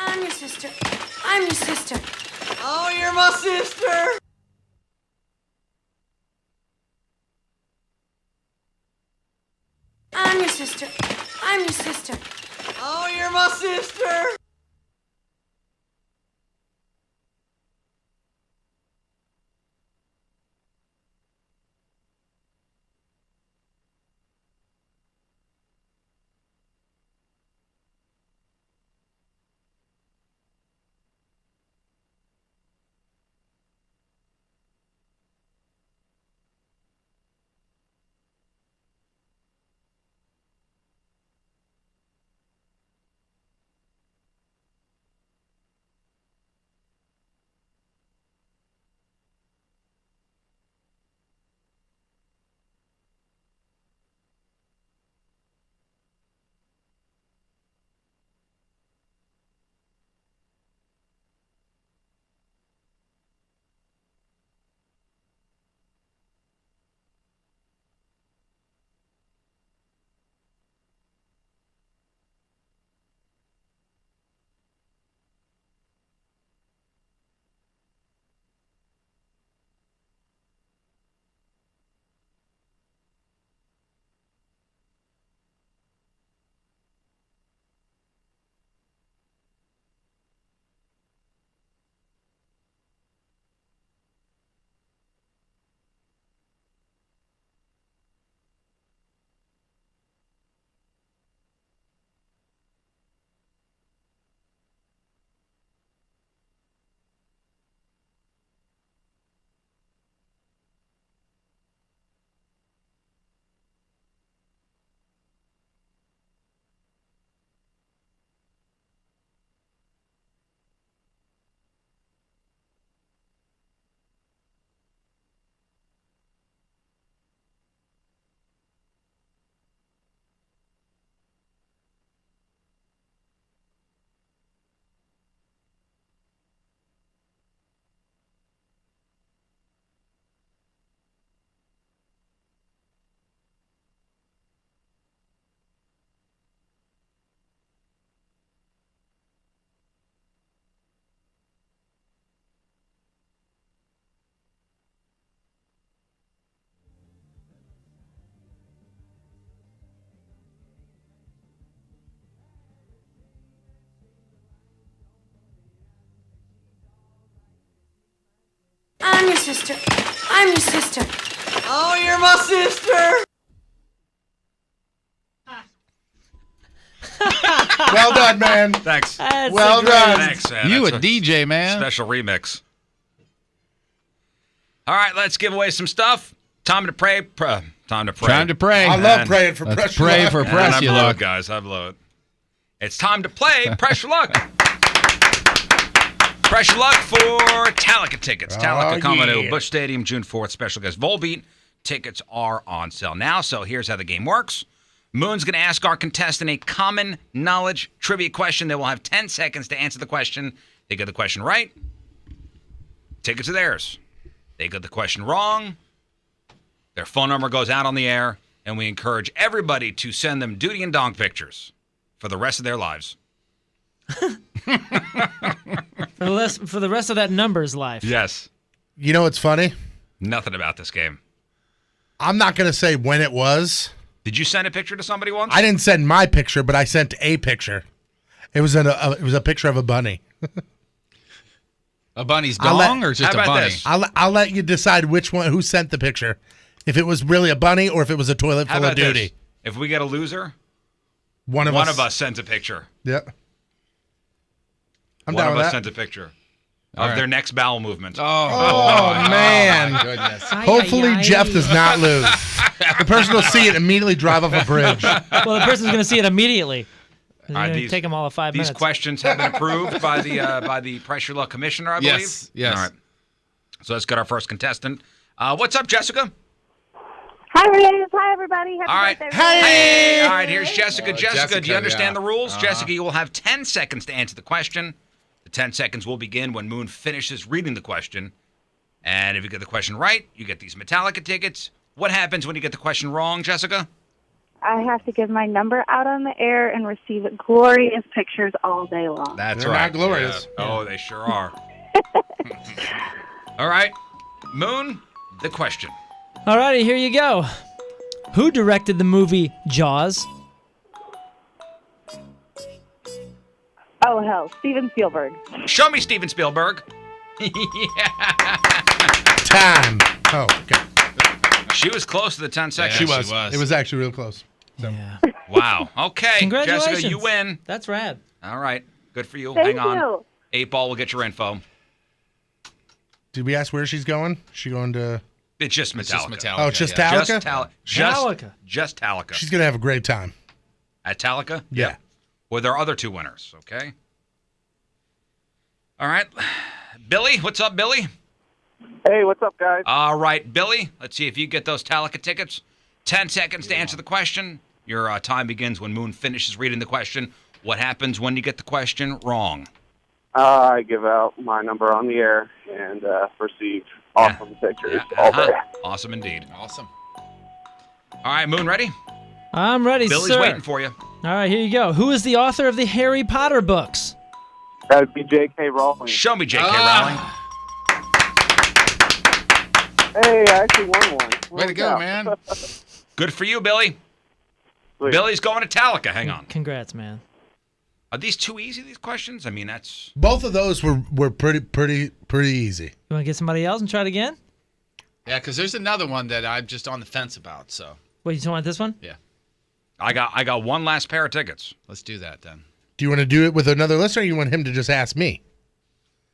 I'm your sister. I'm your sister. Oh, you're my sister. I'm your sister. I'm your sister. Oh, you're my sister. sister. I'm your sister. Oh, you're my sister. Well done, man. Thanks. That's Well great. done. Thanks, man. You a That's DJ, man. special remix. All right, let's give away some stuff. Time to pray. Time to pray. Time to pray. I love And praying for Let's pressure. pray luck. for And press I you blow it, luck. guys. I blow it. It's time to play Pressure Luck. Pressure Luck for Talica tickets. Talica coming to Busch Stadium June 4th. Special guest Volbeat. Tickets are on sale now. So here's how the game works. Moon's going to ask our contestant a common knowledge trivia question. They will have 10 seconds to answer the question. They get the question right. Tickets are theirs. They get the question wrong. Their phone number goes out on the air, and we encourage everybody to send them Duty and Donk pictures for the rest of their lives. For the rest of that numbers life. Yes. You know what's funny? Nothing about this game. I'm not going to say when it was. Did you send a picture to somebody once? I didn't send my picture, but I sent a picture. It was a picture of a bunny. A bunny's dong or just how a about bunny? this? I'll let you decide who sent the picture. If it was really a bunny or if it was a toilet How full of about duty. this? If we get a loser, One of us sends a picture. Yep. I'm One down of with us that. sends a picture All of right. their next bowel movement. Oh, man. my goodness. Hopefully Jeff does not lose. The person will see it immediately drive off a bridge. Well, the person's going to see it immediately. It's All right, going to take them all of 5 These minutes. questions have been approved by the Pressure Luck Commissioner, I believe. Yes. All right. So let's get our first contestant. What's up, Jessica? Hi, Riz. Hi, everybody. Happy All right. birthday. Hey. All right, here's Jessica. Oh, Jessica, do you Jessica, understand yeah. the rules? Uh-huh. Jessica, you will have 10 seconds to answer the question. The 10 seconds will begin when Moon finishes reading the question. And if you get the question right, you get these Metallica tickets. What happens when you get the question wrong, Jessica? I have to give my number out on the air and receive glorious pictures all day long. That's They're right. not glorious. Yeah. Oh, they sure are. All right. Moon, the question. All righty, here you go. Who directed the movie Jaws? Oh, hell. Steven Spielberg. Show me Steven Spielberg. Time. Oh, okay. She was close to the 10 seconds. She was. It was actually real close. So. Yeah. Wow. Okay. Congratulations. Jessica, you win. That's rad. All right. Good for you. Thank Hang on. you. 8 Ball will get your info. Did we ask where she's going? She going to... It's just Metallica. Oh, it's just Talica? Talica. Just Talica. She's going to have a great time. At Talica? Yeah. Yep. Well, there are other 2 winners, okay? All right. Billy, what's up, Billy? Hey, what's up, guys? All right, Billy, let's see if you get those Talica tickets. 10 seconds to answer the question. Your time begins when Moon finishes reading the question. What happens when you get the question wrong? I give out my number on the air and receive awesome pictures all day. Awesome indeed. Awesome. All right, Moon, ready? I'm ready, Billy's sir. waiting for you. All right, here you go. Who is the author of the Harry Potter books? That would be J.K. Rowling. Show me J.K. Rowling. Hey, I actually won one. Way to go, man. Good for you, Billy. Sweet. Billy's going to Talica. Hang on. Congrats, man. Are these too easy, these questions? I mean, that's... Both of those were pretty easy. You want to get somebody else and try it again? Yeah, because there's another one that I'm just on the fence about. So Wait, you just want this one? yeah, I got one last pair of tickets. let's do that then. Do you want to do it with another listener or you want him to just ask me?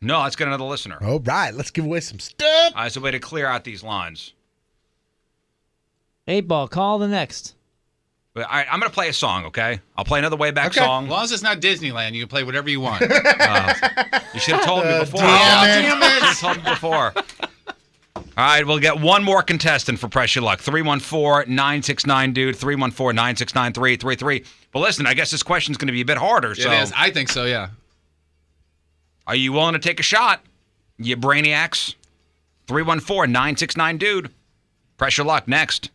No, let's get another listener. All right, let's give away some stuff. It's a way to clear out these lines. 8 Ball, call the next. But all right, I'm going to play a song, okay? I'll play another way back As song. long as it's not Disneyland, you can play whatever you want. You should have told me before. Damn You should have told me before. All right, we'll get one more contestant for Pressure Luck. 314-969-DUDE, 314-969-3833. But listen, I guess this question's going to be a bit harder. So It is. I think so. Yeah. are you willing to take a shot, you brainiacs? 314-969-DUDE. Pressure Luck next.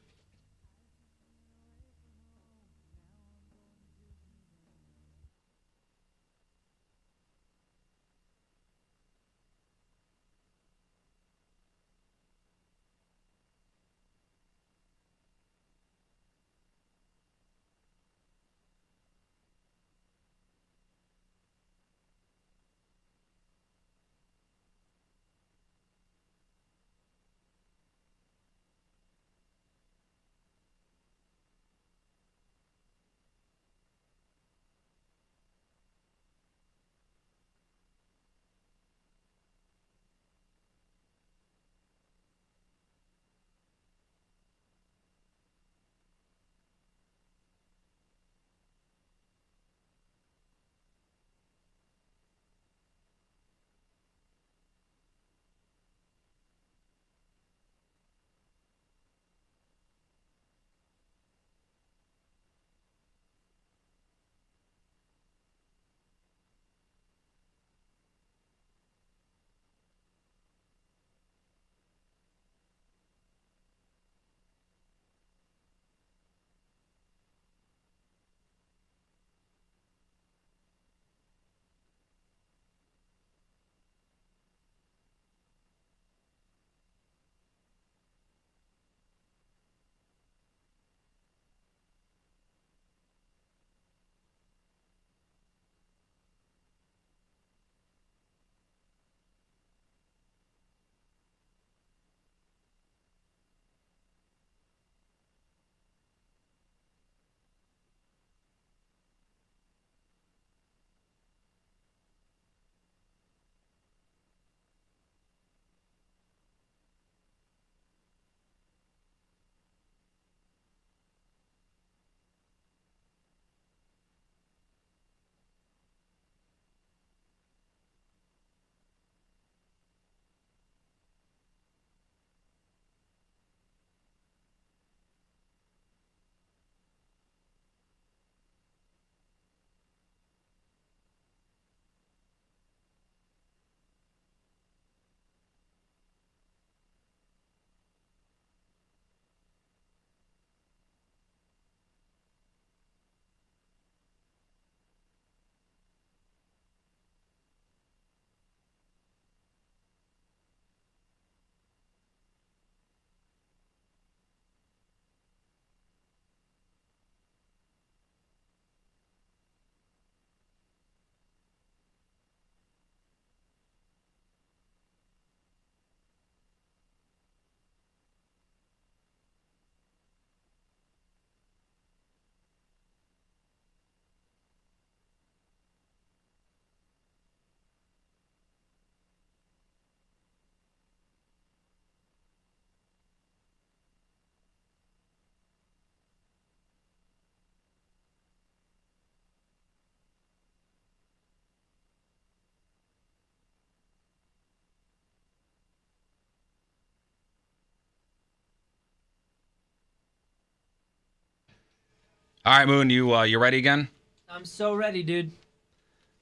All right, Moon, you ready again? I'm so ready, dude.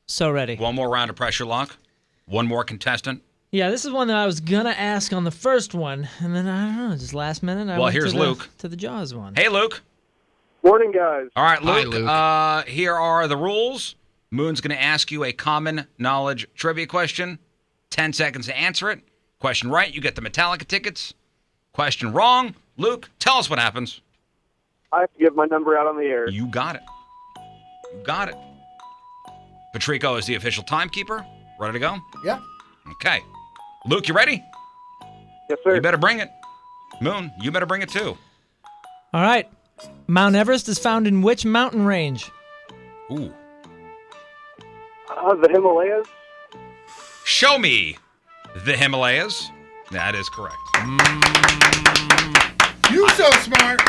So ready. One more round of pressure lock. One more contestant. Yeah, this is one that I was gonna ask on the first one, and then I don't know, just last minute. Here's Luke to the Jaws one. Hey, Luke. Morning, guys. All right, Luke. Hi, Luke. Here are the rules. Moon's going to ask you a common knowledge trivia question. 10 seconds to answer it. Question right, you get the Metallica tickets. Question wrong, Luke, tell us what happens. I have to give my number out on the air. You got it. You got it. Patrico is the official timekeeper. Ready to go? Yeah. Okay. Luke, you ready? Yes, sir. You better bring it. Moon, you better bring it too. All right. Mount Everest is found in which mountain range? Ooh. The Himalayas. Show me the Himalayas. That is correct. You so smart.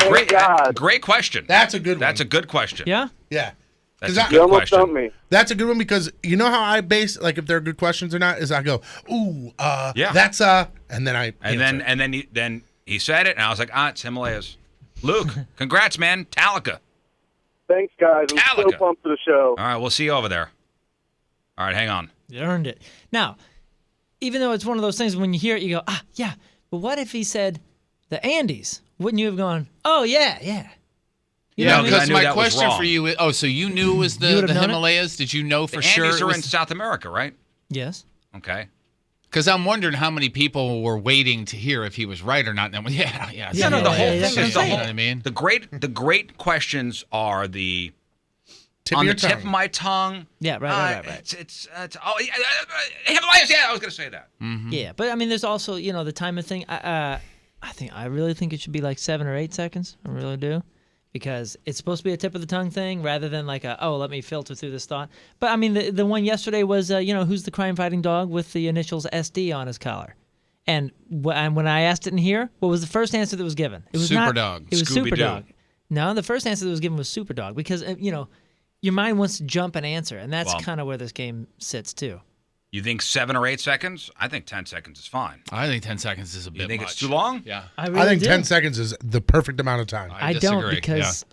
Great question. That's a good one. That's a good question. Yeah? Yeah. That's a You good almost question. stumped me. That's a good one because you know how I base like if they're good questions or not is I go, ooh, Yeah. that's and then I then he said it and I was like, it's Himalayas. Luke, congrats, man. Metallica. Thanks, guys. I'm so Metallica. pumped for the show. All right, we'll see you over there. All right, hang on. You earned it. Now, even though it's one of those things when you hear it, you go, yeah. But what if he said the Andes? Wouldn't you have gone, oh, yeah. You know Yeah, what I mean? because I knew my that was question wrong. for you is, so you knew it was You the would've known it? Himalayas? Did you know for The sure? Andes it are was- in South America, right? Yes. Okay. Because I'm wondering how many people were waiting to hear if he was right or not. And then, yeah. No, the whole yeah, thing yeah, is yeah. the You know whole. what I mean? The great questions are the tip on of the your tip tongue. of my tongue. Yeah, right. It's Himalayas. Yeah, I was gonna say that. Yeah, but I mean, there's also, the timing thing. I really think it should be like 7 or 8 seconds. I really do. Because it's supposed to be a tip of the tongue thing rather than like let me filter through this thought. But I mean, the one yesterday was, who's the crime fighting dog with the initials SD on his collar? And when I asked it in here, what was the first answer that was given? It was Superdog. It was Scooby-Doo. Superdog. No, the first answer that was given was Superdog because, your mind wants to jump and answer. And that's kind of where this game sits too. You think 7 or 8 seconds? I think 10 seconds is fine. I think 10 seconds is a bit You think much. it's too long? Yeah. I really I think do. 10 seconds is the perfect amount of time. I don't disagree. because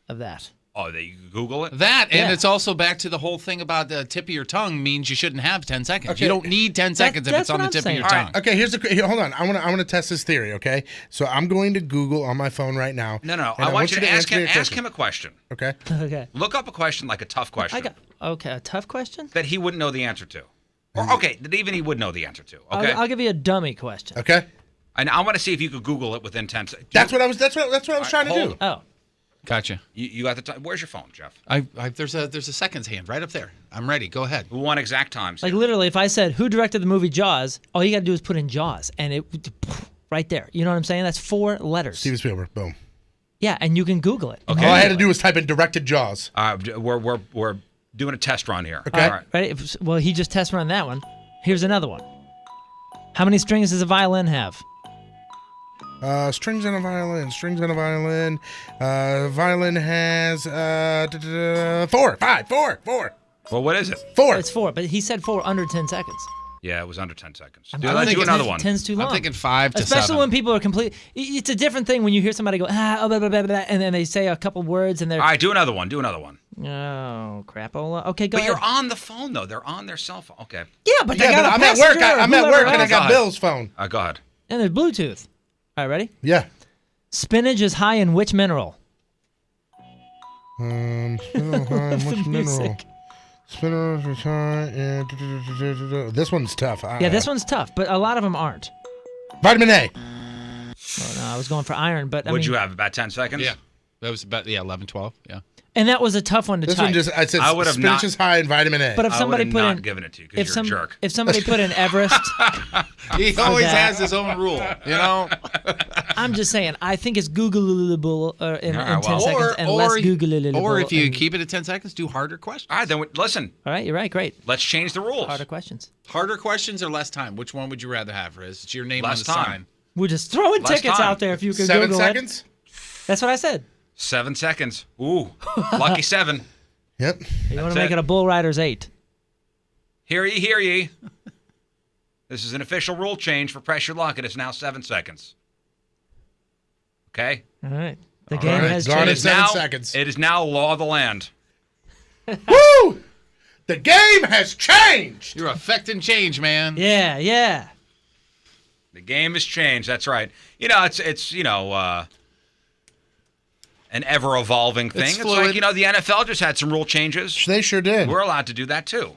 of that. Oh, you Google it. That, and Yeah. it's also back to the whole thing about the tip of your tongue means you shouldn't have 10 seconds. Okay. You don't need 10 seconds if that's it's on what the I'm tip saying. of your All tongue. Okay, hold on. I want to test this theory, okay? So I'm going to Google on my phone right now. No. and I want you to ask answer me a him question. a question. Okay. Okay. Look up a question like a tough question A tough question? that he wouldn't know the answer to. Or okay, that even he would know the answer to. Okay. I'll give you a dummy question. Okay. And I want to see if you could Google it within 10 seconds. That's what I was trying to hold do. Oh. Gotcha. You got the time. Where's your phone, Jeff? There's a seconds hand right up there. I'm ready. Go ahead. We want exact times. Like literally, if I said who directed the movie Jaws, all you got to do is put in Jaws, and it right there. You know what I'm saying? That's 4 letters. Steven Spielberg. Boom. Yeah, and you can Google it. Okay. All I had to do was type in directed Jaws. We're doing a test run here. Okay. All right. Ready? Well, he just test run that one. Here's another one. How many strings does a violin have? Strings on a violin. Violin has 4, 5, 4. Well, what is it? 4. It's 4, but he said 4 under 10 seconds. Yeah, it was under 10 seconds. I Do, don't let's think do it's- another one. 10's too long. I'm thinking 5 to Especially 7. when people are complete. It's a different thing when you hear somebody go, blah, blah, blah, blah, and then they say a couple words and they're. All right, do another one. Oh, crapola. Okay, go But ahead. you're on the phone, though. They're on their cell phone. Okay. Yeah, but they Yeah, got but a I'm at work. passenger or I'm at whoever work and I else. got Bill's phone. Go ahead. And there's Bluetooth. All right, ready? Yeah. Spinach is high in which mineral? Which mineral? Spinach is high and this one's tough. Yeah, this one's tough, but a lot of them aren't. Vitamin A. Oh, no, I was going for iron, but What'd you have? About 10 seconds? Yeah. That was about 11, 12. Yeah. And that was a tough one to This type. one just I said I would have spinach not- is high in vitamin A. But if somebody I would put have not in, given it to you because you're a jerk. If somebody put in Everest, He always that. has his own rule, you know? I'm just saying, I think it's Googleable in All right, 10 well. seconds and less Googleable. Or if you and- keep it at 10 seconds, do harder questions. All right, then listen. All right, you're right. Great. Let's change the rules. Harder questions. Harder questions or less time? Which one would you rather have, Riz? It's your name Less on the time. sign. We're just throwing Less tickets time. out there if you could 7 Google seconds? it. That's what I said. 7 seconds. Ooh, lucky 7. Yep. You want to make it a Bull Riders 8. Hear ye, hear ye. This is an official rule change for Pressure Lock. It is now 7 seconds. Okay? All right. The game has Gone in changed. 7 seconds. It is now law of the land. Woo! The game has changed. You're affecting change, man. Yeah. The game has changed. That's right. It's an ever-evolving thing. It's fluid. like, the NFL just had some rule changes. They sure did. We're allowed to do that, too.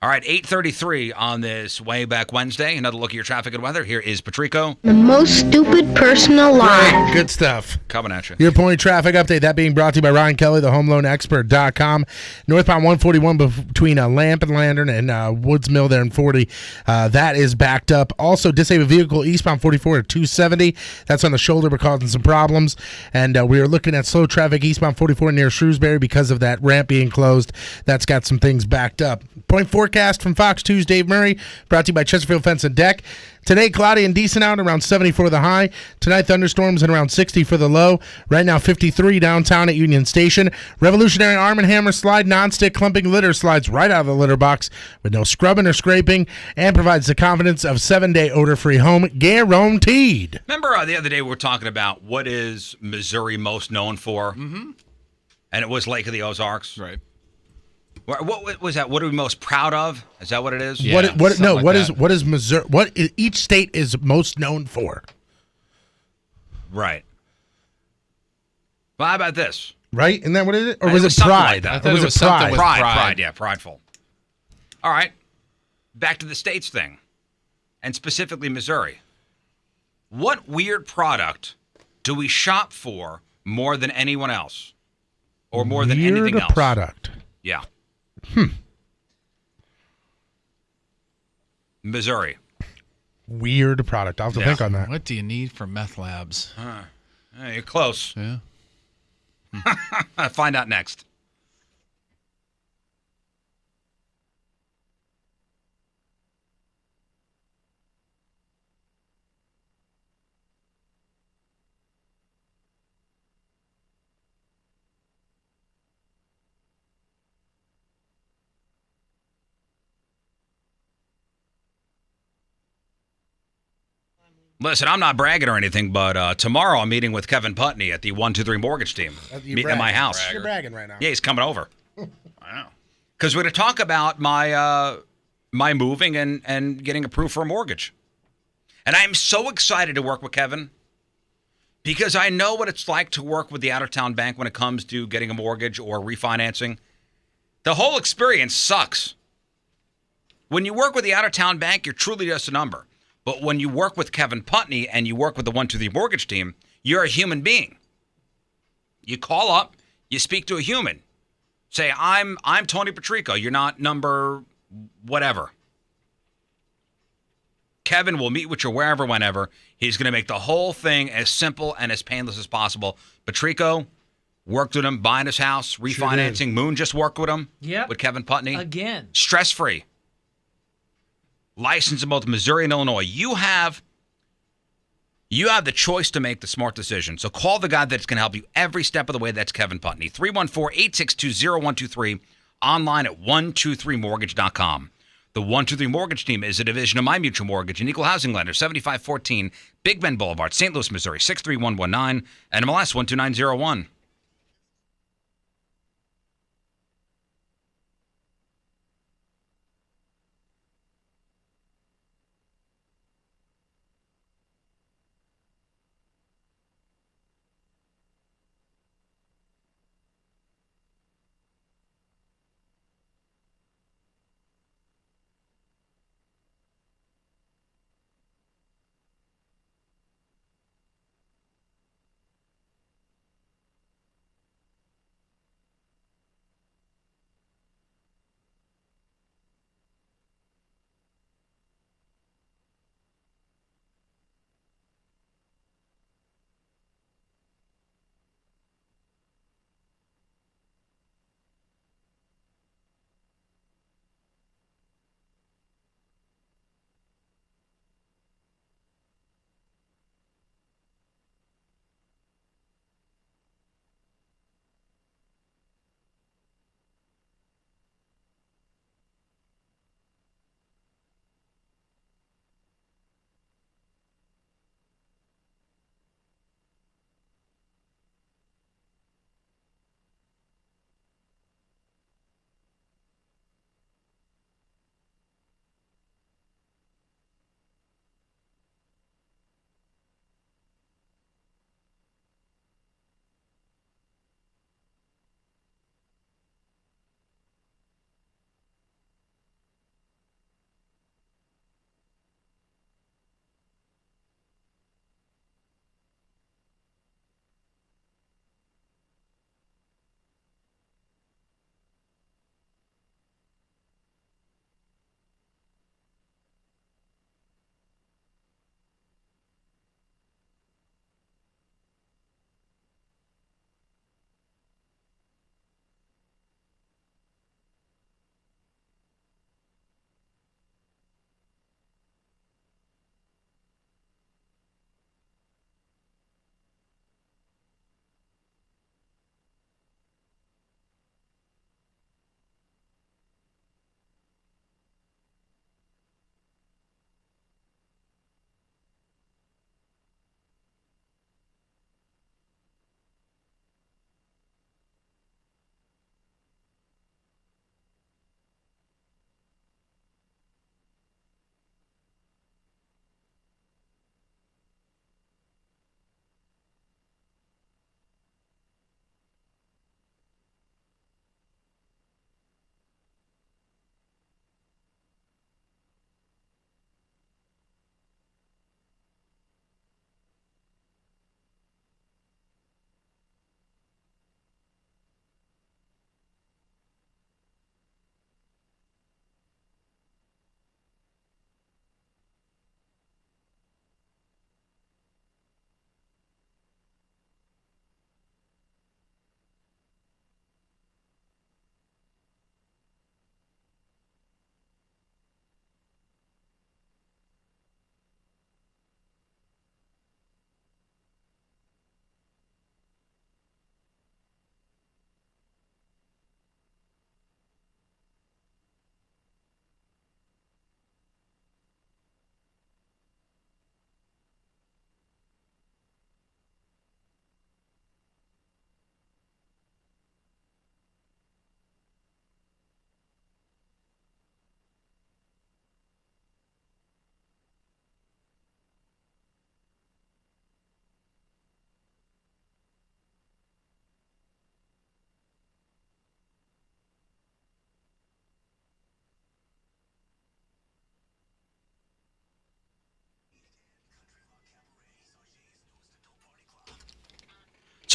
All right, 8:33 on this way back Wednesday. Another look at your traffic and weather. Here is Patrico. The most stupid person alive. Good stuff. Coming at you. Your point traffic update, that being brought to you by Ryan Kelly, the homeloanexpert.com. Northbound 141 between Lamp and Lantern and Woods Mill there in 40. That is backed up. Also, disabled vehicle eastbound 44 at 270. That's on the shoulder, but causing some problems. And we are looking at slow traffic eastbound 44 near Shrewsbury because of that ramp being closed. That's got some things backed up. Point forecast from Fox 2's Dave Murray, brought to you by Chesterfield Fence and Deck. Today, cloudy and decent out, around 70 for the high. Tonight, thunderstorms and around 60 for the low. Right now, 53 downtown at Union Station. Revolutionary Arm & Hammer Slide non-stick clumping litter slides right out of the litter box with no scrubbing or scraping and provides the confidence of 7-day odor-free home guaranteed. Remember the other day we were talking about what is Missouri most known for? Mm-hmm. And it was Lake of the Ozarks. Right. What was that? What are we most proud of? Is that what it is? Yeah, what is Missouri? Each state is most known for? Right. Well, how about this? Right? Isn't that what it is? Or It was was it something pride? like that. I thought it was something with Pride. Yeah, prideful. All right. Back to the states thing, and specifically Missouri. What weird product do we shop for more than anyone else? Or more than anything else? Product. Yeah. Missouri. Weird product. I'll have to think on that. What do you need for meth labs? You're close. Yeah. Find out next. Listen, I'm not bragging or anything, but tomorrow I'm meeting with Kevin Putney at the 123 Mortgage team. Meeting at my house. You're bragging right now. Yeah, he's coming over. I know. Because we're going to talk about my moving and getting approved for a mortgage. And I'm so excited to work with Kevin because I know what it's like to work with the out-of-town bank when it comes to getting a mortgage or refinancing. The whole experience sucks. When you work with the out-of-town bank, you're truly just a number. But when you work with Kevin Putney and you work with the 123 Mortgage team, you're a human being. You call up, you speak to a human. Say, I'm Tony Patrico. You're not number whatever. Kevin will meet with you wherever, whenever. He's going to make the whole thing as simple and as painless as possible. Patrico worked with him, buying his house, refinancing. Sure Moon just worked with him. Yep. With Kevin Putney. Again. Stress-free. Licensed in both Missouri and Illinois. You have the choice to make the smart decision. So call the guy that's going to help you every step of the way. That's Kevin Putney. 314-862-0123. Online at 123mortgage.com. The 123 Mortgage team is a division of My Mutual Mortgage, an equal housing lender, 7514 Big Bend Boulevard, St. Louis, Missouri, 63119, and MLS 12901.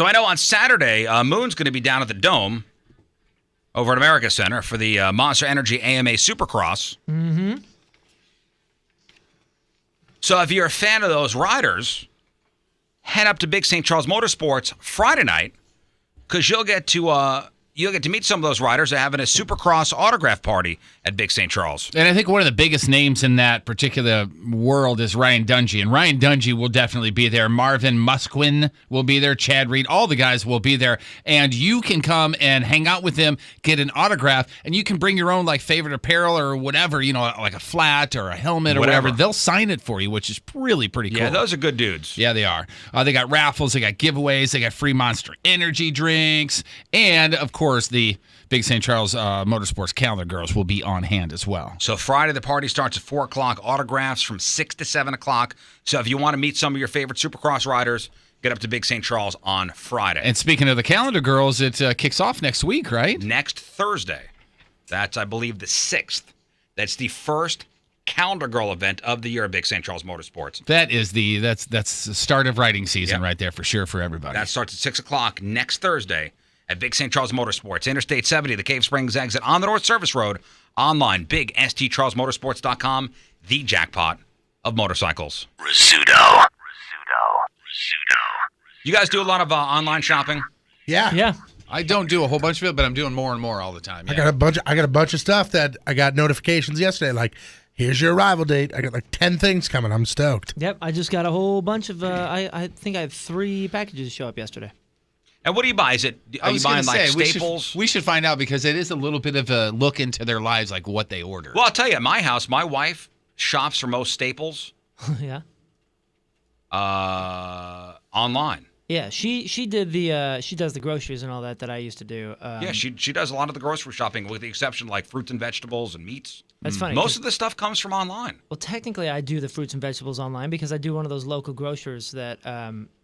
So I know on Saturday, Moon's going to be down at the Dome over at America Center for the Monster Energy AMA Supercross. Mm-hmm. So if you're a fan of those riders, head up to Big St. Charles Motorsports Friday night because you'll get to meet some of those riders. They're having a Supercross autograph party at Big St. Charles. And I think one of the biggest names in that particular world is Ryan Dungey. And Ryan Dungey will definitely be there. Marvin Musquin will be there. Chad Reed. All the guys will be there. And you can come and hang out with them, get an autograph, and you can bring your own favorite apparel or whatever, like a flat or a helmet or whatever. They'll sign it for you, which is really pretty cool. Yeah, those are good dudes. Yeah, they are. They got raffles. They got giveaways. They got free Monster Energy drinks. And, of course, the Big St. Charles Motorsports Calendar Girls will be on hand as well. So Friday, the party starts at 4 o'clock. Autographs from 6 to 7 o'clock. So if you want to meet some of your favorite Supercross riders, get up to Big St. Charles on Friday. And speaking of the Calendar Girls, it kicks off next week, right? Next Thursday. That's, I believe, the 6th. That's the first Calendar Girl event of the year at Big St. Charles Motorsports. That's the start of riding season right there for sure for everybody. That starts at 6 o'clock next Thursday at Big St. Charles Motorsports, Interstate 70, the Cave Springs exit on the North Service Road. Online, bigstcharlesmotorsports.com, the jackpot of motorcycles. Rizzuto. You guys do a lot of online shopping? Yeah. Yeah. I don't do a whole bunch of it, but I'm doing more and more all the time. Yeah. I got a bunch of stuff that I got notifications yesterday. Like, here's your arrival date. I got 10 things coming. I'm stoked. Yep. I just got a whole bunch of. I think I had 3 packages show up yesterday. And what do you buy? Are you buying staples? We should find out because it is a little bit of a look into their lives, like what they order. Well, I'll tell you, at my house, my wife shops for most staples. Yeah. Online. Yeah, she did she does the groceries and all that I used to do. Yeah, she does a lot of the grocery shopping, with the exception of fruits and vegetables and meats. That's funny. Most of the stuff comes from online. Well, technically, I do the fruits and vegetables online because I do one of those local grocers that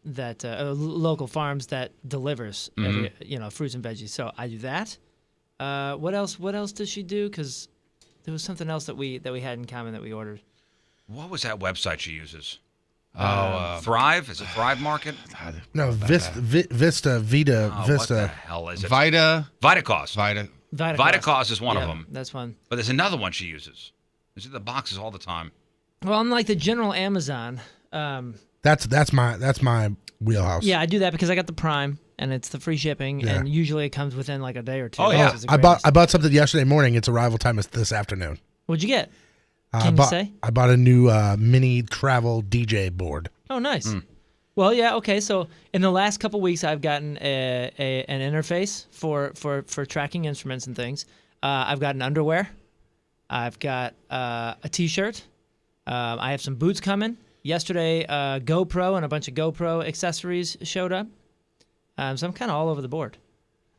local farms that delivers fruits and veggies. So I do that. What else does she do? Because there was something else that we had in common that we ordered. What was that website she uses? Thrive? Is it Thrive Market? No, Vista. What the hell is it? Vitacost. Vitacost is one of them. That's one. But there's another one she uses. It's in the boxes all the time. Well, I'm like the general Amazon. That's my wheelhouse. Yeah, I do that because I got the Prime and it's the free shipping, and usually it comes within a day or two. Oh yeah, I bought something yesterday morning. Its arrival time is this afternoon. What'd you get? Can you say? I bought a new mini travel DJ board. Oh, nice. Well, yeah, okay. So in the last couple weeks, I've gotten an interface for tracking instruments and things. I've gotten underwear. I've got a T-shirt. I have some boots coming. Yesterday, GoPro and a bunch of GoPro accessories showed up. So I'm kind of all over the board.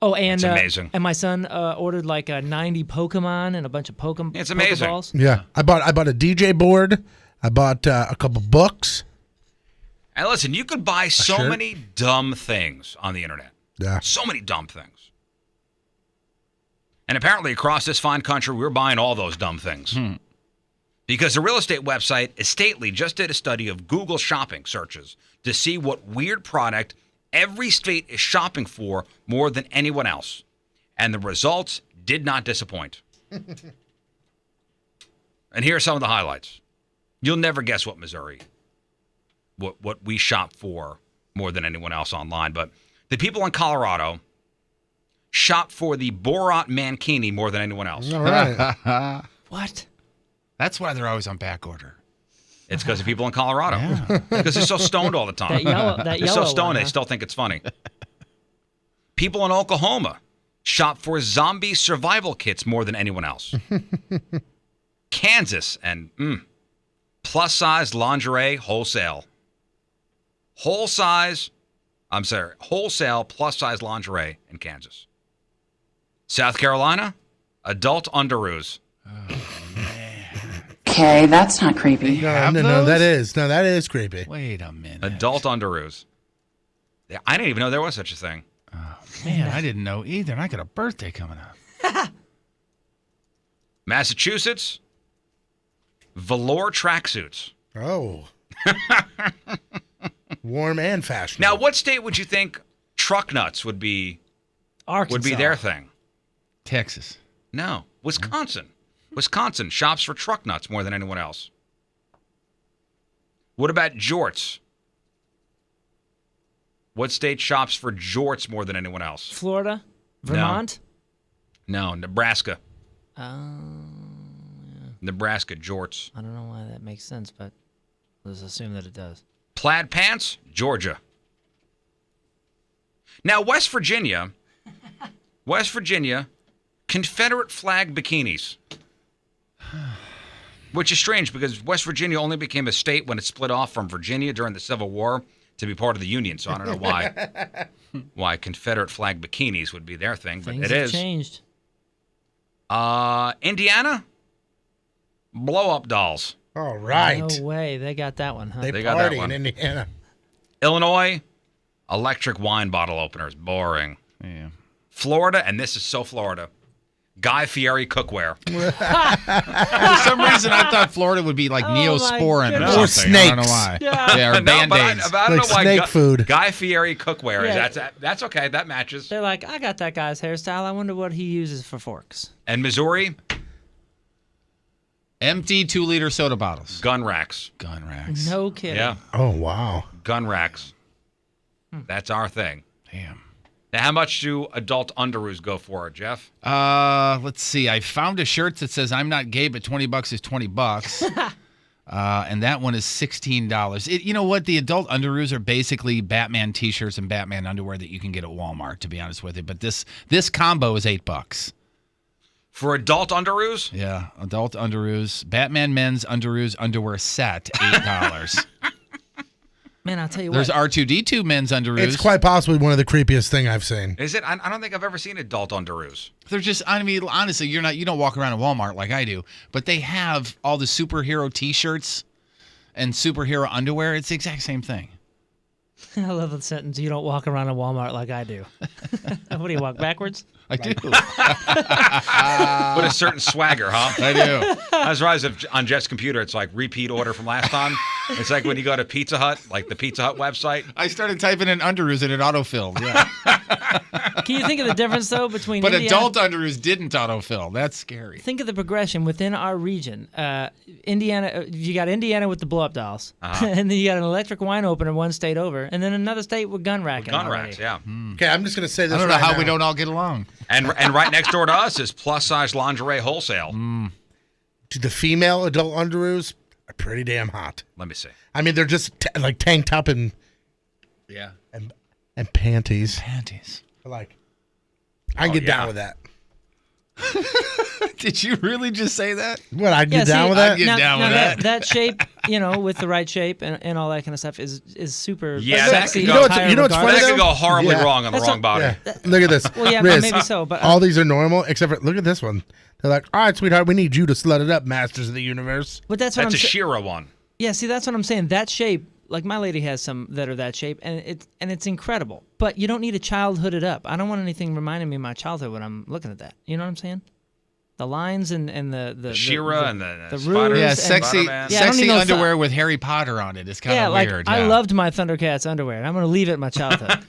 Oh, and that's amazing. And my son ordered 90 Pokemon and a bunch of Pokemon. It's amazing. Pokeballs. Yeah, I bought a DJ board. I bought a couple books. And listen, you could buy so many dumb things on the internet. Yeah, so many dumb things. And apparently, across this fine country, we're buying all those dumb things. Because the real estate website Estately just did a study of Google shopping searches to see what weird product every state is shopping for more than anyone else. And the results did not disappoint. And here are some of the highlights. You'll never guess what Missouri, what we shop for more than anyone else online. But the people in Colorado shop for the Borat Mankini more than anyone else. All right. What? That's why they're always on back order. It's because of people in Colorado. Yeah. Because they're so stoned all the time. They're so stoned, they still think it's funny. People in Oklahoma shop for zombie survival kits more than anyone else. Kansas and plus-size lingerie wholesale. Wholesale plus-size lingerie in Kansas. South Carolina, adult underoos. Okay, that's not creepy. No, that is creepy. Wait a minute. Adult underoos. I didn't even know there was such a thing. Oh, man, I didn't know either. And I got a birthday coming up. Massachusetts, velour tracksuits. Oh. Warm and fashionable. Now, what state would you think truck nuts would be Arkansas. their thing. Texas. No, Wisconsin. Wisconsin shops for truck nuts more than anyone else. What about jorts? What state shops for jorts more than anyone else? Florida? Vermont? No, Nebraska. Yeah. Nebraska jorts. I don't know why that makes sense, but let's assume that it does. Plaid pants, Georgia. Now, West Virginia, Confederate flag bikinis. Which is strange because West Virginia only became a state when it split off from Virginia during the Civil War to be part of the Union. So I don't know why Confederate flag bikinis would be their thing, but Things it have is. changed. Indiana, blow-up dolls. All right. No way. They got that one, huh? They got that party one. in Indiana. Illinois, electric wine bottle openers. Boring. Yeah. Florida, and this is so Florida, Guy Fieri cookware. For some reason, I thought Florida would be like Neosporin or Or something. I don't know snakes. why. Yeah. Or Band-Aids. But I don't Like know why snake food. Guy Fieri cookware Yeah. that's okay. That matches. They're like, I got that guy's hairstyle. I wonder what he uses for forks. And Missouri, Empty 2-liter soda bottles. gun racks. Gun racks. No kidding. Yeah, Oh, wow. gun racks. That's our thing. Damn. Now, how much do adult underoos go for, Jeff? Let's see. I found a shirt that says "I'm not gay, but $20 is $20." And that one is $16. You know what? The adult underoos are basically Batman T-shirts and Batman underwear that you can get at Walmart. To be honest with you, but this combo is $8. For adult underoos? Yeah, adult underoos, Batman men's underoos underwear set, $8. Man, I'll tell you There's what. R2D2 men's underoos. It's quite possibly one of the creepiest thing I've seen. Is it? I don't think I've ever seen adult underoos. They're just, I mean, honestly, you don't walk around at Walmart like I do, but they have all the superhero T-shirts and superhero underwear. It's the exact same thing. I love the sentence, you don't walk around in Walmart like I do. What do you walk backwards? I do. With a certain swagger, huh? I do. I was realizing on Jeff's computer, it's like repeat order from last time. It's like when you go to Pizza Hut, like the Pizza Hut website. I started typing in underoos and it autofilled. Yeah. Can you think of the difference, though, between But Indiana? adult underoos didn't autofill. That's scary. Think of the progression within our region. Indiana, you got Indiana with the blow-up dolls, and then you got an electric wine opener one state over, and then another state with gun racking. Gun already. racks, yeah. Okay, I'm just going to say this I don't know right how now. we don't all get along. And right next door to us is plus-size lingerie wholesale. Dude, the female adult underoos are pretty damn hot. Let me see. I mean, they're just like tank top and panties. Panties. Like, I can get down with that. Did you really just say that? What, I'd get Yeah, down see, with that? I'd get down with that. That shape, with the right shape and all that kind of stuff is super Yeah, sexy. that could go- higher you know what's regard. funny, That though? could go horribly Yeah. wrong on the That's wrong body. Yeah. Look at this. Well, yeah, Riz, maybe so, but all these are normal, except for, look at this one. They're like, all right, sweetheart, we need you to slut it up, Masters of the Universe. But that's what That's a I'm saying. She-Ra one. Yeah, see, that's what I'm saying. That shape, like my lady has some that are that shape, and it's incredible. But you don't need a child hooded up. I don't want anything reminding me of my childhood when I'm looking at that. You know what I'm saying? The lines and the She-Ra and the the Spider- roofs Yeah, and- sexy, Yeah, I don't sexy need no underwear with Harry Potter on it. It's kind Yeah, of like weird. I yeah. loved my Thundercats underwear, and I'm going to leave it in my childhood.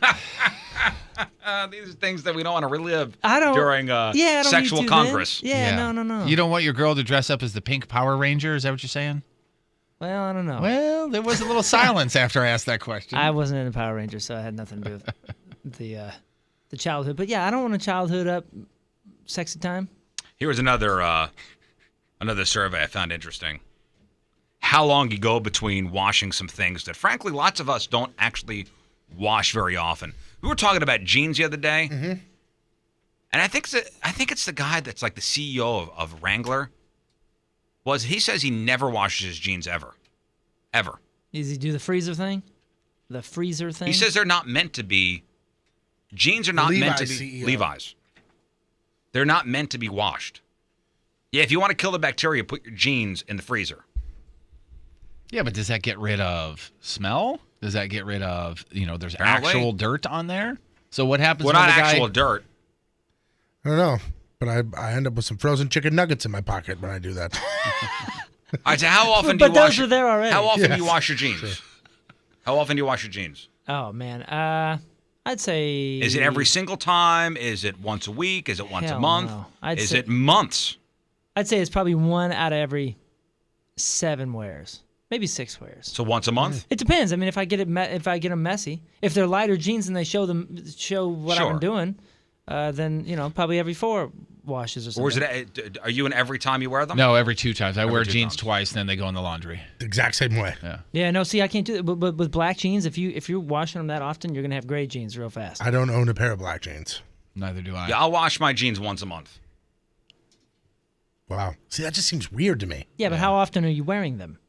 These are things that we don't want to relive I don't. during I don't sexual need to Congress. Then. Yeah, no. You don't want your girl to dress up as the Pink Power Ranger? Is that what you're saying? Well, I don't know. Well, there was a little silence after I asked that question. I wasn't in a Power Ranger, so I had nothing to do with the childhood. But yeah, I don't want a childhood up sexy time. Here was another survey I found interesting. How long you go between washing some things that, frankly, lots of us don't actually wash very often. We were talking about jeans the other day, and I think it's the guy that's like the CEO of Wrangler. He says he never washes his jeans ever. Does he do the freezer thing? The freezer thing? He says they're not meant to be. Jeans are not meant to be CEO. Levi's. They're not meant to be washed. Yeah, if you want to kill the bacteria, put your jeans in the freezer. Yeah, but does that get rid of smell? Does that get rid of, there's Apparently. actual dirt on there? So what happens Well, when not the guy... actual dirt. I don't know, but I end up with some frozen chicken nuggets in my pocket when I do that. All right, so how often do But you those wash? were there already. How often do Yes. you wash your jeans? How often do you wash your jeans? Oh man, I'd say. Is it every single time? Is it once a week? Is it once a Hell month? no. Is it months? I'd say it's probably 1 out of every 7 wears, maybe 6 wears. So once a month? It depends. I mean, if I get them messy, if they're lighter jeans and they show what Sure. I'm doing, then probably every 4 washes or something. Or is it? Are you in every time you wear them? No, every 2 times. I Every wear 2 jeans times. twice, and then they go in the laundry. The exact same way. Yeah. Yeah, no, see, I can't do that. But with black jeans, if you're washing them that often, you're gonna have gray jeans real fast. I don't own a pair of black jeans. Neither do I. Yeah, I'll wash my jeans once a month. Wow. See, that just seems weird to me. Yeah, but how often are you wearing them?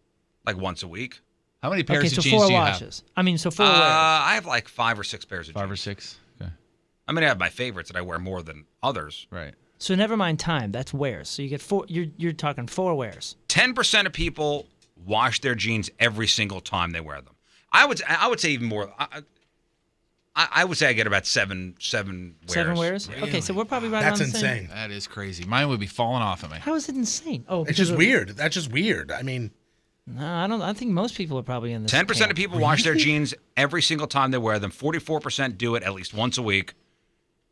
Like once a week. How many pairs Okay, of so jeans 4 do you washes. I mean, so 4 wears. I have like 5 or 6 pairs of jeans. 5 or 6? Okay. I mean, I have my favorites that I wear more than others. Right. So never mind time. That's wears. So you get 4. You're talking 4 wears. 10% of people wash their jeans every single time they wear them. I would say even more. I would say I get about 7 wears. 7 wears. Yeah. Okay, so we're probably right That's on the same. insane. That is crazy. Mine would be falling off of me. How is it insane? Oh, It's just weird. That's just weird. I mean, No, I don't. I think most people are probably in this. 10% camp. of people wash their jeans every single time they wear them. 44% do it at least once a week.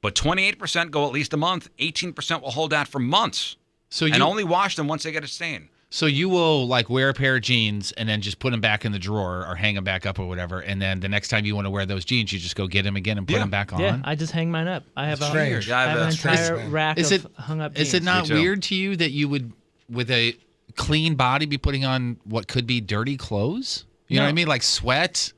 But 28% go at least a month. 18% will hold out for months. And only wash them once they get a stain. So you will like wear a pair of jeans and then just put them back in the drawer or hang them back up or whatever. And then the next time you want to wear those jeans, you just go get them again and put them back on. Yeah, I just hang mine up. I have, strange. I have an entire rack Is of it hung up jeans. Is it not weird to you that you would, with a clean body, be putting on what could be dirty clothes? You know what I mean? Like sweat,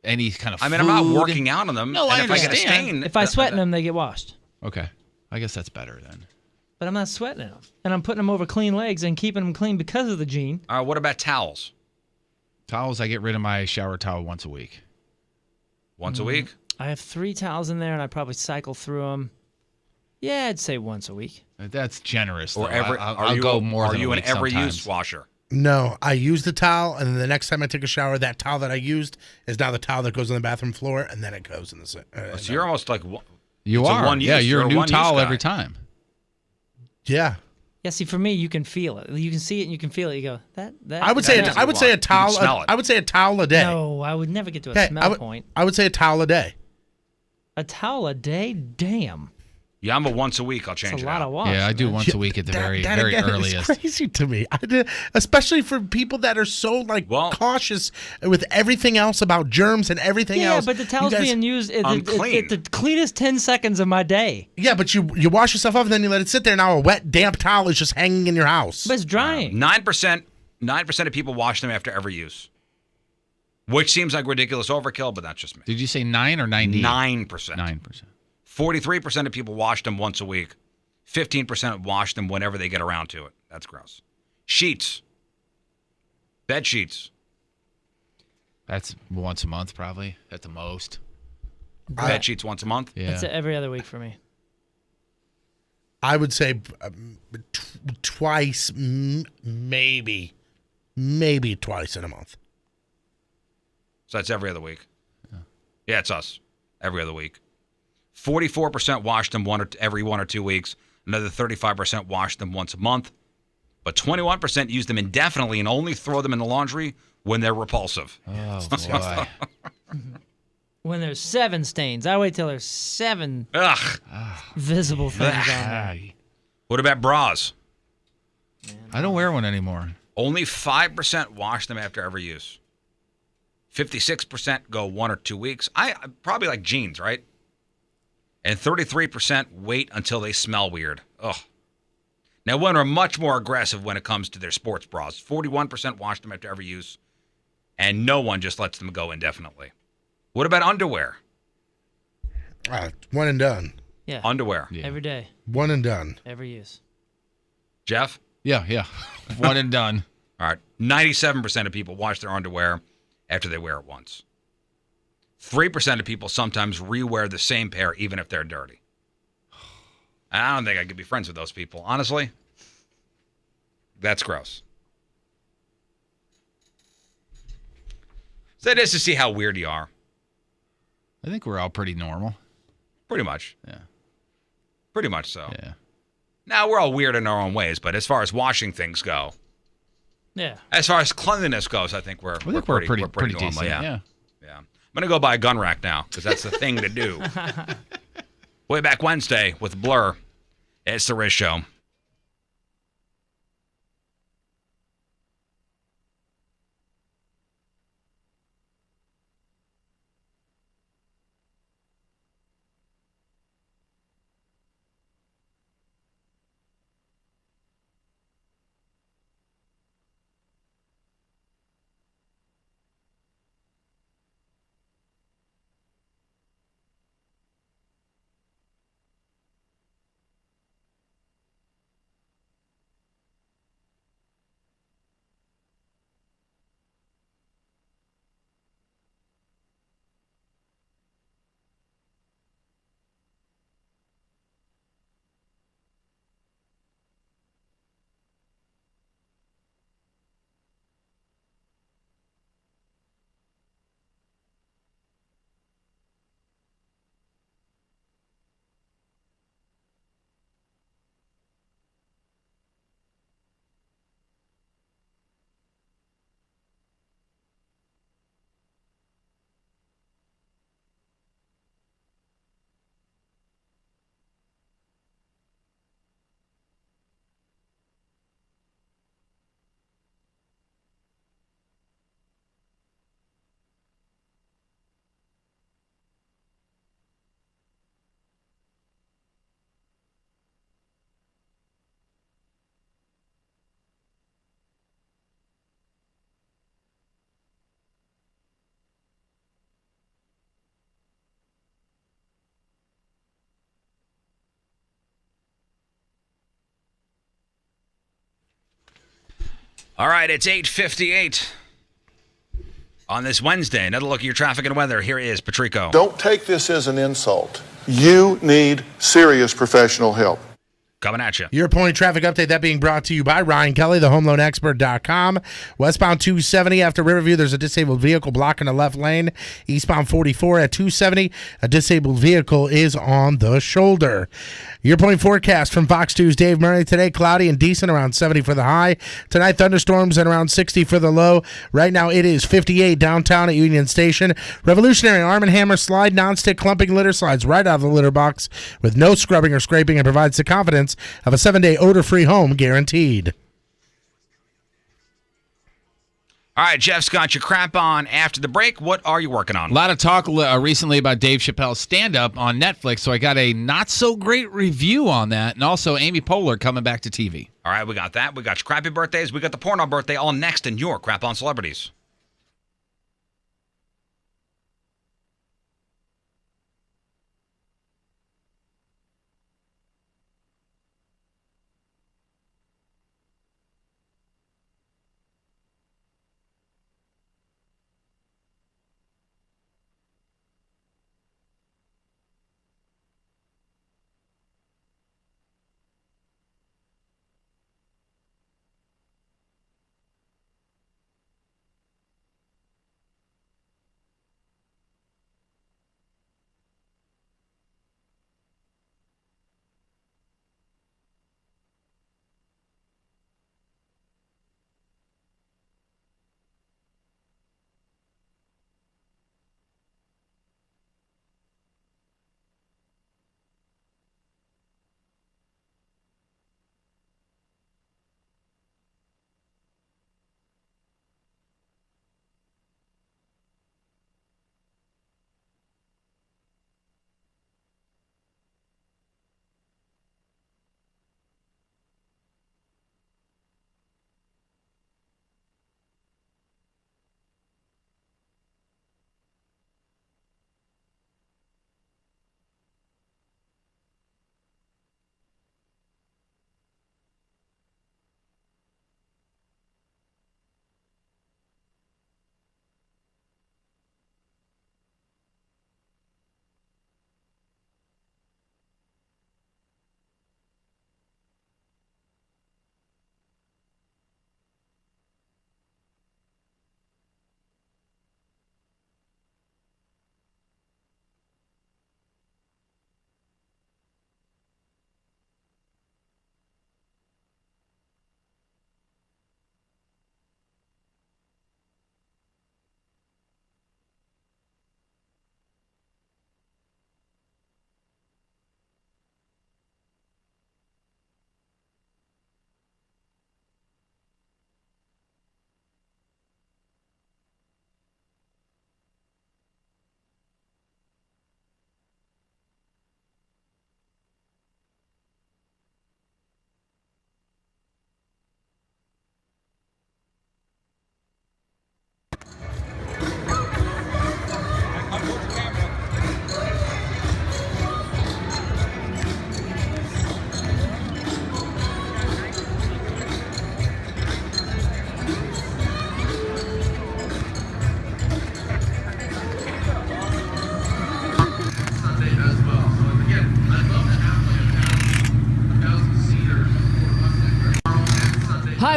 any kind of I mean, food. I'm not working out on them. No, and I if I get a understand. stain, If I sweat in them, they get washed. Okay. I guess that's better then. But I'm not sweating in them. And I'm putting them over clean legs and keeping them clean because of the jean. what about towels? Towels, I get rid of my shower towel once a week. Once a week? I have 3 towels in there, and I probably cycle through them. Yeah, I'd say once a week. That's generous. Or though. every? I'll go more Are than you a an week every sometimes. use washer? no, I use the towel, and then the next time I take a shower, that towel that I used is now the towel that goes on the bathroom floor, and then it goes in the sink. So you're almost like You it's a are. one-use- Yeah, you're a new one-use towel guy. every time. Yeah. Yeah, see, for me, you can feel it. You can see it and you can feel it. You go, that. I would say That I would say a is a lot. You towel. can smell it. I would say a towel a day. No, I would never get to a Okay, smell point. I would say a towel a day. A towel a day? Damn. Yeah, I'm a once a week. I'll change That's a it lot out. of wash. Yeah, I do man. once a week at the very That very again is earliest. crazy to me. Especially for people that are so cautious with everything else about germs and everything Yeah, else. but the towel's You guys- being used I'm clean. the cleanest 10 seconds of my day. Yeah, but you wash yourself off and then you let it sit there. Now a wet, damp towel is just hanging in your house. But it's drying. 9% of people wash them after every use, which seems like ridiculous overkill, but that's just me. Did you say 9 or 90? 9%. 9%. 43% of people wash them once a week. 15% wash them whenever they get around to it. That's gross. Sheets. Bed sheets. That's once a month probably at the most. Bed sheets once a month. Yeah. That's every other week for me. I would say twice, maybe twice in a month. So that's every other week. Yeah, it's us. Every other week. 44% wash them every 1 or 2 weeks. Another 35% wash them once a month. But 21% use them indefinitely and only throw them in the laundry when they're repulsive. Oh, boy. When there's 7 stains, I wait till there's 7 Ugh. visible things on there. What about bras? I don't wear one anymore. Only 5% wash them after every use. 56% go 1 or 2 weeks. I probably like jeans, right? And 33% wait until they smell weird. Ugh. Now, women are much more aggressive when it comes to their sports bras. 41% wash them after every use, and no one just lets them go indefinitely. What about underwear? One and done. Yeah. Underwear. Yeah. Every day. One and done. Every use. Jeff? Yeah. One and done. All right. 97% of people wash their underwear after they wear it once. 3% of people sometimes rewear the same pair even if they're dirty. I don't think I could be friends with those people. Honestly, that's gross. So it is to see how weird you are. I think we're all pretty normal. Pretty much. Yeah. Pretty much so. Yeah. Now, we're all weird in our own ways, but as far as washing things go, Yeah. as far as cleanliness goes, I think we're pretty normal. decent. Yeah. going to go buy a gun rack now because that's the thing to do. Way Back Wednesday with Blur. It's the Riz Show. All right, it's 8:58 on this Wednesday. Another look at your traffic and weather. Here is Patrico. Don't take this as an insult. You need serious professional help. Coming at you. Your point traffic update, that being brought to you by Ryan Kelly, thehomeloanexpert.com. Westbound 270 after Riverview, there's a disabled vehicle blocking the left lane. Eastbound 44 at 270, a disabled vehicle is on the shoulder. Your point forecast from Fox 2's Dave Murray. Today, cloudy and decent, around 70 for the high. Tonight, thunderstorms and around 60 for the low. Right now, it is 58 downtown at Union Station. Revolutionary Arm & Hammer slide nonstick clumping litter slides right out of the litter box with no scrubbing or scraping and provides the confidence of a 7-day odor-free home guaranteed. All right, Jeff's got your crap on after the break. What are you working on? A lot of talk recently about Dave Chappelle's stand-up on Netflix, so I got a not-so-great review on that, and also Amy Poehler coming back to TV. All right, we got that. We got your crappy birthdays. We got the porno birthday all next in your Crap on Celebrities.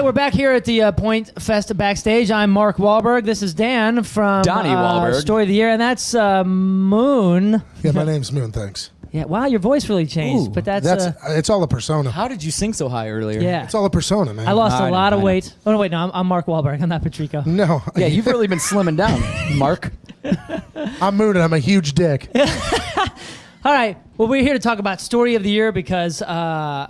right, we're back here at the Point Fest backstage. I'm Mark Wahlberg. This is Dan from Donnie Wahlberg. Story of the Year, and that's Moon. Yeah, my name's Moon, thanks. Yeah, wow, your voice really changed, Ooh, but that's it's all a persona. How did you sing so high earlier? Yeah. It's all a persona, man. I lost a lot of I know. weight. Oh, no, wait, no, I'm Mark Wahlberg. I'm not Patrico. No. Yeah, you've really been slimming down, Mark. I'm Moon, and I'm a huge dick. All right, well, we're here to talk about Story of the Year because I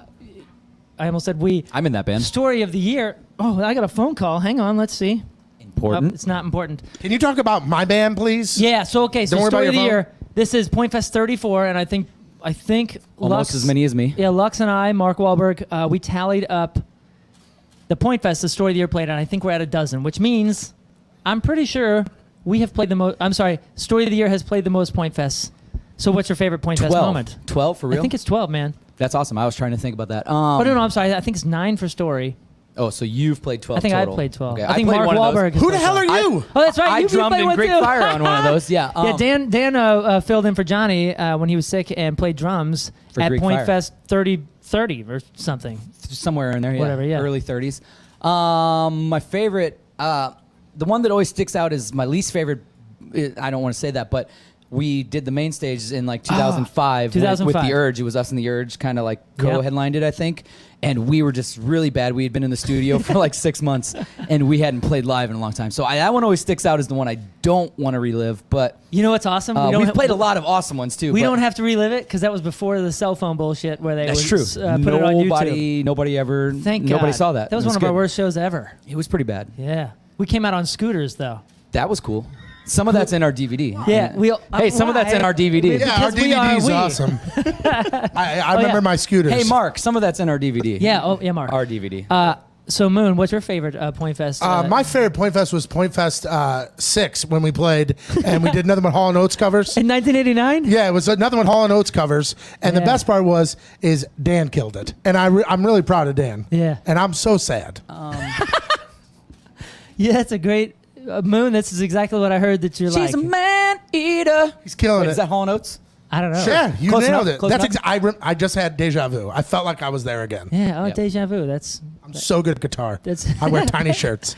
almost said we. I'm in that band. Story of the Year. Oh, I got a phone call. Hang on, let's see. Important. Oh, it's not important. Can you talk about my band, please? Yeah, so okay, so Don't worry Story about of the your Year. This is Point Fest 34, and I think almost Lux, as many as me. Yeah, Lux and I, Mark Wahlberg, we tallied up the Point Fest, the Story of the Year played, and I think we're at a dozen, which means I'm pretty sure we have played the most. I'm sorry, Story of the Year has played the most Point Fests. So what's your favorite Point Fest 12. moment? 12 for real? I think it's 12, man. That's awesome. I was trying to think about that. Oh, no, I'm sorry. I think it's 9 for Story. Oh, so you've played 12 I think total. I played 12. Okay, I think played Mark one of those. Wahlberg. Who the hell are you? Oh, that's right. I You drummed played in one Great too. Fire on one of those. Yeah. Yeah, Dan filled in for Johnny when he was sick and played drums For at Greek Point Fire. Fest 30 or something. Somewhere in there, yeah. Whatever, yeah. Early 30s. My favorite, the one that always sticks out is my least favorite. I don't want to say that, but we did the main stage in like 2005, with 2005. The Urge. It was us and The Urge kind of like co-headlined it, I think. And we were just really bad. We had been in the studio for like 6 months, and we hadn't played live in a long time. So that one always sticks out as the one I don't want to relive. But you know what's awesome? we've played a lot of awesome ones too. We but don't have to relive it because that was before the cell phone bullshit where they That's would, true. put it on YouTube. Nobody ever. Thank nobody God. saw that. That was It one of our good. worst shows ever. It was pretty bad. Yeah, we came out on scooters though. That was cool. Some of that's in our DVD. Yeah, Hey, some of that's in our DVD. Yeah, our DVD is awesome. I remember my scooters. Hey, Mark, some of that's in our DVD. Yeah, oh yeah, Mark. Our DVD. So Moon, what's your favorite Point Fest? My favorite Point Fest was Point Fest 6 when we played, and we did another one Hall & Oates covers. In 1989? Yeah, it was another one Hall & Oates covers, and the best part is Dan killed it, and I'm really proud of Dan. Yeah. And I'm so sad. Yeah, it's a great Moon. This is exactly what I heard that you're like. She's a man eater. He's killing it. Is that Hall & Oates? I don't know. Yeah, you Close nailed enough, it. close That's enough. I just had deja vu. I felt like I was there again. Yeah, Yeah. deja vu. That's I'm so good at guitar. That's- I wear tiny shirts.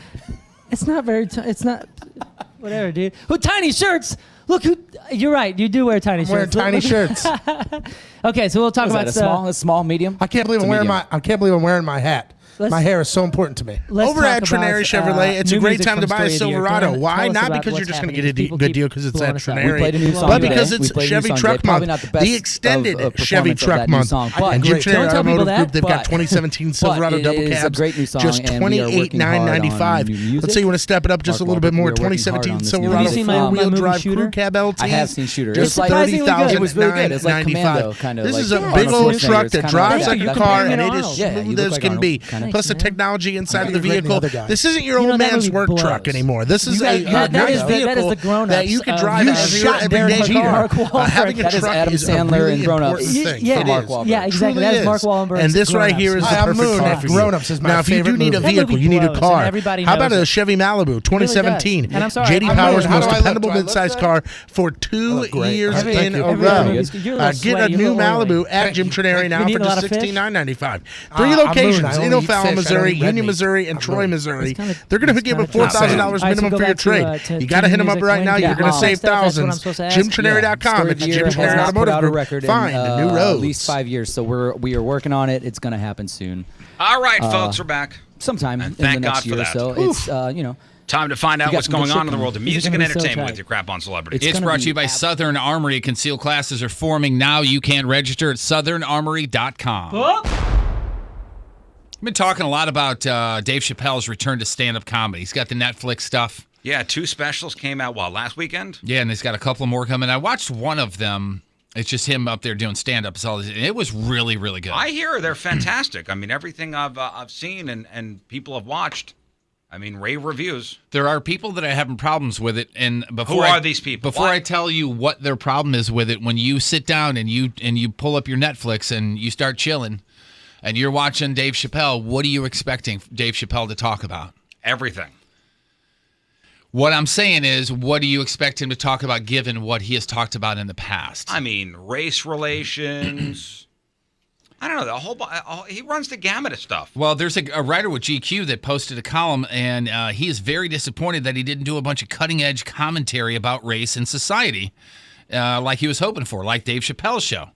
it's not very. It's not. Whatever, dude. Who tiny shirts? Look, who? You're right. You do wear tiny I'm wearing shirts. tiny shirts. Okay, so we'll talk What is about that, a small, medium? I can't believe I'm wearing medium. I can't believe I'm wearing my hat. Let's- My hair is so important to me. Let's Over talk at Trinary about, Chevrolet, it's a new great music time to from buy a Story of the Year. Silverado. Glenn, Why? tell us Not about because you're what's just going to happening. get a People good keep deal because it's blowing at us up. We Trinary, played a new song but today. because We it's played a new Chevy song Truck today. Probably Month, not the best the extended of Chevy performance of Truck that new Month, song, and but- Jim Don't Trinary tell people Automotive that, Group, they've got but- 2017 Silverado it double is a cabs, great new song, just and we are working hard on $28,995. new music. Let's say you want to step it up just a Mark little bit Wahlberg, more. we are working hard 2017 on this new Silverado music. Have you seen my four-wheel movie drive Shooter? crew cab LT. I have seen Shooter. Just It's like- surprisingly good. It was really good. It's like Commando, kind of. This like is a Arnold big old Schwarzenegger. truck It's that kinda drives like like a that. car, You're and it comparing is it to Arnold. Yeah, you smooth look as like can Arnold. be. Kinda. Plus the Thanks, man. technology inside of the You're great vehicle. other guy. This isn't your You know, old that man's movie work blows. truck anymore. This is a that nice is the vehicle grown-ups that you can of drive you every shot every Darren day Mark here. Wahlberg. Having a That is truck Adam is a Sandler really in Grown Ups. important thing. Yeah, It is. Wahlberg. yeah, exactly. Truly That's Mark is. Wahlberg. And this right here is the perfect car for you. Grown-ups is my now, if you do favorite need a movie. That vehicle, movie you need a blows, car. and everybody How about knows a it. Chevy Malibu 2017? does. And I'm sorry, JD I'm Power's Moon. How most do I dependable look? Do I look midsize good? car for 2 years Every- in a every row. interview. You're a little Get a sweaty, you're new a little oily. Malibu at Jim Trinary now You for eating a lot just of fish? $16,995. I'm Three Moon. locations: I in only eat O'Fallon, fish. I Missouri, don't eat red Union, meat. Missouri, and I'm Troy, Moon. Missouri. It's kinda- They're going to it's give a kinda $4,000 tough. minimum All for right, your so go trade. back to You got to hit them up music. right now. When- You're yeah, going to all save that stuff, that's what I'm thousands. supposed to ask. JimTrinary.com. Story It's of the Year Jim has Trinary not put Automotive out a Group. record in Find new roads. at least 5 years, so we are working on it. It's going to happen soon. All right, folks, we're back. Sometime in the thank next God for year or that. so. Oof. It's Time to find We out got what's some good going shit on in the coming. world of This is music gonna and be so entertainment tight. with your crap on celebrities. It's brought to you by Southern Armory. Concealed classes are forming now. You can register at southernarmory.com. I've been talking a lot about Dave Chappelle's return to stand-up comedy. He's got the Netflix stuff. Yeah, 2 specials came out, last weekend? Yeah, and he's got a couple more coming. I watched one of them. It's just him up there doing stand-up. It was really, really good. I hear they're fantastic. I mean, everything I've seen and people have watched, rave reviews. There are people that are having problems with it, and Who are these people? Before What? I tell you what their problem is with it, when you sit down and you pull up your Netflix and you start chilling, and you're watching Dave Chappelle, what are you expecting Dave Chappelle to talk about? Everything. What I'm saying is, what do you expect him to talk about given what he has talked about in the past? Race relations, I don't know. He runs the gamut of stuff. Well, there's a writer with GQ that posted a column, and he is very disappointed that he didn't do a bunch of cutting-edge commentary about race and society like he was hoping for, like Dave Chappelle's show.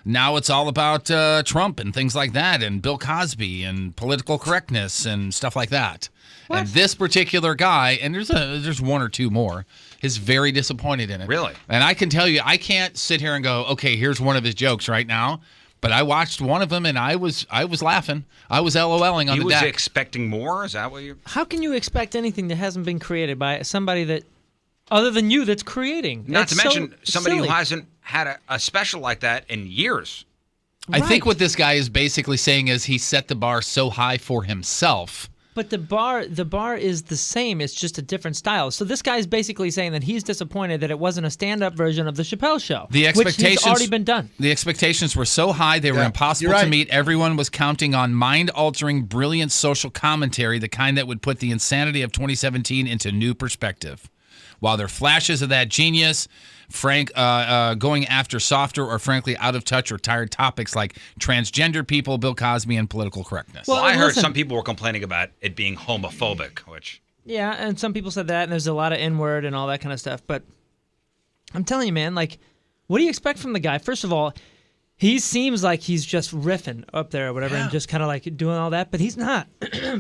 Now it's all about Trump and things like that, and Bill Cosby and political correctness and stuff like that. What? And this particular guy, and there's one or two more, is very disappointed in it. Really? And I can tell you, I can't sit here and go, okay, here's one of his jokes right now. But I watched one of them, and I was laughing. I was LOLing on the deck. He was expecting more? Is that what you... How can you expect anything that hasn't been created by somebody that, other than you, that's creating? Not to mention somebody silly. who hasn't had a special like that in years. I think what this guy is basically saying is he set the bar so high for himself. But the bar is the same. It's just a different style. So this guy's basically saying that he's disappointed that it wasn't a stand-up version of the Chappelle Show, which has already been done. The expectations were so high they were impossible to meet. Everyone was counting on mind-altering, brilliant social commentary, the kind that would put the insanity of 2017 into new perspective. While there are flashes of that genius, Frank going after softer or frankly out of touch or tired topics like transgender people, Bill Cosby, and political correctness. Well, I heard some people were complaining about it being homophobic, which... Yeah, and some people said that, and there's a lot of N-word and all that kind of stuff. But I'm telling you, man, like, what do you expect from the guy? First of all, he seems like he's just riffing up there or whatever and just kind of like doing all that, but he's not.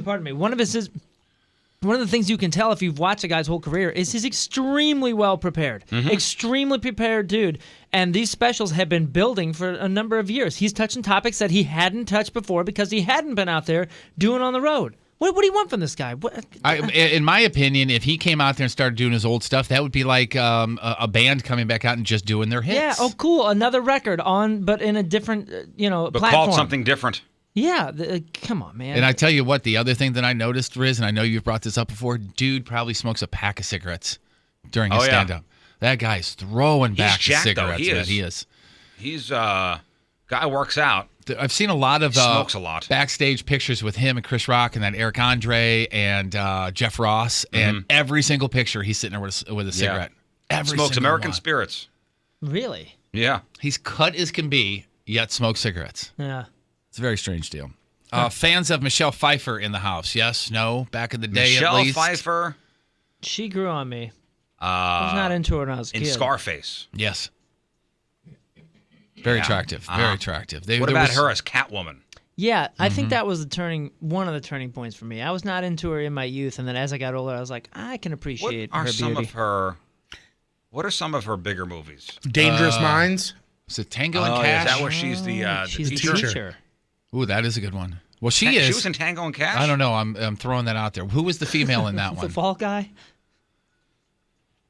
Pardon me. One of the things you can tell if you've watched a guy's whole career is he's extremely well prepared. Extremely prepared dude. And these specials have been building for a number of years. He's touching topics that he hadn't touched before because he hadn't been out there doing on the road. What do you want from this guy? In my opinion, if he came out there and started doing his old stuff, that would be like a band coming back out and just doing their hits. Yeah, oh cool, another record but in a different, but platform. called something different. Yeah, come on, man. And I tell you what, the other thing that I noticed, Riz, and I know you've brought this up before, dude probably smokes a pack of cigarettes during his stand-up. That guy's throwing back the cigarettes, man. He is. He's guy works out. I've seen a lot of smokes a lot. Backstage pictures with him and Chris Rock and that Eric Andre and Jeff Ross, and every single picture he's sitting there with a cigarette. Smokes American Spirits. Really? Yeah. He's cut as can be, yet smokes cigarettes. Yeah. It's a very strange deal. Fans of Michelle Pfeiffer in the house? Yes? No? Back in the day, Michelle at least? Pfeiffer. She grew on me. I was not into her when I was a kid. In Scarface. Yes. Very attractive. Very attractive. What about her as Catwoman? Yeah, I think that was one of the turning points for me. I was not into her in my youth, and then as I got older, I was like, I can appreciate her beauty. What are some of her bigger movies? Dangerous Minds. Is it Tango and Cash? Is that where she's the teacher? Ooh, that is a good one. Well, she is. She was in Tango and Cash? I don't know. I'm throwing that out there. Who was the female in that one? The fall guy?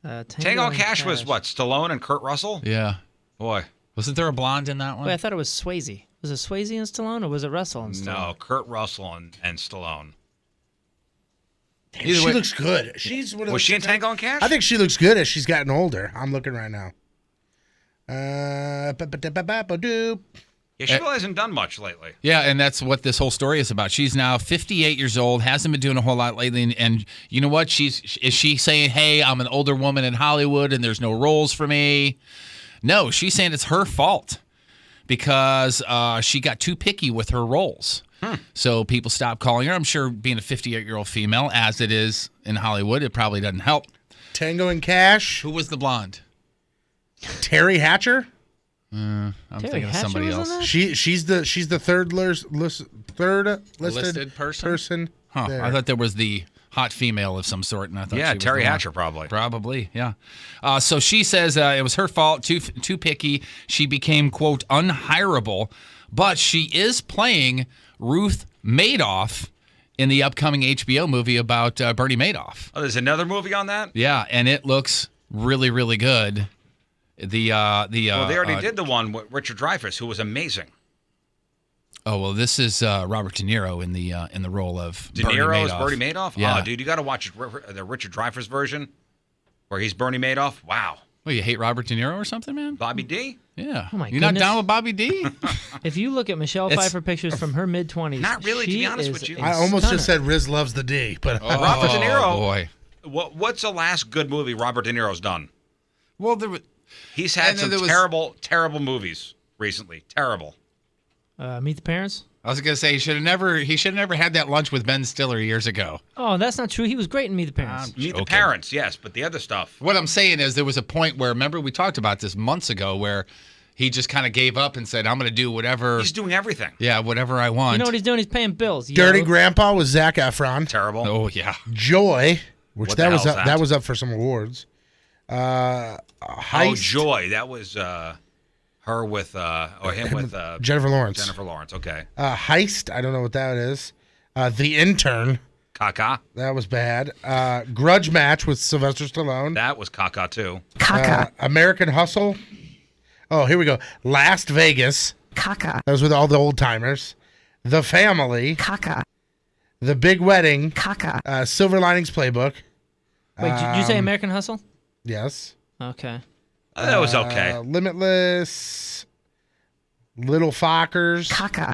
Tango and Cash was what? Stallone and Kurt Russell? Yeah. Boy. Wasn't there a blonde in that one? Wait, I thought it was Swayze. Was it Swayze and Stallone, or was it Russell and Stallone? No, Kurt Russell and Stallone. Damn, she looks good. Was she in Tango and Cash? I think she looks good as she's gotten older. I'm looking right now. Yeah, she really hasn't done much lately. Yeah, and that's what this whole story is about. She's now 58 years old, hasn't been doing a whole lot lately, and you know what? Is she saying, hey, I'm an older woman in Hollywood and there's no roles for me? No, she's saying it's her fault because she got too picky with her roles. So people stopped calling her. I'm sure being a 58-year-old female, as it is in Hollywood, it probably doesn't help. Tango and Cash. Who was the blonde? Terry Hatcher. I'm thinking of somebody else. She's the third listed person. Huh. I thought there was the hot female of some sort, and I thought she was Terry Hatcher probably. Probably, yeah. So she says it was her fault, too picky. She became, quote, unhireable, but she is playing Ruth Madoff in the upcoming HBO movie about Bernie Madoff. Oh, there's another movie on that? Yeah, and it looks really, really good. Well, they already did the one with Richard Dreyfuss, who was amazing. Oh well, this is Robert De Niro in the role of De Niro as Bernie Madoff. Yeah, dude, you got to watch the Richard Dreyfuss version, where he's Bernie Madoff. Wow. Well, you hate Robert De Niro or something, man? Bobby D. Yeah. Oh my You're goodness. not down with Bobby D? If you look at Michelle Pfeiffer pictures from her mid-20s, not really. To be honest with you, I almost just said Riz loves the D, but Robert De Niro. Boy. What's the last good movie Robert De Niro's done? Well, he's had some terrible movies recently. Terrible. Meet the Parents. I was gonna say he should have never had that lunch with Ben Stiller years ago. Oh, that's not true. He was great in Meet the Parents. Meet the Parents, yes, but the other stuff. What I'm saying is there was a point where, remember, we talked about this months ago, where he just kind of gave up and said, I'm going to do whatever. He's doing everything. Yeah, whatever I want. You know what he's doing? He's paying bills. Dirty Grandpa with Zac Efron. Terrible. Oh, yeah. Joy, which What that the was hell's up, that? that was up for some awards. Heist. Oh, Joy. That was her with, or him with Jennifer Lawrence. Jennifer Lawrence, okay. Heist. I don't know what that is. The Intern. Caca. That was bad. Grudge Match with Sylvester Stallone. That was Caca, too. American Hustle. Oh, here we go. Las Vegas. Caca. That was with all the old timers. The Family. Caca. The Big Wedding. Caca. Silver Linings Playbook. Wait, did you say American Hustle? Yes. Okay. That was okay. Limitless. Little Fockers. Caca.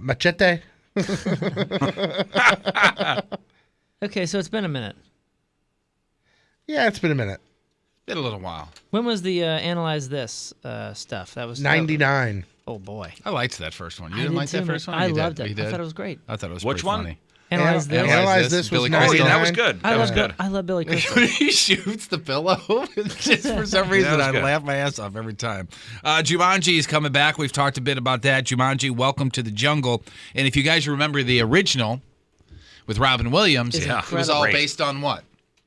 Machete. Okay, so it's been a minute. Yeah, it's been a minute. Been a little while. When was the Analyze This stuff? That was 99. Oh, boy. I liked that first one. You I didn't did like that too, first man. one? I You did? loved it. You did? I thought it was great. I thought it was Which pretty one? funny. Analyze This. Analyze This was Billy 99. Oh, yeah, that was good. I That was love good. I love Billy Crystal. He shoots the pillow. Just for some reason, was I good. laugh my ass off every time. Jumanji is coming back. We've talked a bit about that. Jumanji, Welcome to the Jungle. And if you guys remember the original with Robin Williams, It's it was all Great. based on what?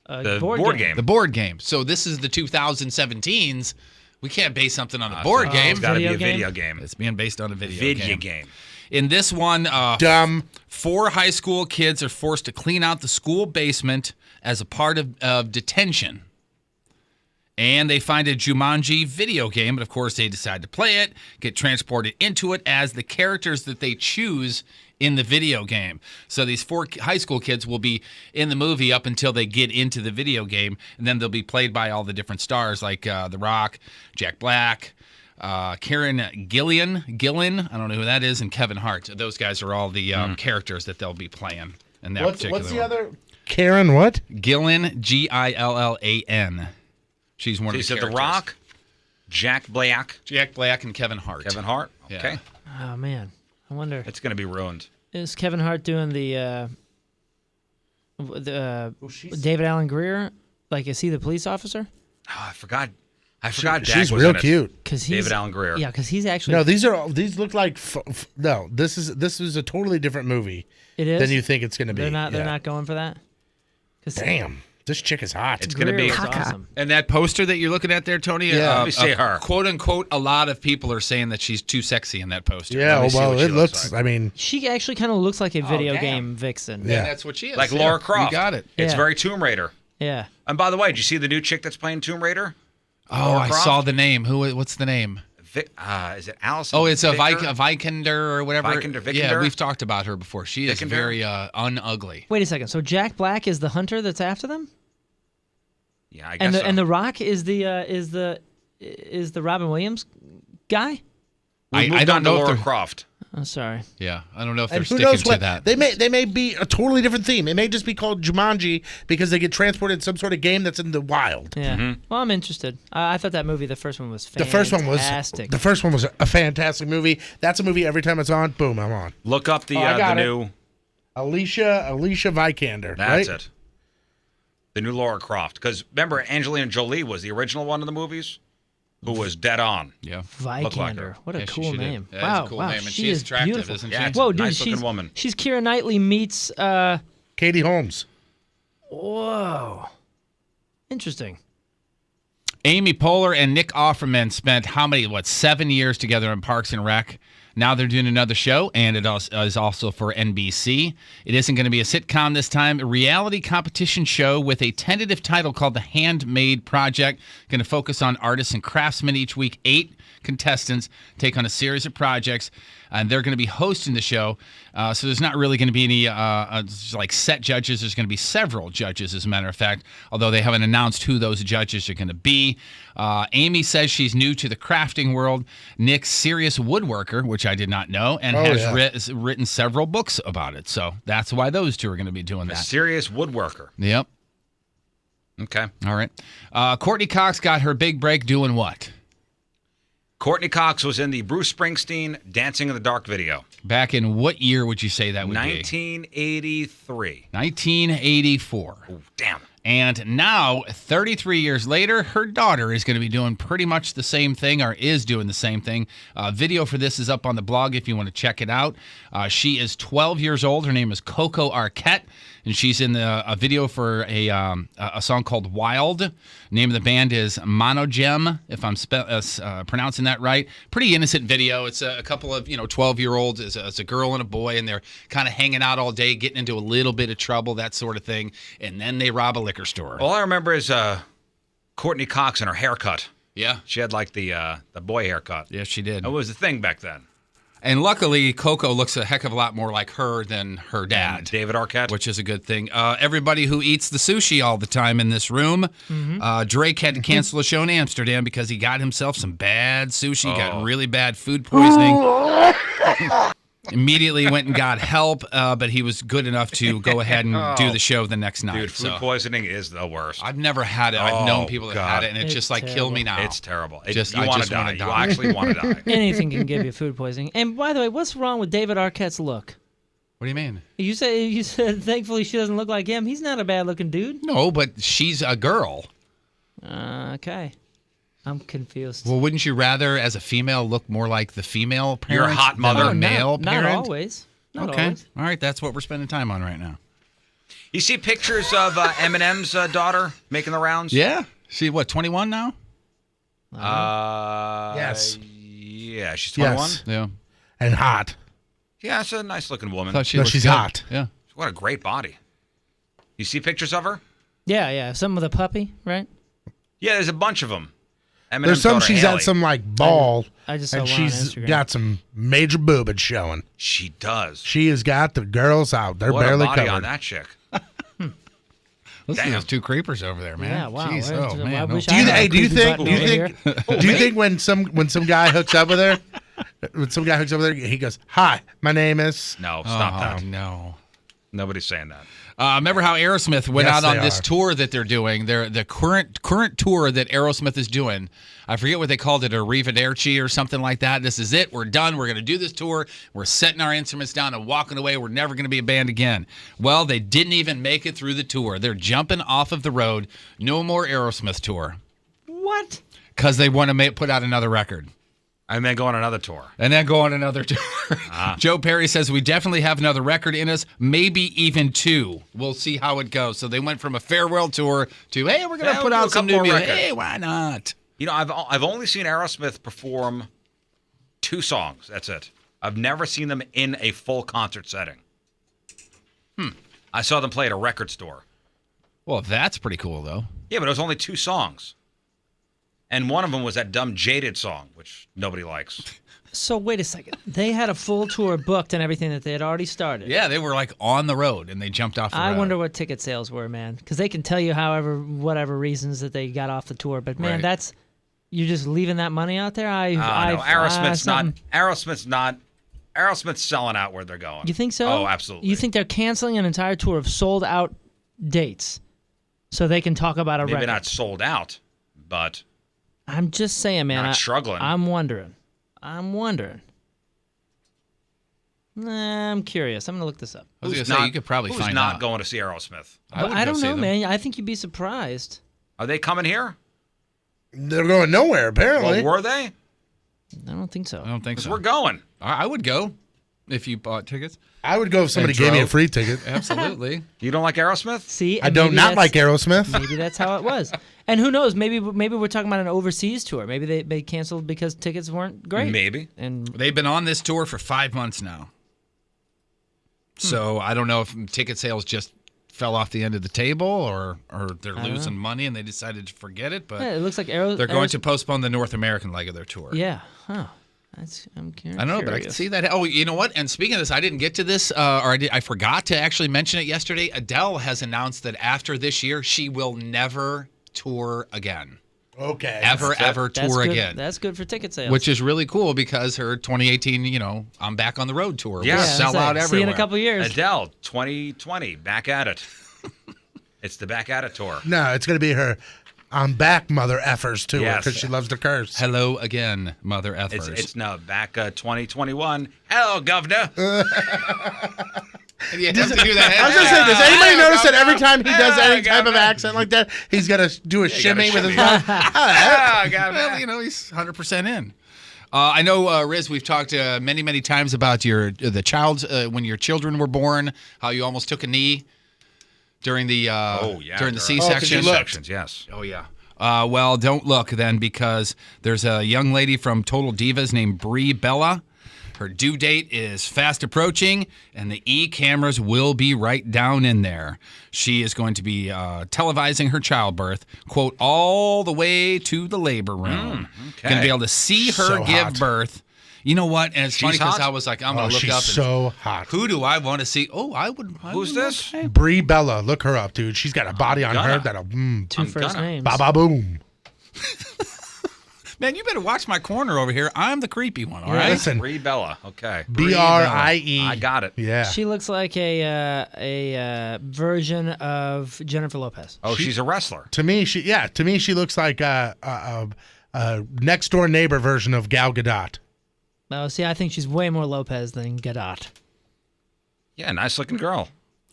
The board game. The board game. So this is the 2017s. We can't base something on a board game. It's got to be a Video game? video game. It's being based on a video game. In this one, Dumb. 4 high school kids are forced to clean out the school basement as a part of detention. And they find a Jumanji video game, but of course they decide to play it, get transported into it as the characters that they choose in the video game. So these 4 high school kids will be in the movie up until they get into the video game, and then they'll be played by all the different stars like The Rock, Jack Black, Karen Gillan, I don't know who that is, and Kevin Hart. Those guys are all the characters that they'll be playing in that particular What's the one. other? Karen what? Gillan, Gillan. She's one So of you the said The characters. Rock, Jack Black, and Kevin Hart. Kevin Hart. Yeah. Okay. Oh, man. I wonder, It's going to be ruined. is Kevin Hart doing the David Allen Greer? Like, is he the police officer? Oh, I forgot. Jack She's was real in it. cute. Because David Allen Greer. Yeah, because he's actually. No, these look like no. This is a totally different movie. It is? than you think it's going to be. They're not. They're Yeah. not going for that. 'Cause Damn, this chick is hot. It's going to Greer be. was awesome. And that poster that you're looking at there, Tony, Yeah. Let me see her. quote unquote, a lot of people are saying that she's too sexy in that poster. Yeah, Let me see well, what she it looks. like. I mean, She actually kind of looks like a video damn. game vixen. Yeah. And that's what she is. Like Yeah, Laura Croft. You got it. It's Yeah. very Tomb Raider. Yeah. And by the way, did you see the new chick that's playing Tomb Raider? Oh, Laura I Croft? saw the name. What's the name? Is it Allison? Oh, it's a Victor? Vikander or whatever. Vikander? Yeah, we've talked about her before. She is Vikander? very unugly. Wait a second. So Jack Black is the hunter that's after them, Yeah, I guess so. and the Rock is the Robin Williams guy. We moved I don't on to know if Laura they're. Croft. I'm sorry. Yeah, I don't know if they're and who sticking knows to what that. they may be a totally different theme. It may just be called Jumanji because they get transported in some sort of game that's in the wild. Yeah. Mm-hmm. Well, I'm interested. I thought that movie, the first one, was The fantastic. first one was a fantastic movie. That's a movie every time it's on, boom, I'm on. Look up the I got it. new. Alicia Vikander. That's right? it. The new Laura Croft. Because remember, Angelina Jolie was the original one in the movies, who was dead on. Yeah. Looked like Vikander. her. What a Yeah, she cool should have. name. Yeah, it's wow. a cool wow. name, and she she's is attractive, beautiful. isn't she? Yeah, it's Whoa, a dude, nice-looking she's woman. she's Keira Knightley meets. Katie Holmes. Whoa. Interesting. Amy Poehler and Nick Offerman spent 7 years together in Parks and Rec. Now they're doing another show, and it is also for NBC. It isn't going to be a sitcom this time. A reality competition show with a tentative title called The Handmade Project. Going to focus on artists and craftsmen each week. 8 contestants take on a series of projects, and they're going to be hosting the show. So there's not really going to be any set judges. There's going to be several judges, as a matter of fact, although they haven't announced who those judges are going to be. Amy says she's new to the crafting world. Nick's serious woodworker, which I did not know, and has written several books about it. So that's why those two are going to be doing A that. serious woodworker. Yep. Okay. All right. Courtney Cox got her big break doing what? Courtney Cox was in the Bruce Springsteen Dancing in the Dark video. Back in what year would you say that would 1983. be? 1984. Oh, damn. And now, 33 years later, her daughter is going to be doing pretty much the same thing, or is doing the same thing. Video for this is up on the blog if you want to check it out. She is 12 years old. Her name is Coco Arquette, and she's in a video for a song called Wild. Name of the band is Monogem, if I'm pronouncing that right. Pretty innocent video. It's a couple of 12-year-olds. It's a girl and a boy, and they're kind of hanging out all day, getting into a little bit of trouble, that sort of thing. And then they rob a liquor store. All I remember is Courtney Cox and her haircut. Yeah. She had like the boy haircut. Yes, she did. That was the thing back then. And luckily, Coco looks a heck of a lot more like her than her dad. And David Arquette. Which is a good thing. Everybody who eats the sushi all the time in this room, Drake had to cancel a show in Amsterdam because he got himself some bad sushi, got really bad food poisoning. Immediately went and got help, but he was good enough to go ahead and do the show the next night. Dude, food poisoning is the worst. I've never had it. I've known people that had it, and it's just like, terrible. kill me now. It's terrible. I You just want to wanna die. die. You actually want to die. Anything can give you food poisoning. And by the way, what's wrong with David Arquette's look? What do you mean? You said thankfully she doesn't look like him. He's not a bad looking dude. No, but she's a girl. Okay. I'm confused. Well, wouldn't you rather, as a female, look more like the female parent? You're a hot mother. than a male not parent? always. Not okay. always. All right, that's what we're spending time on right now. You see pictures of Eminem's daughter making the rounds? Yeah. She, 21 now? Yes. Yeah, she's 21. Yes. Yeah. And hot. Yeah, it's a nice looking woman. Thought she No, looked she's good. hot. Yeah. What a great body. You see pictures of her? Yeah. Some with a puppy, right? Yeah, there's a bunch of them. Eminem's There's some daughter, she's Haley. at some like ball, I just saw and one on she's Instagram. got some major boobage showing. She does. She has got the girls out. They're What barely a body covered. on that chick. Listen to Damn. those two creepers over there, man. Yeah, wow. Jeez, I oh, man. wish No. I had a Do you creepy think? button Do you over think? here. Do you think when some guy hooks up with her, he goes, "Hi, my name is." No, stop that. No. Nobody's saying that. Remember how Aerosmith went Yes, out on they this are. tour that they're doing? The current tour that Aerosmith is doing. I forget what they called it, Arrivederci or something like that. This is it. We're done. We're going to do this tour. We're setting our instruments down and walking away. We're never going to be a band again. Well, they didn't even make it through the tour. They're jumping off of the road. No more Aerosmith tour. What? Because they want to put out another record. And then go on another tour. And then go on another tour. Joe Perry says, we definitely have another record in us, maybe even two. We'll see how it goes. So they went from a farewell tour to, hey, we're going to put out some new music. Hey, why not? You know, I've only seen Aerosmith perform 2 songs. That's it. I've never seen them in a full concert setting. I saw them play at a record store. Well, that's pretty cool, though. Yeah, but it was only 2 songs. And one of them was that dumb Jaded song, which nobody likes. So wait a second. They had a full tour booked and everything that they had already started. Yeah, they were like on the road and they jumped off the road. I wonder what ticket sales were, man. Because they can tell you whatever reasons that they got off the tour. But man, Right. you're just leaving that money out there. No, Aerosmith's selling out where they're going. You think so? Oh, absolutely. You think they're canceling an entire tour of sold out dates so they can talk about a Maybe record? not sold out, but I'm just saying, man. Not struggling. I'm wondering. Nah, I'm curious. I'm gonna look this up. I was going to say, you could probably who's find not out. going to see Aerosmith? I don't know, man. I think you'd be surprised. Are they coming here? They're going nowhere, apparently. Well, were they? I don't think so. I don't think so. We're going. I would go if you bought tickets. I would go if somebody And gave me a drove. free ticket. Absolutely. You don't like Aerosmith? See, I and don't maybe not like that's- Aerosmith. Maybe that's how it was. And who knows? Maybe we're talking about an overseas tour. Maybe they canceled because tickets weren't great. Maybe. And They've been on this tour for 5 months now. So I don't know if ticket sales just fell off the end of the table or they're I don't losing know. money and they decided to forget it. But yeah, it looks like they're going to postpone the North American leg of their tour. Yeah. Huh. I'm curious. I don't know, but I can see that. Oh, you know what? And speaking of this, I didn't get to this, I forgot to actually mention it yesterday. Adele has announced that after this year, she will never tour again. Okay. Ever That's tour good. again. That's good for ticket sales. Which is really cool because her 2018, I'm back on the road tour. Yeah. will Yeah, sell out everywhere. See you in a couple years. Adele, 2020, back at it. It's the back at it tour. No, it's going to be her I'm back, mother effers, to her Yes. because she loves to curse. Hello again, mother effers. It's no back 2021. Hello, governor. And you have to do that. I was going to say, does anybody notice that every time he does any type of accent like that, he's got to do a shimmy with his mouth? Well, you know, he's 100% in. I know, Riz, we've talked many, many times about the child when your children were born, how you almost took a knee during the during the C-section. C-sections, yes. Oh, yeah. Well, don't look then, because there's a young lady from Total Divas named Brie Bella. Her due date is fast approaching, and the E-cameras will be right down in there. She is going to be televising her childbirth, quote, all the way to the labor room. Okay. Going to be able to see her So give hot. birth. You know what? And it's funny because hot? I was like, I'm going to look she's up. so hot. Who do I want to see? Oh, I would. Who's this? Brie Bella, look her up, dude. She's got a body on her that'll Two first names. ba ba boom. Man, you better watch my corner over here. I'm the creepy one, all right? Listen, Brie Bella. Okay. Brie. I got it. Yeah. She looks like a version of Jennifer Lopez. Oh, she's a wrestler. To me, she looks like a next door neighbor version of Gal Gadot. Oh, see, I think she's way more Lopez than Gadot. Yeah, nice looking girl.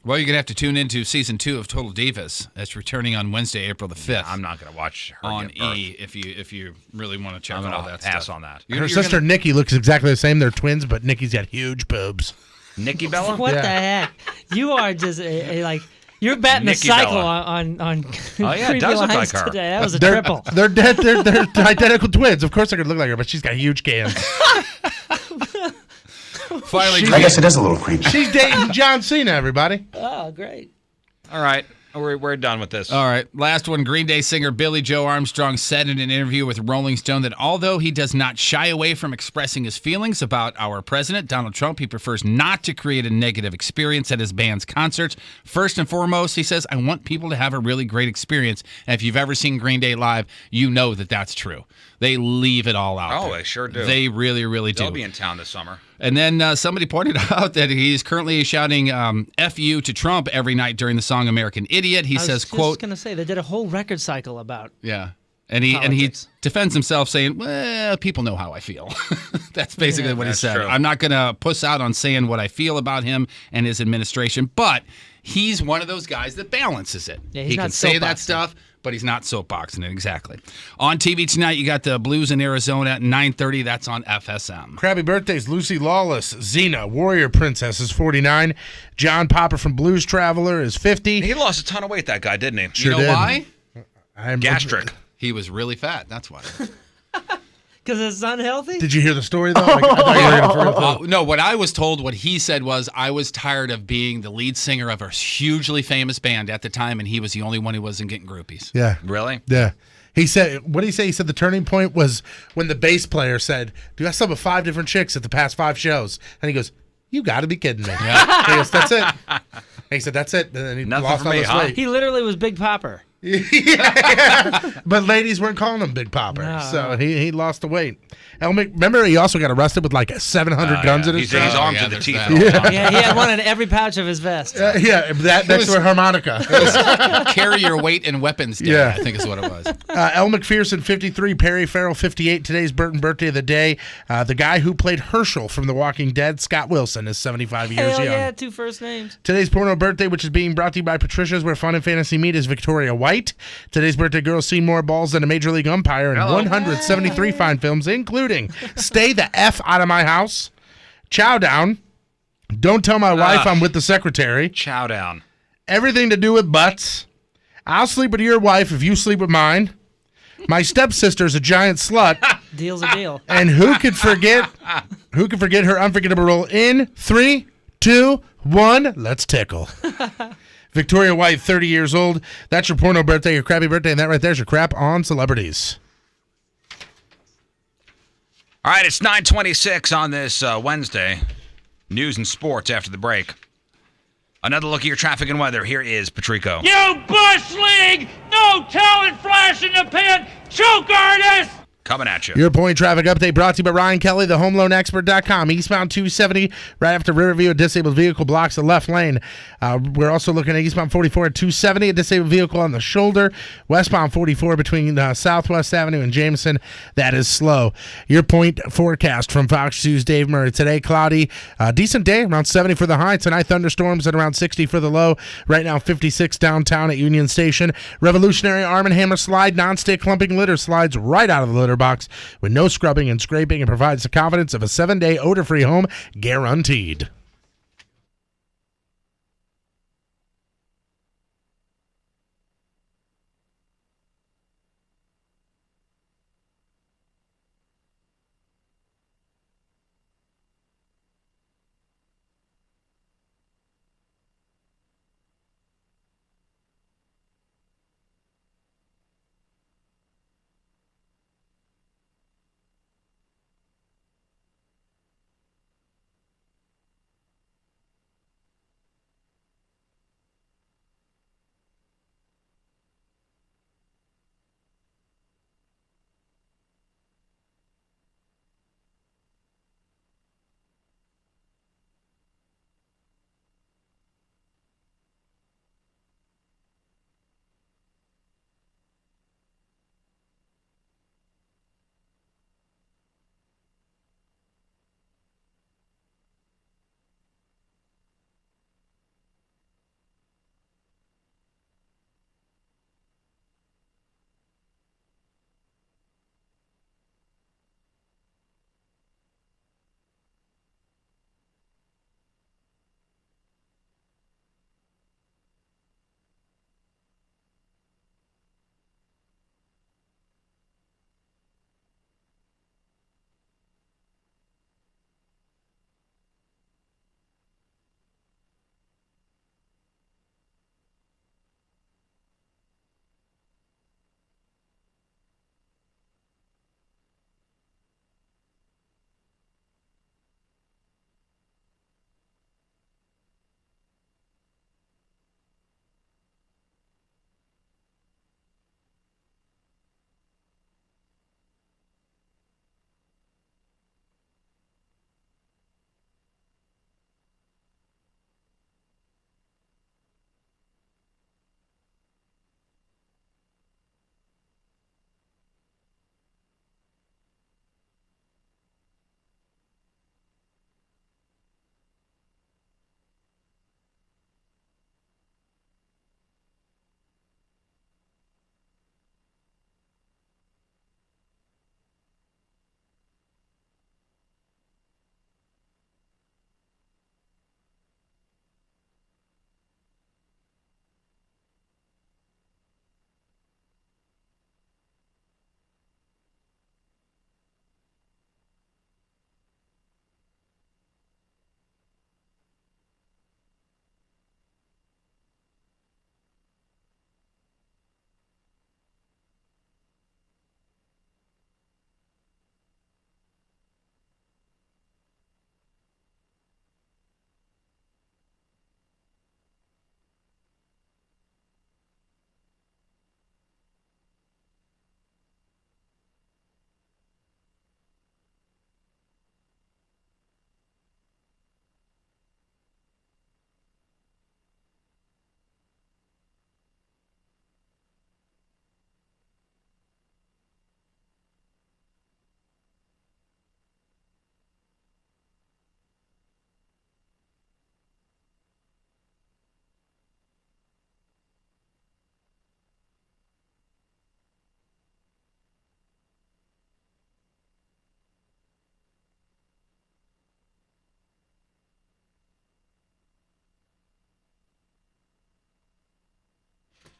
Well, you're going to have to tune into season 2 of Total Divas. That's returning on Wednesday, April the 5th. I'm not going to watch her on give birth. E if you really want to check I'm out all going that to pass stuff. on that. Her sister Nikki looks exactly the same. They're twins, but Nikki's got huge boobs. Nikki Bella? What the heck? You are just like you're batting the Nikki cycle Bella. on Oh, yeah, it creepy does look lines like her. today. That was a They're- triple. They're dead. They're identical twins. Of course, they're gonna look like her, but she's got huge cans. Finally, I guess it is a little creepy. She's dating John Cena. Everybody. Oh, great. All right. We're done with this. All right, last one. Green Day singer Billy Joe Armstrong said in an interview with Rolling Stone that although he does not shy away from expressing his feelings about our president, Donald Trump, he prefers not to create a negative experience at his band's concerts. First and foremost, he says, I want people to have a really great experience. And if you've ever seen Green Day live, you know that that's true. They leave it all out. Oh, there. they sure do. They really, really do. They'll be in town this summer. And then somebody pointed out that he's currently shouting F you to Trump every night during the song American Idiot. He says, quote, I was just going to say, they did a whole record cycle about yeah. And he defends himself saying, well, people know how I feel. That's basically what he said. true. I'm not going to puss out on saying what I feel about him and his administration, but he's one of those guys that balances it. Yeah, he's he not can say that soapboxing. stuff, but he's not soapboxing it, exactly. On TV tonight, you got the Blues in Arizona at 9:30. That's on FSM. Crabby birthdays: Lucy Lawless, Xena, Warrior Princess is 49. John Popper from Blues Traveler is 50. He lost a ton of weight, that guy, didn't he? Sure you know did. why? Gastric. He was really fat. That's why. because it's unhealthy. Did you hear the story though? I thought you were gonna throw it. No, what I was told, what he said was, I was tired of being the lead singer of a hugely famous band at the time, and he was the only one who wasn't getting groupies. Yeah. Really? Yeah. He said, what did he say? He said the turning point was when the bass player said, dude, I slept with 5 different chicks at the past 5 shows. And he goes, you got to be kidding me. Yeah. He goes, that's it. And he said, that's it. And then he Nothing lost for all me, his huh? weight. He literally was Big Popper. Yeah. But ladies weren't calling him Big Popper. No. So he lost the weight. Remember, he also got arrested with like 700 guns in his He's truck? armed to the there's teeth. that. all the time. Yeah, he had one in every pouch of his vest. Yeah, that next to a harmonica. Carry your weight and weapons day, Yeah. I think is what it was. Elle McPherson, 53. Perry Farrell, 58. Today's Burton birthday of the day. The guy who played Herschel from The Walking Dead, Scott Wilson, is 75 years Hell young. yeah, 2 first names. Today's porno birthday, which is being brought to you by Patricia's, where fun and fantasy meet, is Victoria White. Today's birthday girls seen more balls than a Major League umpire in 173 fine films, including Stay the F Out of My House, Chow Down, Don't Tell My Wife I'm With the Secretary, Chow down. Everything to Do with Butts, I'll Sleep with Your Wife If You Sleep with Mine, My Stepsister's a Giant Slut, Deal's a deal. and who could forget her unforgettable role in 3, 2, 1, let's tickle. Victoria White, 30 years old. That's your porno birthday, your crappy birthday, and that right there's your crap on celebrities. All right, it's 9:26 on this Wednesday. News and sports after the break. Another look at your traffic and weather. Here is Patrico. You Bush League, no talent flash in the pan, choke artist! Coming at you. Your point traffic update brought to you by Ryan Kelly, the homeloanexpert.com. Eastbound 270, right after Riverview, a disabled vehicle blocks the left lane. We're also looking at eastbound 44 at 270, a disabled vehicle on the shoulder. Westbound 44 between Southwest Avenue and Jameson, that is slow. Your point forecast from Fox 2's Dave Murray. Today, cloudy, decent day, around 70 for the high. Tonight, thunderstorms at around 60 for the low. Right now, 56 downtown at Union Station. Revolutionary Arm & Hammer slide, non-stick clumping litter slides right out of the litter box with no scrubbing and scraping and provides the confidence of a 7-day odor-free home guaranteed.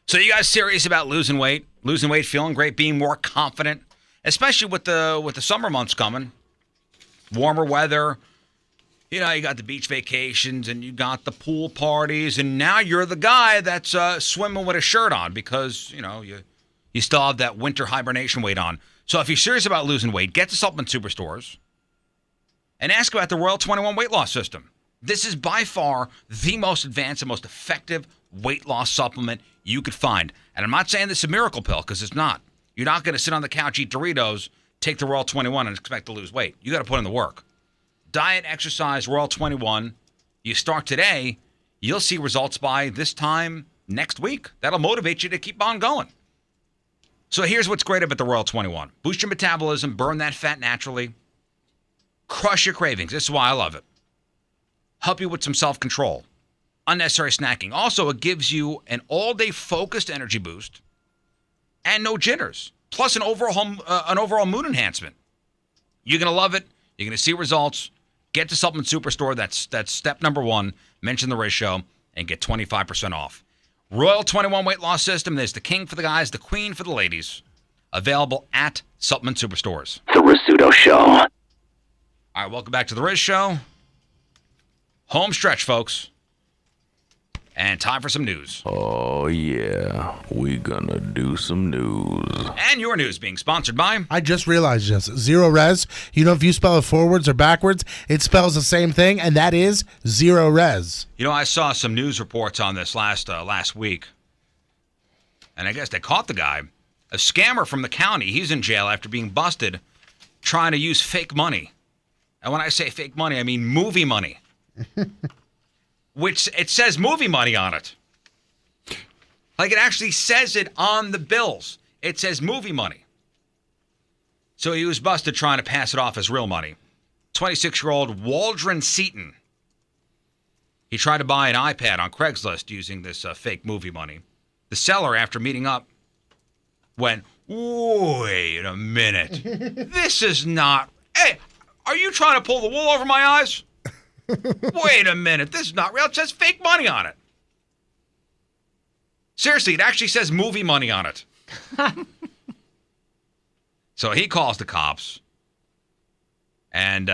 So you guys serious about losing weight? Losing weight, feeling great, being more confident, especially with the summer months coming, warmer weather. You know, you got the beach vacations and you got the pool parties, and now you're the guy that's swimming with a shirt on because you still have that winter hibernation weight on. So if you're serious about losing weight, get to Supplement Superstores and ask about the Royal 21 weight loss system. This is by far the most advanced and most effective weight loss supplement you could find. And I'm not saying this is a miracle pill, because it's not. You're not going to sit on the couch, eat Doritos, take the Royal 21 and expect to lose weight. You got to put in the work. Diet, exercise, Royal 21. You start today, you'll see results by this time next week. That'll motivate you to keep on going. So here's what's great about the Royal 21. Boost your metabolism, burn that fat naturally, crush your cravings. This is why I love it. Help you with some self-control. Unnecessary snacking. Also, it gives you an all-day focused energy boost and no jitters. Plus an overall mood enhancement. You're going to love it. You're going to see results. Get to Supplement Superstore. That's step number 1. Mention the Riz Show and get 25% off. Royal 21 weight loss system. There's the king for the guys, the queen for the ladies. Available at Supplement Superstores. The Rizzuto Show. All right, welcome back to the Riz Show. Home stretch, folks. And time for some news. Oh, yeah. We gonna do some news. And your news being sponsored by... I just realized this. Zero res. You know, if you spell it forwards or backwards, it spells the same thing, and that is zero res. You know, I saw some news reports on this last week. And I guess they caught the guy. A scammer from the county. He's in jail after being busted trying to use fake money. And when I say fake money, I mean movie money. Which it says movie money on it. Like it actually says it on the bills. It says movie money. So he was busted trying to pass it off as real money. 26-year-old Waldron Seaton. He tried to buy an iPad on Craigslist using this fake movie money. The seller, after meeting up, went, wait a minute. This is not... Hey, are you trying to pull the wool over my eyes? Wait a minute. This is not real. It says fake money on it. Seriously, it actually says movie money on it. So he calls the cops. And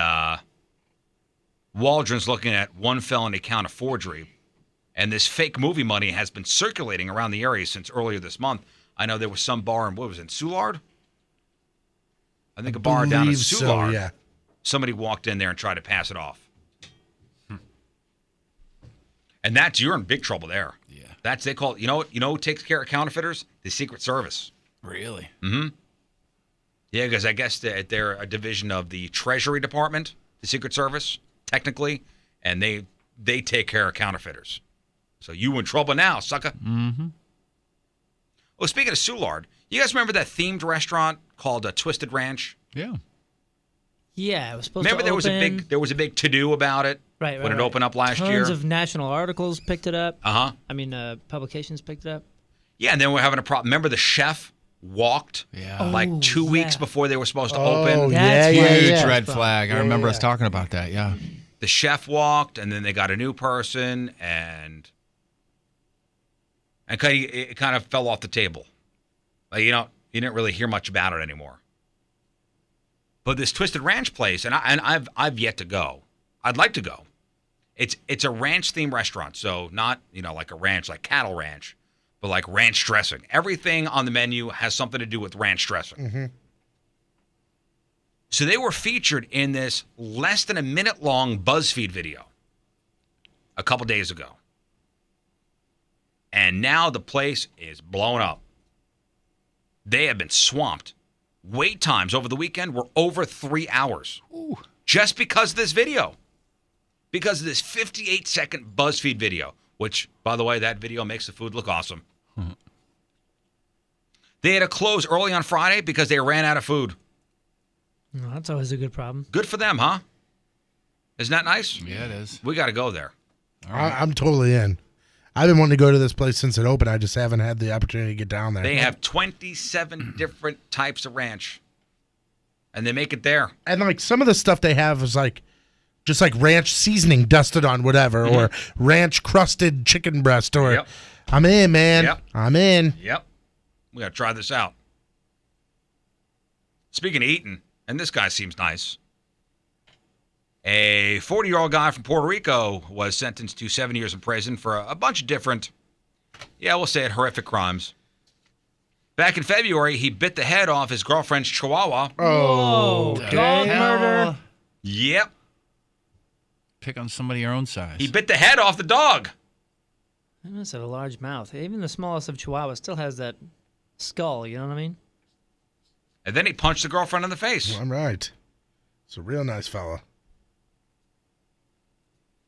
Waldron's looking at one felony count of forgery. And this fake movie money has been circulating around the area since earlier this month. I know there was some bar in, what was it, Soulard? I think a bar down in Soulard. So, yeah. Somebody walked in there and tried to pass it off. And you're in big trouble there. Yeah. They call it, you know who takes care of counterfeiters? The Secret Service. Really? Mm-hmm. Yeah, because I guess they're a division of the Treasury Department, the Secret Service, technically, and they take care of counterfeiters. So you in trouble now, sucker. Mm-hmm. Oh, speaking of Soulard, you guys remember that themed restaurant called Twisted Ranch? Yeah. Yeah, it was supposed Remember to open. there was a big to-do about it Right, when it opened up last year? Tons of national articles picked it up. Uh-huh. I mean, publications picked it up. Yeah, and then we're having a problem. Remember the chef walked like 2 weeks before they were supposed to open? That's huge red flag. I remember us talking about that, yeah. The chef walked, and then they got a new person, and it kind of fell off the table. Like, you didn't really hear much about it anymore. But this Twisted Ranch place, and I've yet to go. I'd like to go. It's a ranch-themed restaurant, so not like a ranch, like cattle ranch, but like ranch dressing. Everything on the menu has something to do with ranch dressing. Mm-hmm. So they were featured in this less than a minute-long BuzzFeed video a couple days ago, and now the place is blown up. They have been swamped. Wait times over the weekend were over 3 hours. Ooh. Just because of this video. Because of this 58-second BuzzFeed video, which, by the way, that video makes the food look awesome. Mm-hmm. They had to close early on Friday because they ran out of food. No, that's always a good problem. Good for them, huh? Isn't that nice? Yeah, it is. We got to go there. I'm totally in. I've been wanting to go to this place since it opened. I just haven't had the opportunity to get down there. They have 27 different types of ranch, and they make it there. And like some of the stuff they have is like just like ranch seasoning dusted on whatever, or ranch crusted chicken breast, or I'm in, man. Yep. I'm in. Yep. We got to try this out. Speaking of eating, and this guy seems nice. A 40-year-old guy from Puerto Rico was sentenced to 7 years in prison for a bunch of different, we'll say it, horrific crimes. Back in February, he bit the head off his girlfriend's chihuahua. Oh, dog murder. Yep. Pick on somebody your own size. He bit the head off the dog. He must have a large mouth. Even the smallest of chihuahuas still has that skull, you know what I mean? And then he punched the girlfriend in the face. All right. It's a real nice fella.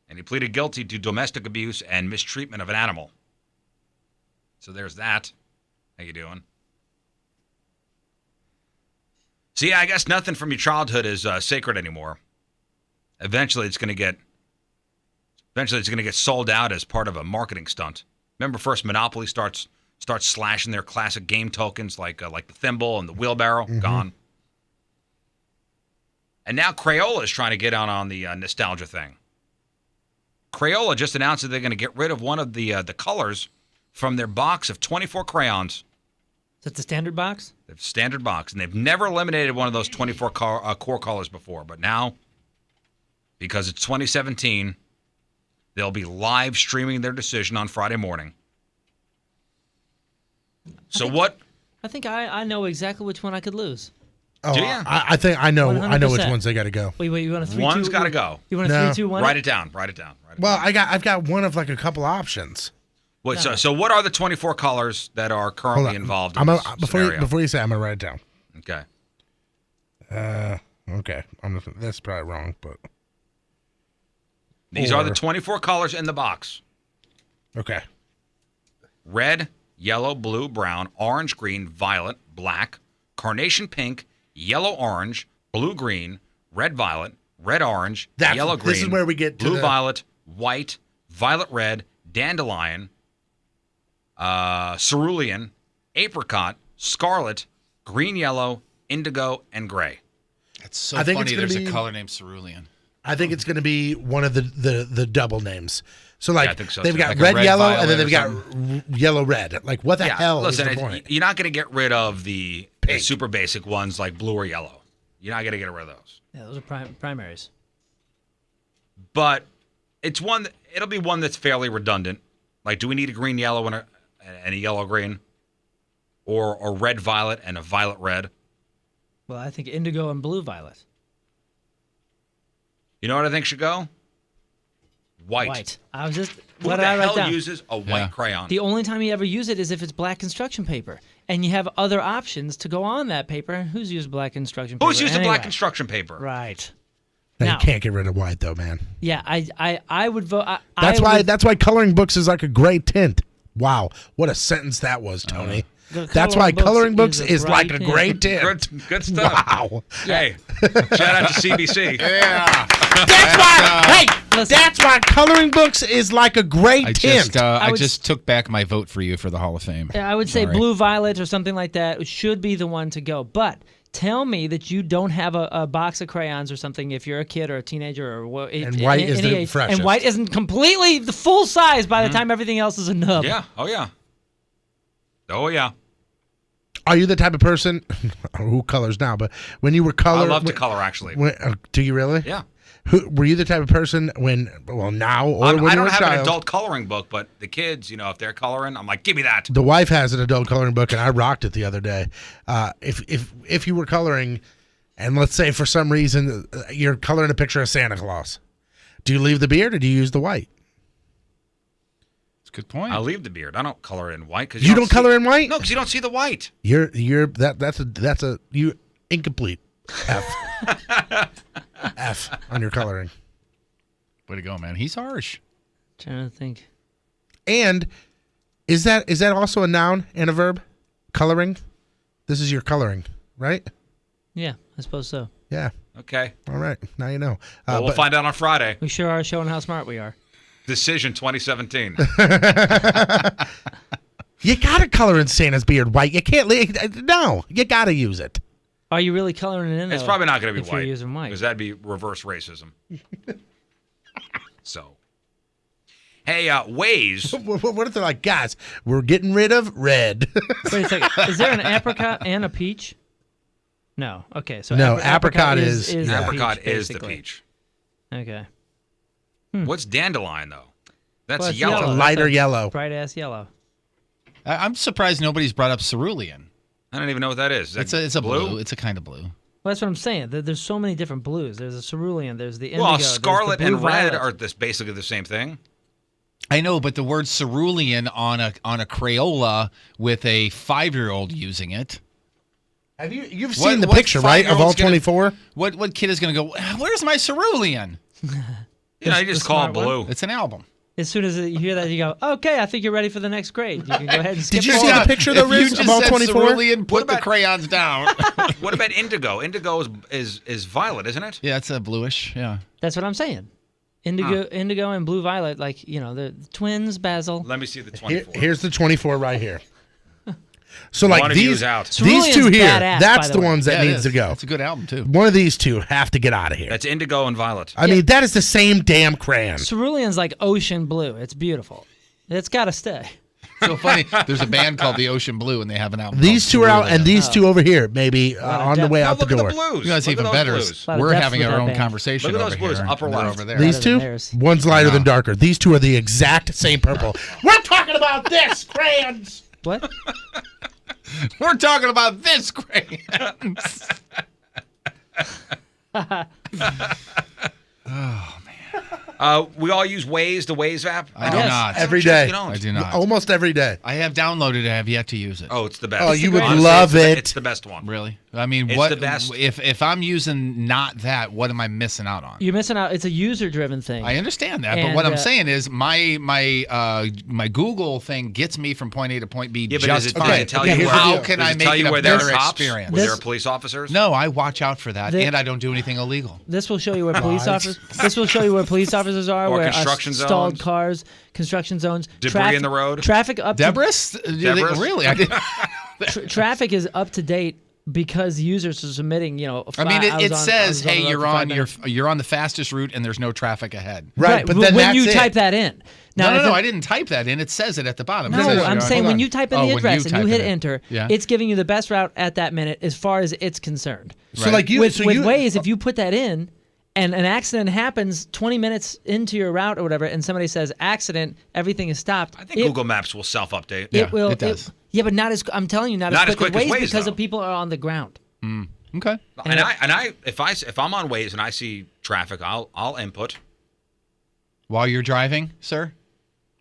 And he pleaded guilty to domestic abuse and mistreatment of an animal. So there's that. How you doing? So yeah, I guess nothing from your childhood is sacred anymore. Eventually, it's going to get sold out as part of a marketing stunt. Remember, first Monopoly starts slashing their classic game tokens like the thimble and the wheelbarrow. Gone. And now Crayola is trying to get on the nostalgia thing. Crayola just announced that they're going to get rid of one of the colors from their box of 24 crayons. Is that the standard box? The standard box. And they've never eliminated one of those 24 core colors before. But now, because it's 2017, they'll be live streaming their decision on Friday morning. I think I know exactly which one I could lose. Oh, do you? I think I know 100%. which ones they got to go. Wait, you want a 3-2? One's got to go. You want a 3-2-1? Write it down. Well, I've got one of like a couple options. Wait, so what are the 24 colors that are currently involved in this scenario? Before you say, I'm gonna write it down. Okay. Okay. That's probably wrong, but These are the 24 colors in the box. Okay. Red, yellow, blue, brown, orange, green, violet, black, carnation pink, yellow, orange, blue, green, red, violet, red, orange, yellow, green. This is where we get to blue, violet, white, violet, red, dandelion, cerulean, apricot, scarlet, green, yellow, indigo, and gray. That's so funny. There's a color named cerulean. I think it's going to be one of the double names. So like I think so they've too. got Like red, yellow, violet and then they've or got yellow, red. Like what the hell listen, is the point? You're not going to get rid of the super basic ones like blue or yellow. You're not going to get rid of those. Yeah, those are primaries. But it'll be one that's fairly redundant. Like, do we need a green yellow and a yellow green, or red violet and a violet red? Well, I think indigo and blue violet. You know what I think should go? White. I was just Who the hell uses a white crayon? The only time you ever use it is if it's black construction paper, and you have other options to go on that paper. Who's used black construction paper? Who's used the black construction paper? Right. Now, you can't get rid of white though, man. Yeah, I would vote. That's why coloring books is like a gray tint. Wow, what a sentence that was, Tony. That's why coloring books is like a gray tint. Good stuff. Wow. Hey, shout out to CBC. Yeah. That's why coloring books is like a gray tint. I just took back my vote for you for the Hall of Fame. I would say blue violet or something like that should be the one to go. But tell me that you don't have a box of crayons or something if you're a kid or a teenager or and white is the freshest. And white isn't completely the full size by the time everything else is a nub. Yeah. Oh yeah. Oh yeah. Are you the type of person who colors now? But when you were I love to color actually. Do you really? Yeah. Were you the type of person now or when I you don't were a have child? an adult coloring book, but the kids, if they're coloring, I'm like, give me that. The wife has an adult coloring book, and I rocked it the other day. If you were coloring, and let's say for some reason you're coloring a picture of Santa Claus, do you leave the beard or do you use the white? That's a good point. I leave the beard. I don't color in white because you don't color in white. No, because you don't see the white. That's you incomplete. F on your coloring. Way to go, man. He's harsh. Trying to think. And is that also a noun and a verb? Coloring. This is your coloring, right? Yeah, I suppose so. Yeah. Okay. All right. Now you know. We'll find out on Friday. We sure are showing how smart we are. Decision 2017. You gotta color in Santa's beard white. You can't. No, you gotta use it. Are you really coloring it in? It's probably not going to be if white. You're using white. Because that'd be reverse racism. So, hey, Waze. What if they're like, guys, we're getting rid of red? Wait a second. Is there an apricot and a peach? No. Okay. So no, apricot is apricot peach, is the basically. peach. Okay. What's dandelion though? That's Well, yellow. It's a lighter yellow. Bright ass yellow. I'm surprised nobody's brought up cerulean. I don't even know what that is. Is that It's a blue? blue. It's a kind of blue. Well, that's what I'm saying. There's so many different blues. There's a cerulean. There's the indigo. Well, there's the scarlet blue and red violet. are basically the same thing. I know, but the word cerulean on a Crayola with a 5-year-old using it. Have you've seen the picture, right, of all 24? What kid is going to go, where's my cerulean? You just call it Blue. It's an album. As soon as you hear that, you go, okay, I think you're ready for the next grade. You can go ahead and skip Did you forward. see the picture, though, Riz, of all 24? Cerulean, put the crayons down. What about indigo? Indigo is violet, isn't it? Yeah, it's a bluish, yeah. That's what I'm saying. Indigo and blue violet, like, the twins, Basil. Let me see the 24. Here's the 24 right here. So, like, One of you is out. these two here, badass, that's by the the way. ones that Yeah, needs to go. It's a good album, too. One of these two have to get out of here. That's indigo and violet. I mean, that is the same damn crayon. Cerulean's like ocean blue. It's beautiful. It's got to stay. So funny. There's a band called The Ocean Blue, and they have an album. These called two are out, Cerulean. and these two over here, maybe on the way out the door. Look at the blues. You know, it's Look even at those better. blues. We're having our own band. conversation Look at over those blues, here. upper and they're left. over there. These Better than two, theirs. one's lighter than darker. These two are the exact same purple. We're talking about this, crayons. What? We're talking about this crayons. We all use Waze, the Waze app. I do not. Every day. You don't. I do not. Almost every day. I have downloaded it. I have yet to use it. Oh, it's the best. Oh, you would Honestly, love it. It's the best one. Really? I mean, It's what the best. if I'm using not that? What am I missing out on? You're missing out. It's a user-driven thing. I understand that, but And, what I'm saying is my Google thing gets me from point A to point B Yeah, but just does fine. it tell you How where, can does I it make tell it you a where there better are cops? experience? Where there are police officers? No, I watch out for that, This- and I don't do anything illegal. This will show you where police officers. This will show you where police officers are, Or where construction stalled zones. cars, construction zones, Debris in the road. traffic up. Debris? Debris? Really? I did. Traffic is up to date because users are submitting. I mean, it says, "Hey, you're on the fastest route, and there's no traffic ahead." Right, but then when that's you it. type that in. Now, No, if it- I didn't type that in. It says it at the bottom. It No, says I'm you're saying on- when you type in Oh, the when address and you type hit it in. enter, Yeah. it's giving you the best route at that minute as far as it's concerned. So, like you, with so with you, Waze, if you put that in and an accident happens 20 minutes into your route or whatever, and somebody says accident, everything is stopped. I think Google Maps will self-update. It will. it does. Yeah, but not as I'm telling you, not as quick as Waze because though. of people are on the ground. Okay. And if I'm on Waze and I see traffic, I'll input. While you're driving, sir,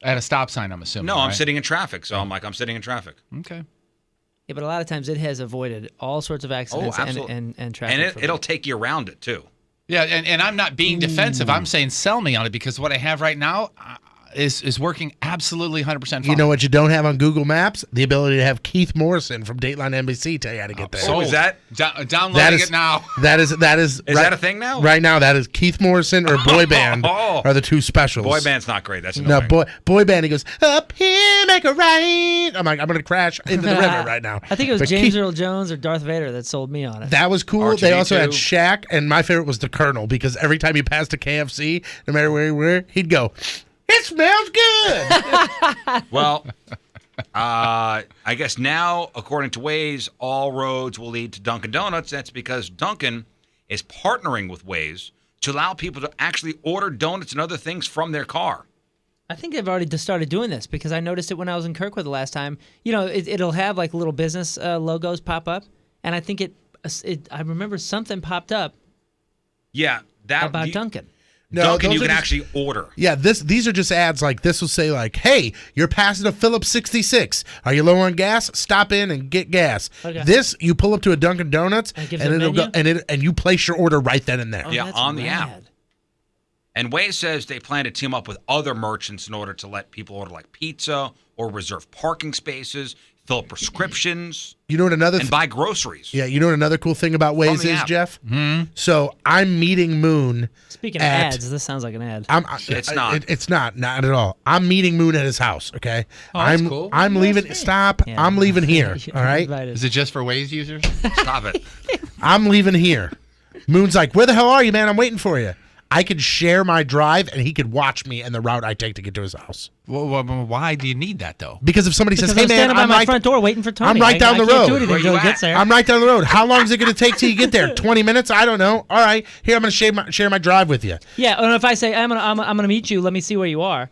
at a stop sign, I'm assuming. No, I'm right? sitting in traffic, so I'm sitting in traffic. Okay. Yeah, but a lot of times it has avoided all sorts of accidents absolutely. and traffic. And for it'll me. take you around it too. Yeah, and I'm not being defensive. I'm saying sell me on it because what I have right now is working absolutely 100% fine. You know what you don't have on Google Maps? The ability to have Keith Morrison from Dateline NBC tell you how to get there. So is that downloading it now? That is Is that a thing now? Right now, that is Keith Morrison or Boy Band are the two specials. Boy band's not great. That's No, annoying. boy band. He goes up here, make a right. I'm like, I'm gonna crash into the river right now. I think it was But James Keith- Earl Jones or Darth Vader that sold me on it. That was cool. R2D2. They also had Shaq, and my favorite was the Colonel because every time he passed a KFC, no matter where he were, he'd go, "It smells good." Well, I guess now, according to Waze, all roads will lead to Dunkin' Donuts. That's because Dunkin' is partnering with Waze to allow people to actually order donuts and other things from their car. I think they've already just started doing this because I noticed it when I was in Kirkwood the last time. You know, it'll have like little business logos pop up, and I think I remember something popped up. Yeah, that about Dunkin'. No, Dunkin' those you are can just- actually order. Yeah, these are just ads like this will say like, "Hey, you're passing a Phillips 66. Are you low on gas? Stop in and get gas." Okay. This you pull up to a Dunkin' Donuts And it gives and you a it'll go menu? and you place your order right then and there. Oh, Yeah, that's on the rad. app. And Waze says they plan to team up with other merchants in order to let people order like pizza or reserve parking spaces, fill up prescriptions, You know what another and buy groceries. Yeah, you know what another cool thing about Waze the is, app. Jeff? So I'm meeting Moon. Speaking of ads, this sounds like an ad. It's not. It's not at all. I'm meeting Moon at his house. Okay. Oh, that's I'm cool. I'm leaving. Stop. Yeah. I'm leaving here. All right. Is it just for Waze users? Stop it. I'm leaving here. Moon's like, "Where the hell are you, man? I'm waiting for you." I could share my drive, and he could watch me and the route I take to get to his house. Well, why do you need that though? Because if somebody Because says, "Hey, I'm man, standing by I'm my right, front door waiting for Tony. I'm right down the I can't road. do anything Where until you he gets at? there. I'm right down the road. How long is it going to take till you get there? 20 minutes? I don't know. All right, here I'm going to share my drive with you. Yeah, and if I say I'm gonna meet you, let me see where you are.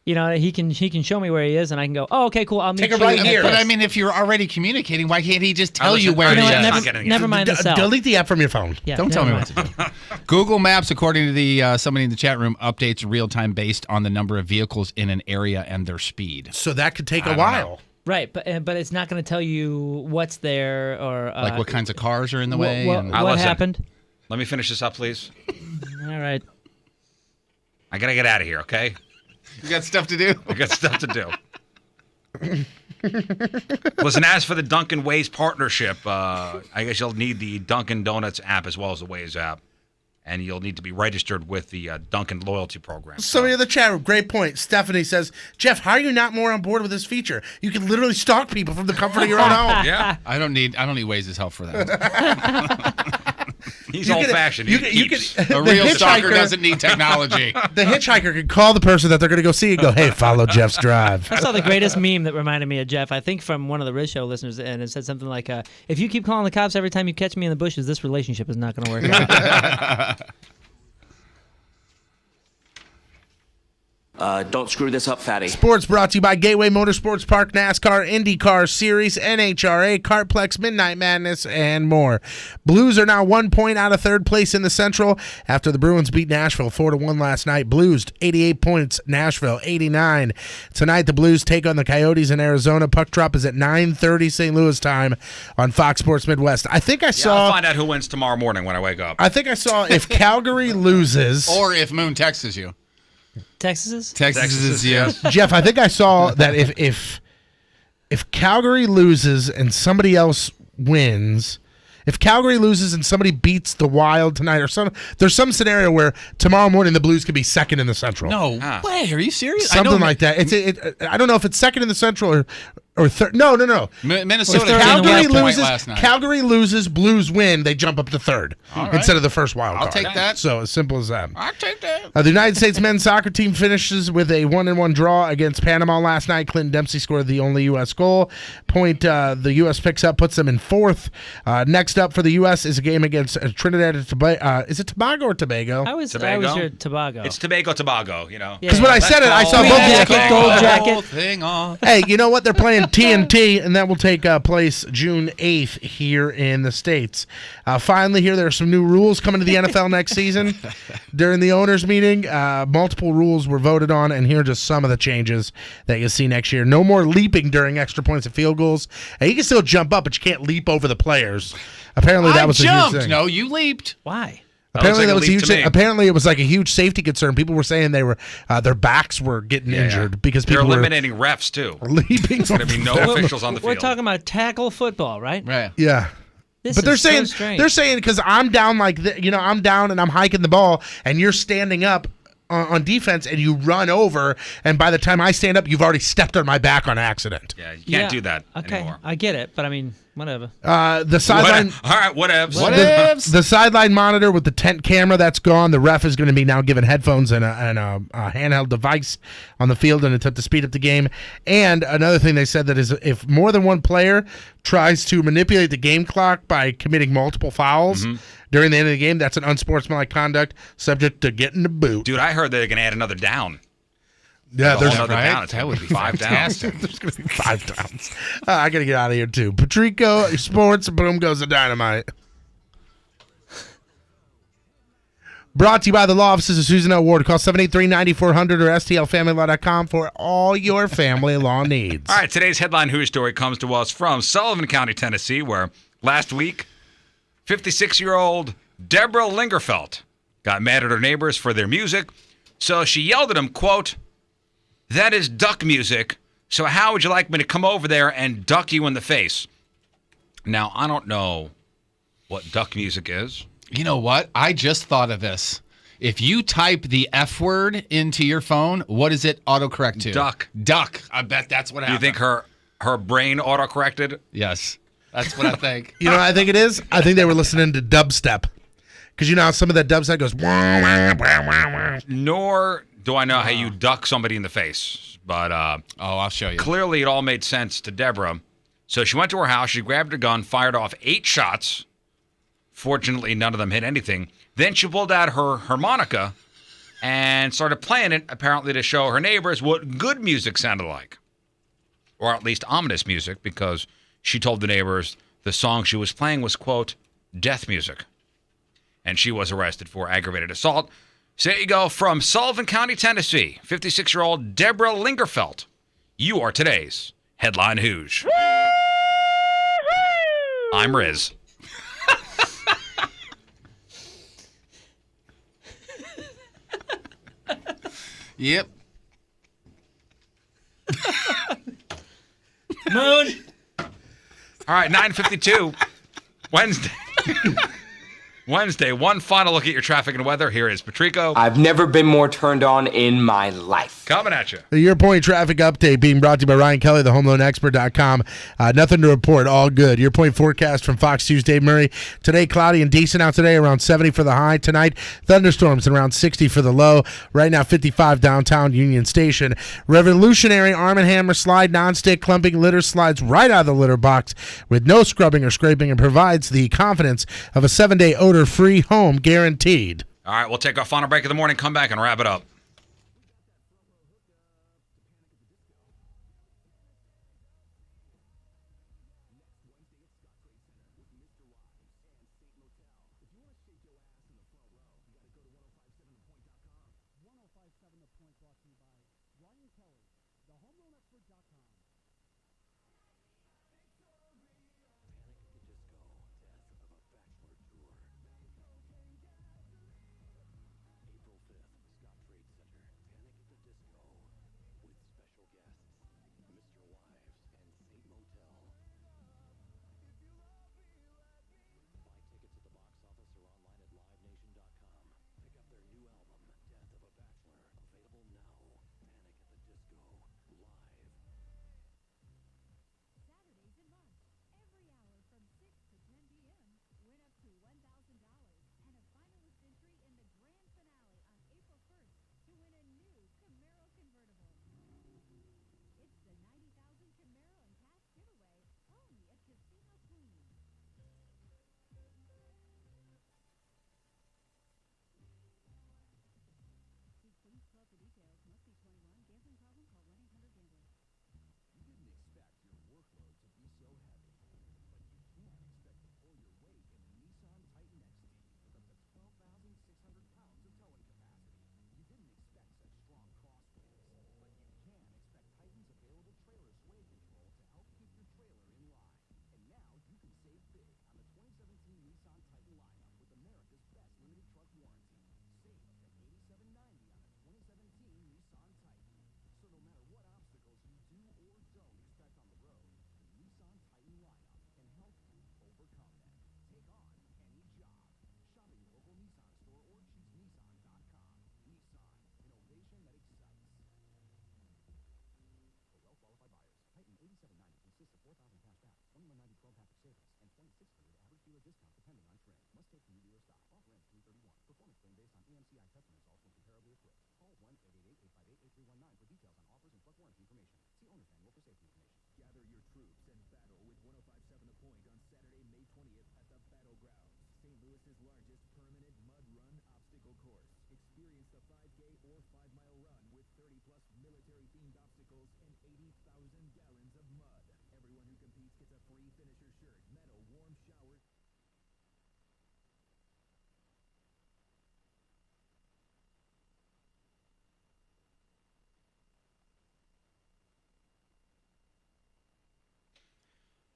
You know, he can show me where he is, and I can go, oh, okay, cool, I'll meet Take you a right at here. this. But I mean, if you're already communicating, why can't he just tell you Listen, where you he know what, is? never- never, getting it. never mind the cell. Delete the app from your phone. Yeah, Don't tell me never what mind. to do. Google Maps, according to the somebody in the chat room, updates real time based on the number of vehicles in an area and their speed. So that could take I a don't while. Right, but it's not going to tell you what's there or like what kinds of cars are in the way. What listen. happened? Let me finish this up, please. All right. I got to get out of here, okay? You got stuff to do? I got stuff to do. Listen, as for the Dunkin' Waze partnership, I guess you'll need the Dunkin' Donuts app as well as the Waze app. And you'll need to be registered with the Dunkin' loyalty program. Somebody in the chat room, great point. Stephanie says, Jeff, how are you not more on board with this feature? You can literally stalk people from the comfort of your own home. Yeah. I don't need Waze's help for that. He's old-fashioned. A real stalker doesn't need technology. The hitchhiker can call the person that they're going to go see and go, hey, follow Jeff's drive. I saw the greatest meme that reminded me of Jeff, I think from one of the Riz Show listeners, and it said something like, if you keep calling the cops every time you catch me in the bushes, this relationship is not going to work out. Don't screw this up, fatty. Sports brought to you by Gateway Motorsports Park, NASCAR, IndyCar Series, NHRA, Kartplex, Midnight Madness, and more. Blues are now 1 point out of third place in the Central after the Bruins beat Nashville 4-1 last night. Blues 88 points, Nashville 89. Tonight the Blues take on the Coyotes in Arizona. Puck drop is at 9:30 St. Louis time on Fox Sports Midwest. I think I saw. I'll find out who wins tomorrow morning when I wake up. I think I saw if Calgary loses, or if Moon texts you. Texas, yes. Jeff, I think I saw that if Calgary loses and somebody else wins, if Calgary loses and somebody beats the Wild tonight, or there's some scenario where tomorrow morning the Blues could be second in the Central. No way. Are you serious? Something like that. I don't know if it's second in the Central or third. No. Minnesota Calgary loses, Blues win, they jump up to third instead of the first wild card. I'll take that. So as simple as that. I'll take that. The United States men's soccer team finishes with a 1-1 draw against Panama last night. Clinton Dempsey scored the only U.S. goal. The U.S. picks up, puts them in fourth. Next up for the U.S. is a game against Trinidad and Tobago. Is it Tobago or Tobago? I was your Tobago. It's Tobago, you know. Because when I said it, I saw both gold jacket. Hey, you know what? They're playing TNT, and that will take place June 8th here in the States. Finally, there are some new rules coming to the NFL next season. During the owners' meeting, multiple rules were voted on, and here are just some of the changes that you'll see next year. No more leaping during extra points and field goals. And you can still jump up, but you can't leap over the players. Apparently, that was a huge thing. No, you leaped. Why? Apparently that was a huge thing. Apparently it was like a huge safety concern. People were saying they were their backs were getting injured because people were eliminating refs too. Leaping. There's going to be no officials on the field. We're talking about tackle football, right? Right. Yeah. But they're saying because I'm down I'm down and I'm hiking the ball and you're standing up on defense and you run over, and by the time I stand up, you've already stepped on my back on accident. Yeah, you can't do that anymore. I get it, but I mean, whatever. The sideline. All right, whatevs. The sideline monitor with the tent camera, that's gone. The ref is going to be now given headphones and a handheld device on the field and attempt to speed up the game. And another thing they said that is if more than one player tries to manipulate the game clock by committing multiple fouls during the end of the game, that's an unsportsmanlike conduct subject to getting the boot. Dude, I heard they're going to add another down. Yeah, there's another down. That would be 5 downs. There's going to be 5 downs. I got to get out of here, too. Patrico, sports, boom goes the dynamite. Brought to you by the law offices of Susan L. Ward. Call 783-9400 or stlfamilylaw.com for all your family law needs. All right, today's headline news story comes to us from Sullivan County, Tennessee, where last week, 56-year-old Deborah Lingerfeld got mad at her neighbors for their music, so she yelled at them, quote, "That is duck music, so how would you like me to come over there and duck you in the face?" Now, I don't know what duck music is. You know what? I just thought of this. If you type the F word into your phone, what does it autocorrect to? Duck. Duck. I bet that's what happened. You think her brain autocorrected? Yes. That's what I think. You know what I think it is? I think they were listening to dubstep. Because you know how some of that dubstep goes, wah, wah, wah, wah, wah. Nor do I know how you duck somebody in the face. But I'll show you. Clearly it all made sense to Deborah. So she went to her house, she grabbed her gun, fired off 8 shots. Fortunately, none of them hit anything. Then she pulled out her harmonica and started playing it, apparently to show her neighbors what good music sounded like. Or at least ominous music, because she told the neighbors the song she was playing was, quote, death music. And she was arrested for aggravated assault. So there you go, from Sullivan County, Tennessee, 56-year-old Deborah Lingerfeld. You are today's Headline Hooge. I'm Riz. Yep. Moon. All right, 9:52. Wednesday. Wednesday, one final look at your traffic and weather. Here is Patrico. I've never been more turned on in my life. Coming at you. The Your Point traffic update being brought to you by Ryan Kelly, thehomeloanexpert.com. Nothing to report. All good. Your Point forecast from Fox News, Dave Murray. Today, cloudy and decent out today, around 70 for the high. Tonight, thunderstorms and around 60 for the low. Right now, 55 downtown Union Station. Revolutionary Arm & Hammer slide, nonstick clumping litter slides right out of the litter box with no scrubbing or scraping and provides the confidence of a 7-day odor-free home guaranteed. All right, we'll take our final break of the morning, come back and wrap it up.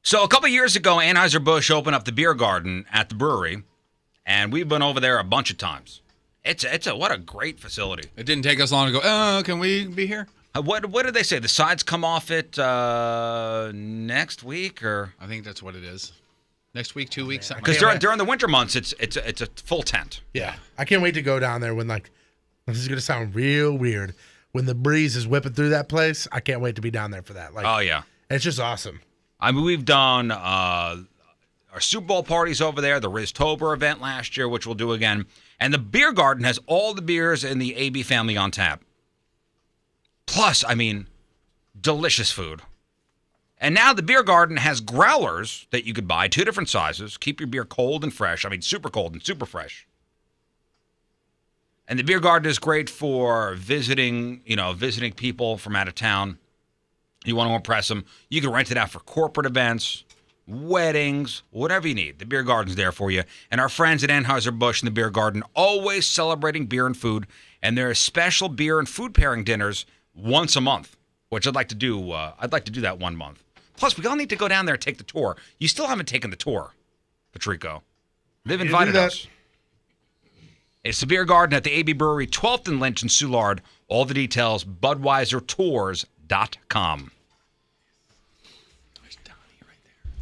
So a couple years ago, Anheuser-Busch opened up the beer garden at the brewery, and we've been over there a bunch of times. What a great facility. It didn't take us long to go, oh, can we be here? What did they say? The sides come off it next week, or I think that's what it is. Next week, 2 weeks, something. Because during the winter months, it's a full tent. Yeah, I can't wait to go down there when this is gonna sound real weird. When the breeze is whipping through that place, I can't wait to be down there for that. Oh yeah, it's just awesome. I mean, we've done our Super Bowl parties over there, the Rizzuto event last year, which we'll do again. And the beer garden has all the beers in the AB family on tap. Plus, I mean, delicious food. And now the beer garden has growlers that you could buy, 2 different sizes. Keep your beer cold and fresh. I mean, super cold and super fresh. And the beer garden is great for visiting people from out of town. You want to impress them, you can rent it out for corporate events, weddings, whatever you need. The beer garden's there for you. And our friends at Anheuser-Busch and the beer garden always celebrating beer and food. And there are special beer and food pairing dinners once a month. which I'd like to do. I'd like to do that 1 month. Plus, we all need to go down there and take the tour. You still haven't taken the tour, Patrico. They've invited us. It's the Beer Garden at the AB Brewery, 12th and Lynch in Soulard. All the details, BudweiserTours.com.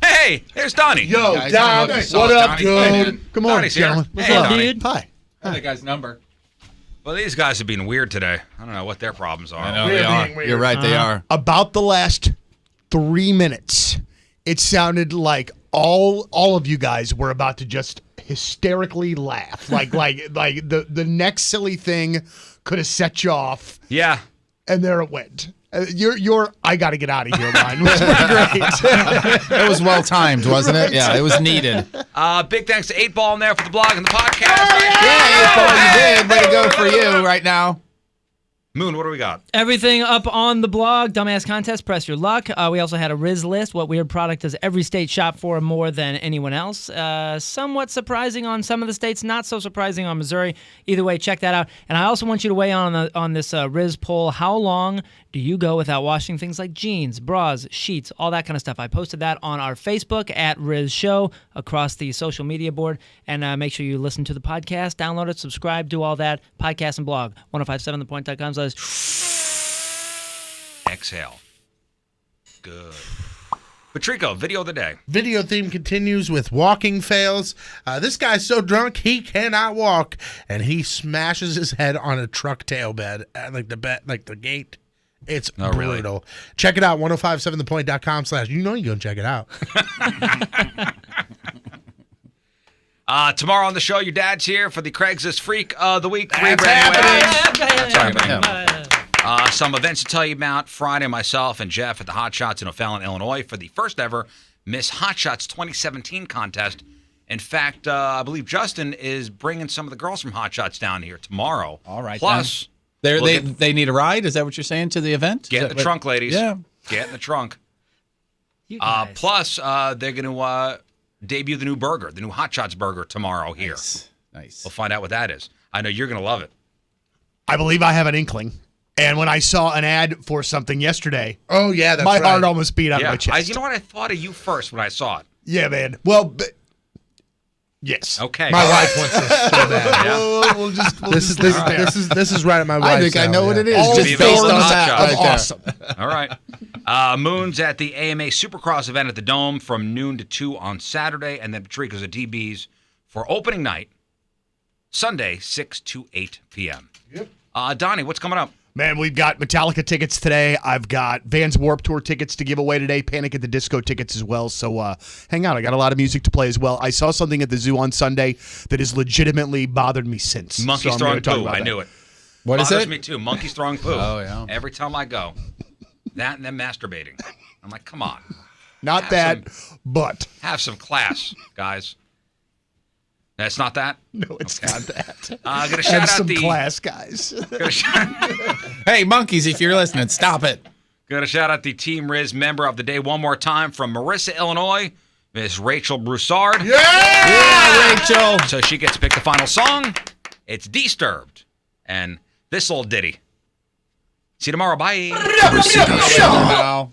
Hey, there's Donnie. Yo, Guys, Don, what up, dude? Good morning, Donnie's here. gentlemen. What's Hey, up, Donnie. dude? Hi. I have that guy's number. Well, these guys have been weird today. I don't know what their problems are. I know We're they are. being weird. You're right, they are. About the last 3 minutes, it sounded like all of you guys were about to just hysterically laugh. Like the next silly thing could have set you off, Yeah. and there it went. Your I got to get out of here line was pretty great. It was well timed, wasn't it? Yeah, it was needed. Big thanks to 8 Ball in there for the blog and the podcast. Yeah, April, you did. Way to go for you right now. Moon, what do we got? Everything up on the blog. Dumbass contest. Press your luck. We also had a Riz list. What weird product does every state shop for more than anyone else? Somewhat surprising on some of the states. Not so surprising on Missouri. Either way, check that out. And I also want you to weigh on this Riz poll. How long do you go without washing things like jeans, bras, sheets, all that kind of stuff? I posted that on our Facebook at Riz Show across the social media board. And make sure you listen to the podcast, download it, subscribe, do all that. Podcast and blog. 1057thepoint.com/. Exhale. Good. Patrico, video of the day. Video theme continues with walking fails. This guy's so drunk he cannot walk, and he smashes his head on a truck tail bed, like the gate. It's Oh, really? brutal. Check it out, 1057thepoint.com/. You know you're going to check it out. Tomorrow on the show, your dad's here for the Craigslist Freak of the Week. That's happening. Sorry, buddy. Some events to tell you about. Friday, myself and Jeff at the Hot Shots in O'Fallon, Illinois for the first ever Miss Hot Shots 2017 contest. In fact, I believe Justin is bringing some of the girls from Hot Shots down here tomorrow. All right. Plus, They need a ride? Is that what you're saying to the event? get in the trunk, ladies. Yeah. Get in the trunk. You guys. Plus, they're going to debut the new burger, the new Hot Shots burger tomorrow here. Nice. We'll find out what that is. I know you're going to love it. I believe I have an inkling. And when I saw an ad for something yesterday, Oh, yeah, that's my right. heart almost beat out of Yeah, my chest. you know what? I thought of you first when I saw it. Yeah, man. Well, yes. Okay. My wife wants this so bad. Yeah. We'll just This is right at my wife's I think I know what it is. All Just Be based available on at that Hot right awesome. All right. Moon's at the AMA Supercross event at the Dome from noon to 2 on Saturday, and then Patrico's at DB's for opening night, Sunday, 6 to 8 p.m. Yep. Donnie, what's coming up? Man, we've got Metallica tickets today. I've got Vans Warped Tour tickets to give away today. Panic at the Disco tickets as well. So hang out. I got a lot of music to play as well. I saw something at the zoo on Sunday that has legitimately bothered me since. Monkeys So I'm throwing gonna talk poo. about I that. knew it. What is Bothers it? me too. Monkeys throwing poo. Oh, yeah. Every time I go. That and then masturbating. I'm like, come on. Not Have that, but. Have some class, guys. That's not that? No, it's not that. Gonna Have shout out some the class, guys. Hey, monkeys, if you're listening, stop it. Gonna shout out the Team Riz member of the day one more time from Marissa, Illinois, Miss Rachel Broussard. Yeah, Rachel. So she gets to pick the final song. It's Disturbed. And this old ditty. See you tomorrow. Bye. Wow.